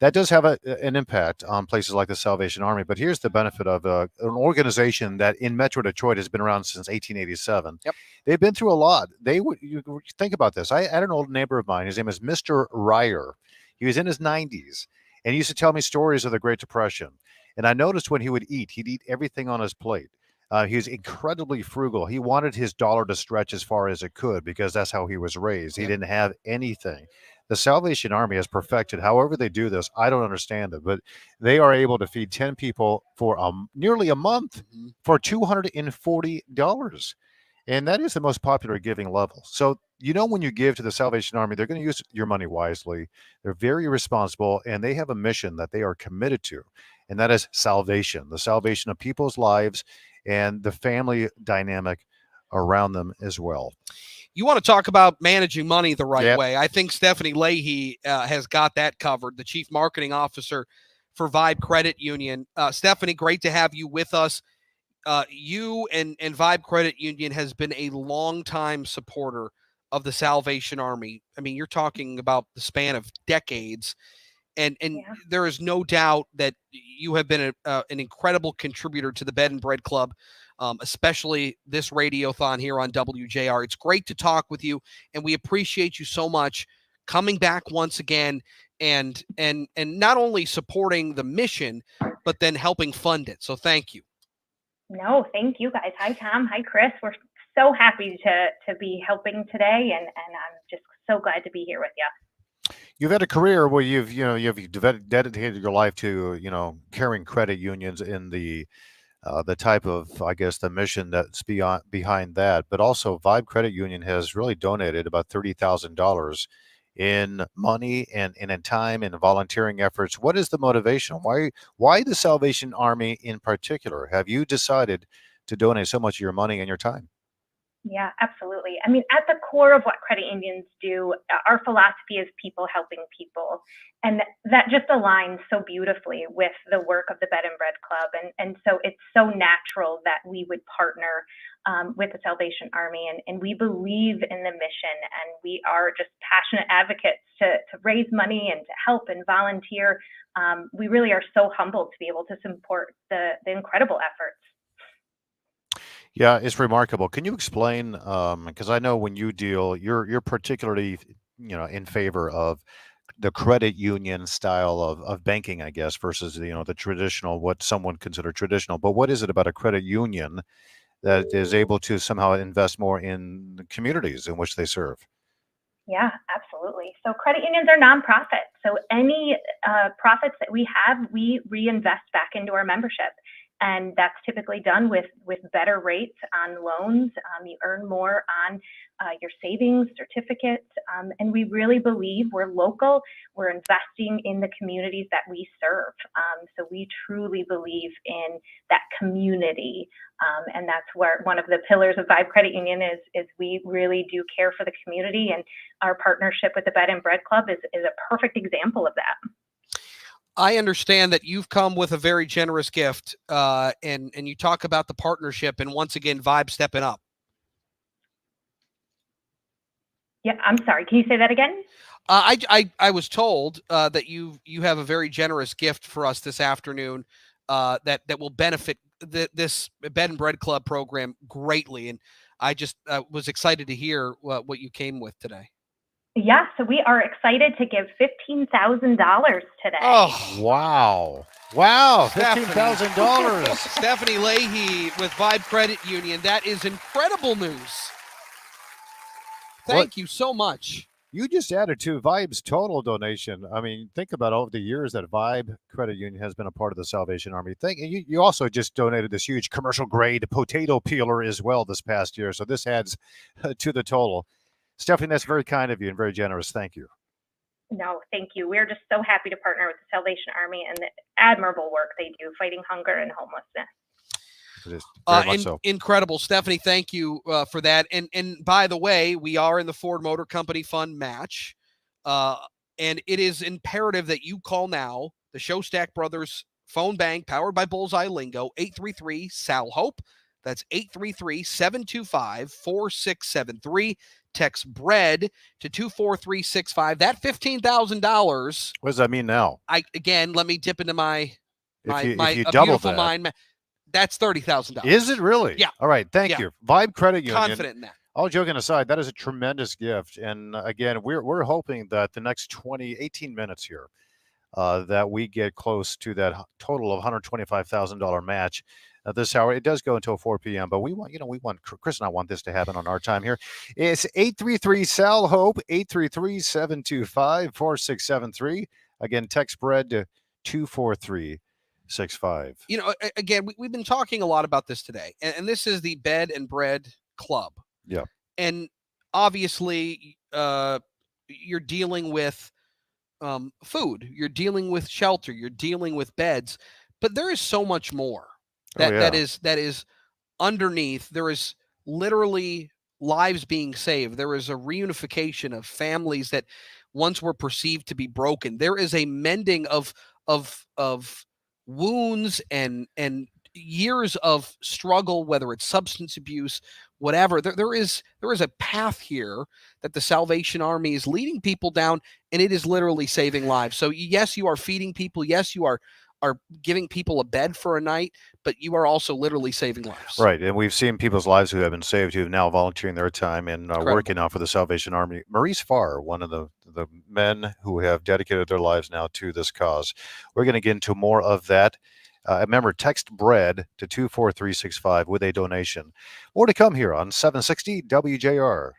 That does have an impact on places like the Salvation Army. But here's the benefit of an organization that in Metro Detroit has been around since 1887. Yep. They've been through a lot. You think about this. I had an old neighbor of mine. His name is Mr. Ryer. He was in his 90s, and he used to tell me stories of the Great Depression. And I noticed when he would eat, he'd eat everything on his plate. He was incredibly frugal. He wanted his dollar to stretch as far as it could because that's how he was raised. He didn't have anything. The Salvation Army has perfected, however they do this, I don't understand it, but they are able to feed 10 people for nearly a month for $240. And that is the most popular giving level. So, when you give to the Salvation Army, they're going to use your money wisely. They're very responsible, and they have a mission that they are committed to, and that is salvation, the salvation of people's lives and the family dynamic around them as well. You want to talk about managing money the right way. I think Stephanie Leahy has got that covered, the Chief Marketing Officer for Vibe Credit Union. Stephanie, great to have you with us. You and Vibe Credit Union has been a longtime supporter of the Salvation Army. I mean, you're talking about the span of decades, and there is no doubt that you have been an incredible contributor to the Bed and Bread Club, especially this radiothon here on WJR. It's great to talk with you, and we appreciate you so much coming back once again and not only supporting the mission, but then helping fund it. So thank you. No, thank you guys. Hi, Tom. Hi, Chris. We're so happy to be helping today, and I'm just so glad to be here with you. You've had a career where you've dedicated your life to, carrying credit unions in the type of, I guess, the mission that's behind that. But also Vibe Credit Union has really donated about $30,000 in money and in time and volunteering efforts. What is the motivation? Why the Salvation Army in particular? Have you decided to donate so much of your money and your time? Yeah, absolutely. I mean, at the core of what credit unions do, our philosophy is people helping people. And that just aligns so beautifully with the work of the Bed and Bread Club. And so it's so natural that we would partner with the Salvation Army. And we believe in the mission, and we are just passionate advocates to raise money and to help and volunteer. We really are so humbled to be able to support the incredible efforts. Yeah, it's remarkable. Can you explain, because I know when you deal, you're particularly, in favor of the credit union style of banking, I guess, versus, the traditional, what someone consider traditional. But what is it about a credit union that is able to somehow invest more in the communities in which they serve? Yeah, absolutely. So credit unions are nonprofits. So any profits that we have, we reinvest back into our membership. And that's typically done with better rates on loans. You earn more on your savings certificates. And we really believe we're local. We're investing in the communities that we serve. So we truly believe in that community. And that's where one of the pillars of Vibe Credit Union is we really do care for the community. And our partnership with the Bed and Bread Club is a perfect example of that. I understand that you've come with a very generous gift, and you talk about the partnership, and once again, Vibe stepping up. Yeah, I'm sorry. Can you say that again? I was told that you have a very generous gift for us this afternoon that will benefit this Bed and Bread Club program greatly, and I just was excited to hear what you came with today. Yeah, so we are excited to give $15,000 today. Oh, wow. Wow, $15,000. Stephanie Leahy with Vibe Credit Union. That is incredible news. Thank you so much. You just added to Vibe's total donation. I mean, think about all the years that Vibe Credit Union has been a part of the Salvation Army. You also just donated this huge commercial-grade potato peeler as well this past year, so this adds to the total. Stephanie, that's very kind of you and very generous. Thank you. No, thank you. We're just so happy to partner with the Salvation Army and the admirable work they do fighting hunger and homelessness. It is very much so. Incredible. Stephanie, thank you for that. And by the way, we are in the Ford Motor Company Fund match. And it is imperative that you call now the Showstack Brothers phone bank powered by Bullseye Lingo, 833-SAL-HOPE. That's 833-725-4673. Text BREAD to 24365. That $15,000. What does that mean now? Let me dip into my If you a double beautiful that, mind. That's $30,000. Is it really? Yeah. All right. Thank you. Vibe Credit Union. Confident in that. All joking aside, that is a tremendous gift. And again, we're hoping that the next 18 minutes here, that we get close to that total of $125,000 match this hour. It does go until 4 p.m., but we want Chris and I want this to happen on our time here. It's 833-SAL-HOPE, 833-725-4673. Again, text BREAD to 24365. Again, we've been talking a lot about this today, and this is the Bed and Bread Club. Yeah. And obviously, you're dealing with food, you're dealing with shelter, you're dealing with beds, but there is so much more that is underneath. There is literally lives being saved. There is a reunification of families that once were perceived to be broken. There is a mending of wounds and years of struggle, whether it's substance abuse, whatever. There is a path here that the Salvation Army is leading people down, and it is literally saving lives. So yes, you are feeding people. Yes, you are giving people a bed for a night, but you are also literally saving lives. Right. And we've seen people's lives who have been saved, who have now volunteering their time and working out for the Salvation Army. Maurice Farr, one of the men who have dedicated their lives now to this cause. We're going to get into more of that. Remember, text BREAD to 24365 with a donation. More to come here on 760 WJR.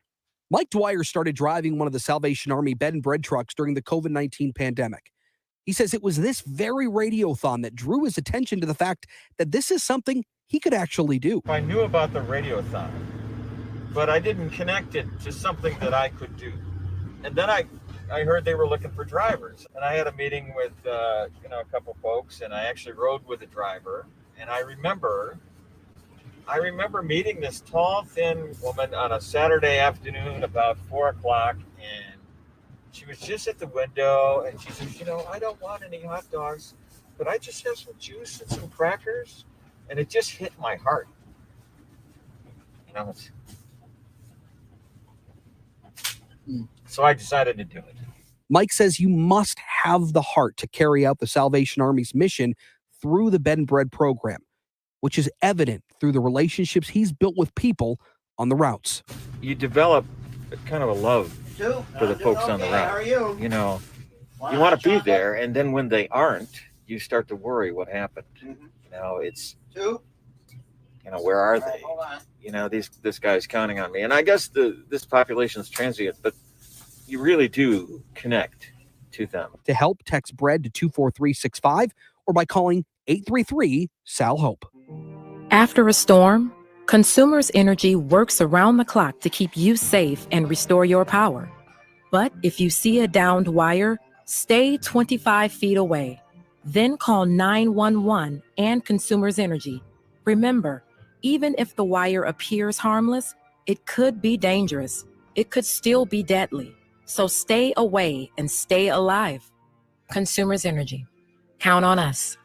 Mike Dwyer started driving one of the Salvation Army bed and bread trucks during the COVID-19 pandemic. He says it was this very radiothon that drew his attention to the fact that this is something he could actually do. I knew about the radiothon, but I didn't connect it to something that I could do. And then I heard they were looking for drivers, and I had a meeting with a couple folks, and I actually rode with a driver. And I remember meeting this tall, thin woman on a Saturday afternoon about 4 o'clock, and she was just at the window, and she says, I don't want any hot dogs, but I just have some juice and some crackers. And it just hit my heart. So I decided to do it. Mike says you must have the heart to carry out the Salvation Army's mission through the Bed and Bread program, which is evident through the relationships he's built with people on the routes. You develop kind of a love for the folks on the route. How are you? You want to be there, and then when they aren't, you start to worry what happened. It's where are they? This guy's counting on me, and I guess this population is transient, but you really do connect to them. To help, text BREAD to 24365 or by calling 833-SAL-HOPE. After a storm, Consumers Energy works around the clock to keep you safe and restore your power. But if you see a downed wire, stay 25 feet away. Then call 911 and Consumers Energy. Remember, even if the wire appears harmless, it could be dangerous. It could still be deadly. So stay away and stay alive. Consumers Energy. Count on us.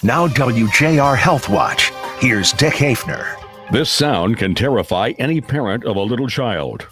Now WJR Health Watch. Here's Dick Hafner. This sound can terrify any parent of a little child.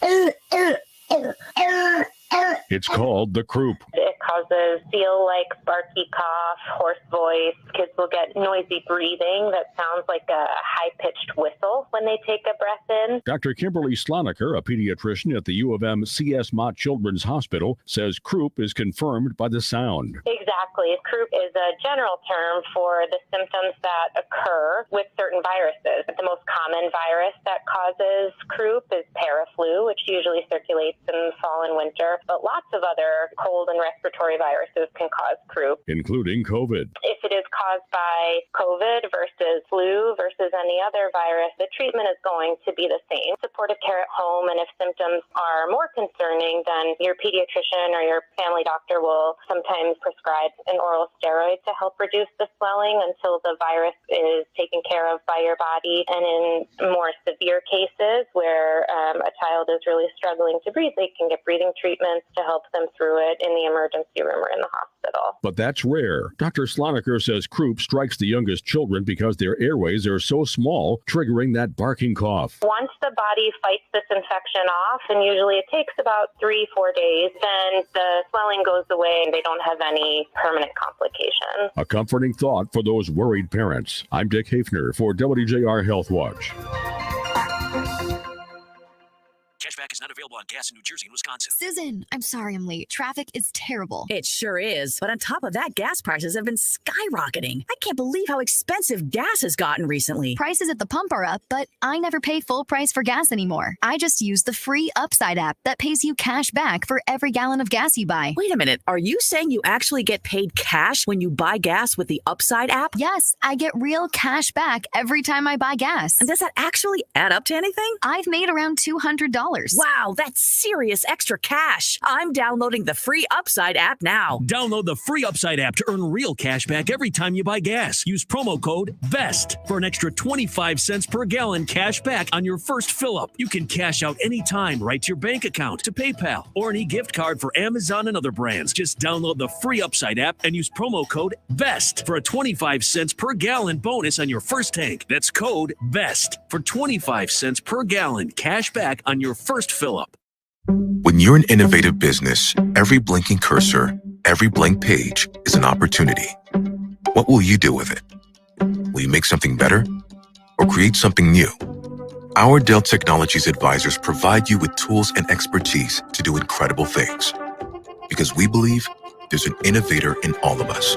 It's called the croup. It causes feel-like barky cough, hoarse voice. Kids will get noisy breathing that sounds like a high-pitched whistle when they take a breath in. Dr. Kimberly Sloniker, a pediatrician at the U of M C.S. Mott Children's Hospital, says croup is confirmed by the sound. Exactly. Croup is a general term for the symptoms that occur with certain viruses. The most common virus that causes croup is paraflu, which usually circulates in fall and winter, but lots of other cold and respiratory viruses can cause croup, including COVID. If it is caused by COVID versus flu versus any other virus, the treatment is going to be the same. Supportive care at home, and if symptoms are more concerning, then your pediatrician or your family doctor will sometimes prescribe an oral steroid to help reduce the swelling until the virus is taken care of by your body. And in more severe cases where a child is really struggling to breathe, they can get breathing treatments to help them through it in the emergency room or in the hospital. hospital. But that's rare. Dr. Sloniker says croup strikes the youngest children because their airways are so small, triggering that barking cough. Once the body fights this infection off, and usually it takes about 3-4 days, then the swelling goes away and they don't have any permanent complications. A comforting thought for those worried parents. I'm Dick Hafner for WJR Health Watch. Cashback is not available on gas in New Jersey and Wisconsin. Susan, I'm sorry I'm late. Traffic is terrible. It sure is. But on top of that, gas prices have been skyrocketing. I can't believe how expensive gas has gotten recently. Prices at the pump are up, but I never pay full price for gas anymore. I just use the free Upside app that pays you cash back for every gallon of gas you buy. Wait a minute. Are you saying you actually get paid cash when you buy gas with the Upside app? Yes, I get real cash back every time I buy gas. And does that actually add up to anything? I've made around $200. Wow, that's serious extra cash. I'm downloading the free Upside app now. Download the free Upside app to earn real cash back every time you buy gas. Use promo code VEST for an extra 25 cents per gallon cash back on your first fill-up. You can cash out anytime right to your bank account, to PayPal, or an e-gift card for Amazon and other brands. Just download the free Upside app and use promo code VEST for a 25 cents per gallon bonus on your first tank. That's code VEST for 25 cents per gallon cash back on your first fill-up. When you're an innovative business, every blinking cursor, every blank page is an opportunity. What will you do with it? Will you make something better or create something new? Our Dell Technologies advisors provide you with tools and expertise to do incredible things. Because we believe there's an innovator in all of us.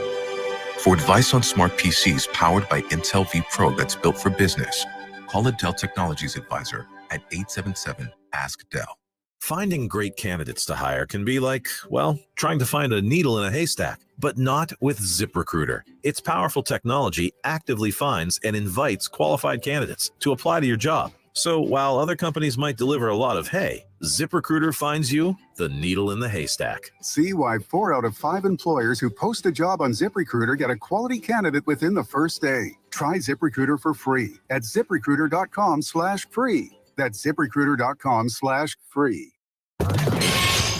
For advice on smart PCs powered by Intel vPro that's built for business, call a Dell Technologies advisor at 877-ASK-DELL. Finding great candidates to hire can be like, well, trying to find a needle in a haystack, but not with ZipRecruiter. Its powerful technology actively finds and invites qualified candidates to apply to your job. So while other companies might deliver a lot of hay, ZipRecruiter finds you the needle in the haystack. See why 4 out of 5 employers who post a job on ZipRecruiter get a quality candidate within the first day. Try ZipRecruiter for free at ZipRecruiter.com/free. That's ZipRecruiter.com/free.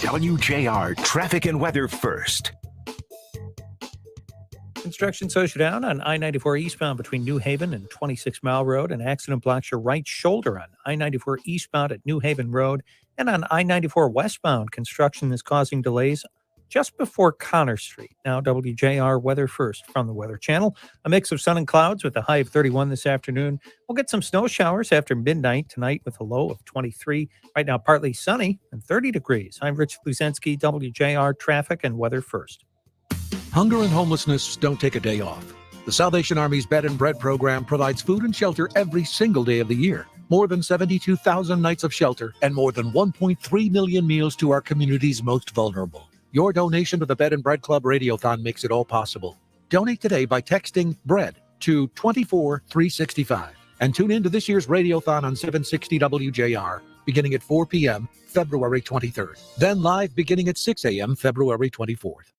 WJR Traffic and Weather First. Construction slows you down on I-94 eastbound between New Haven and 26 Mile Road. An accident blocks your right shoulder on I-94 eastbound at New Haven Road. And on I-94 westbound, construction is causing delays just before Connor Street. Now, WJR Weather First from the Weather Channel. A mix of sun and clouds with a high of 31 this afternoon. We'll get some snow showers after midnight tonight with a low of 23. Right now, partly sunny and 30 degrees. I'm Rich Luzinski, WJR Traffic and Weather First. Hunger and homelessness don't take a day off. The Salvation Army's Bed and Bread program provides food and shelter every single day of the year. More than 72,000 nights of shelter and more than 1.3 million meals to our community's most vulnerable. Your donation to the Bed and Bread Club Radiothon makes it all possible. Donate today by texting BREAD to 24365 and tune in to this year's Radiothon on 760 WJR beginning at 4 p.m. February 23rd. Then live beginning at 6 a.m. February 24th.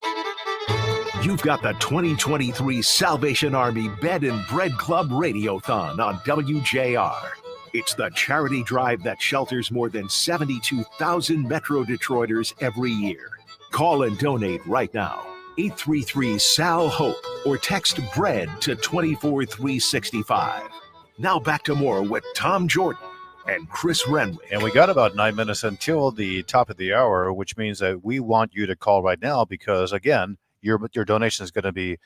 You've got the 2023 Salvation Army Bed and Bread Club Radiothon on WJR. It's the charity drive that shelters more than 72,000 Metro Detroiters every year. Call and donate right now. 833-SAL-HOPE or text BREAD to 24365. Now back to more with Tom Jordan and Chris Renwick. And we got about 9 minutes until the top of the hour, which means that we want you to call right now because, again, your donation is going to be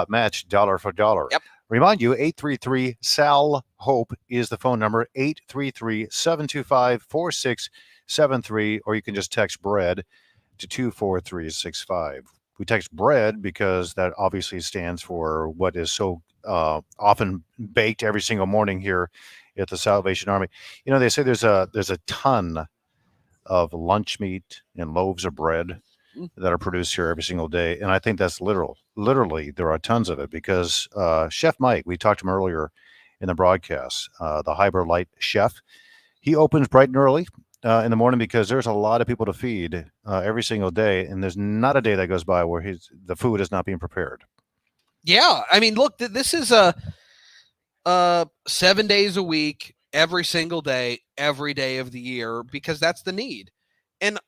matched dollar for dollar. Yep. Remind you, 833-SAL-HOPE is the phone number, 833-725-4673, or you can just text BREAD to 24365. We text BREAD because that obviously stands for what is so often baked every single morning here at the Salvation Army. You know, they say there's a ton of lunch meat and loaves of bread that are produced here every single day, and I think that's literal. Literally, there are tons of it because Chef Mike, we talked to him earlier in the broadcast, the Hyper Light chef, he opens bright and early in the morning because there's a lot of people to feed every single day, and there's not a day that goes by where the food is not being prepared. Yeah, I mean, look, this is 7 days a week, every single day, every day of the year, because that's the need. And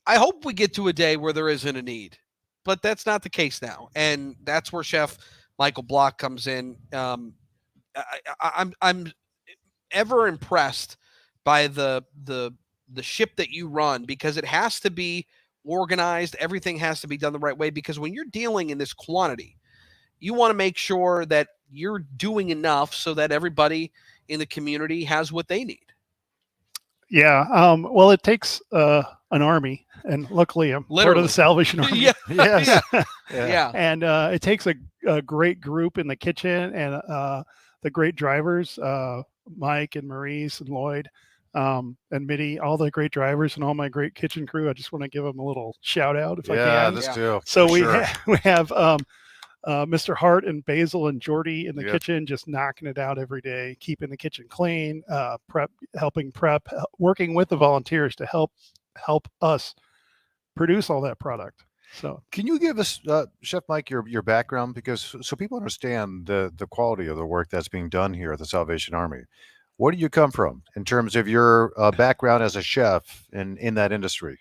I hope we get to a day where there isn't a need. but that's not the case now, and that's where Chef Michael Block comes in. I'm ever impressed by the ship that you run, because it has to be organized. Everything has to be done the right way, because when you're dealing in this quantity, you want to make sure that you're doing enough so that everybody in the community has what they need. Yeah. Well, it takes an army, and luckily I'm part of the Salvation Army. Yeah. Yes. Yeah. And it takes a great group in the kitchen, and the great drivers, Mike and Maurice and Lloyd, and Mitty, all the great drivers and all my great kitchen crew. I just want to give them a little shout out if I can. Yeah, this too. So for sure. we have Mr. Hart and Basil and Jordy in the Yep. kitchen, just knocking it out every day, keeping the kitchen clean, helping prep, working with the volunteers to help us produce all that product. So Can you give us, Chef Mike, your background, because so people understand the quality of the work that's being done here at the Salvation Army? Where do you come from in terms of your background as a chef in that industry?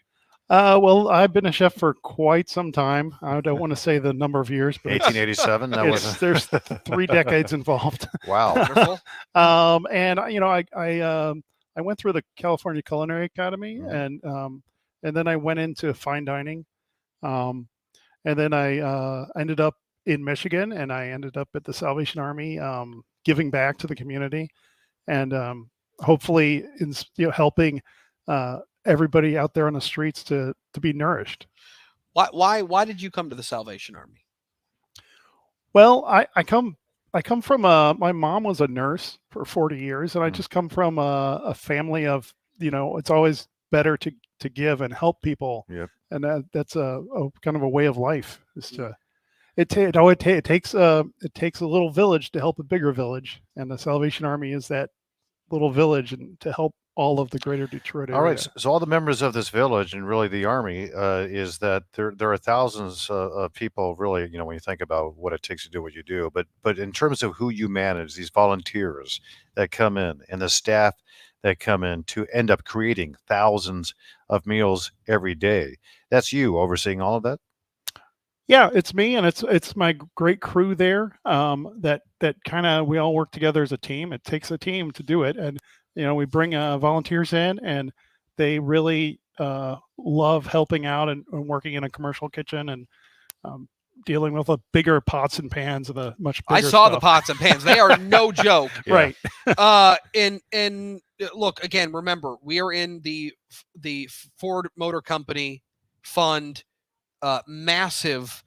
well, I've been a chef for quite some time. I don't want to say the number of years, but 1887. That was there's 3 decades involved. wow. Wonderful. And I went through the California Culinary Academy, and then I went into fine dining, and then I ended up in Michigan, and I ended up at the Salvation Army, giving back to the community, and hopefully helping everybody out there on the streets to be nourished. Why did you come to the Salvation Army? Well, I come from my mom was a nurse for 40 years, and I just come from a family of, it's always better to give and help people. Yep. And that's a kind of a way of life. Is to it takes a little village to help a bigger village, and the Salvation Army is that little village, and to help all of the greater Detroit area. All right. So all the members of this village, and really the Army, is that there are thousands of people, really, when you think about what it takes to do what you do. But in terms of who you manage, these volunteers that come in and the staff that come in to end up creating thousands of meals every day, that's you overseeing all of that? Yeah, it's me, and it's my great crew there. That kind of, we all work together as a team. It takes a team to do it, and we bring volunteers in, and they really love helping out and working in a commercial kitchen, and dealing with the bigger pots and pans and the much bigger I saw the stuff. pots and pans. They are no joke. Right. And look, again, remember, we are in the Ford Motor Company fund, massive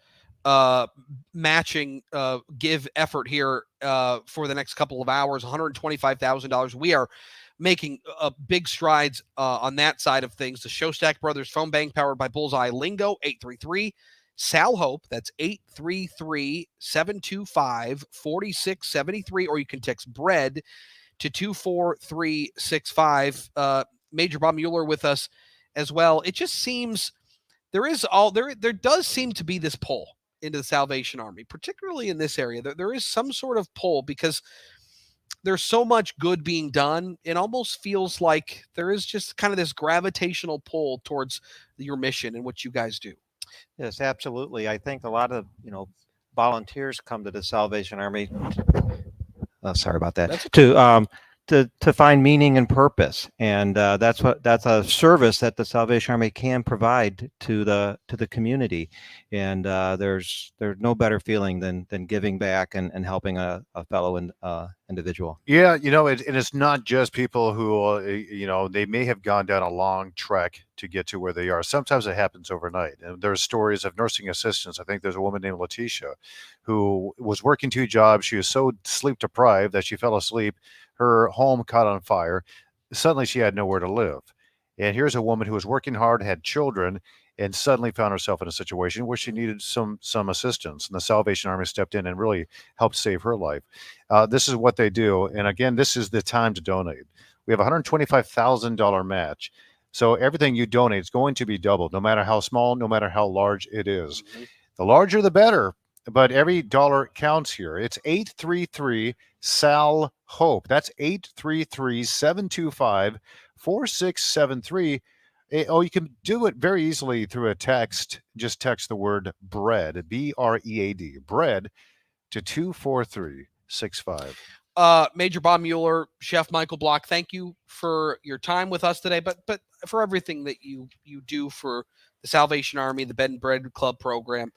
matching give effort here for the next couple of hours, $125,000. We are making big strides on that side of things. The Showstack Brothers Phone Bank, powered by Bullseye Lingo, 833 Sal Hope. That's 833-725-4673, or you can text bread to 24365. Major Bob Mueller with us as well. It just seems there does seem to be this pull into the Salvation Army, particularly in this area. There is some sort of pull, because there's so much good being done. It almost feels like there is just kind of this gravitational pull towards your mission and what you guys do. Yes, absolutely. I think a lot of, volunteers come to the Salvation Army. Sorry about that. To find meaning and purpose, and that's a service that the Salvation Army can provide to the community. And there's no better feeling than giving back and helping a fellow individual. Yeah, and it's not just people who, they may have gone down a long trek to get to where they are. Sometimes it happens overnight. And there's stories of nursing assistants. I think there's a woman named Letitia who was working 2 jobs. She was so sleep deprived that she fell asleep. Her home caught on fire. Suddenly she had nowhere to live. And here's a woman who was working hard, had children, and suddenly found herself in a situation where she needed some assistance. And the Salvation Army stepped in and really helped save her life. This is what they do. And again, this is the time to donate. We have a $125,000 match. So everything you donate is going to be doubled, no matter how small, no matter how large it is. Mm-hmm. The larger, the better. But every dollar counts here. It's 833-SAL-HOPE. That's 833-725-4673. You can do it very easily through a text. Just text the word bread, BREAD, bread, to 24365. Major Bob Mueller, Chef Michael Block, thank you for your time with us today, but for everything that you do for the Salvation Army, the Bed and Bread Club program.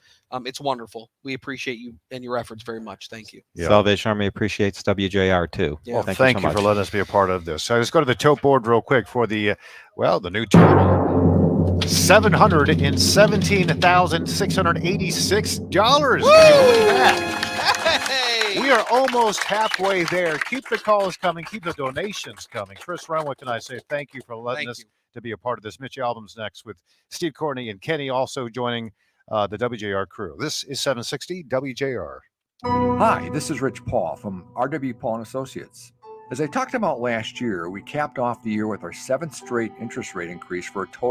It's wonderful. We appreciate you and your efforts very much. Thank you. Yeah. Salvation Army appreciates WJR too. Yeah. Well, Thank thank you so you for much. letting us be a part of this. So let's go to the tote board real quick for the new total. $717,686. Hey! We are almost halfway there. Keep the calls coming. Keep the donations coming. Chris Renwick and I say thank you for letting us to be a part of this. Mitch Album's next with Steve Courtney and Kenny also joining the WJR crew. This is 760 WJR. Hi, this is Rich Paul from R.W. Paul & Associates. As I talked about last year, we capped off the year with our 7th straight interest rate increase for a total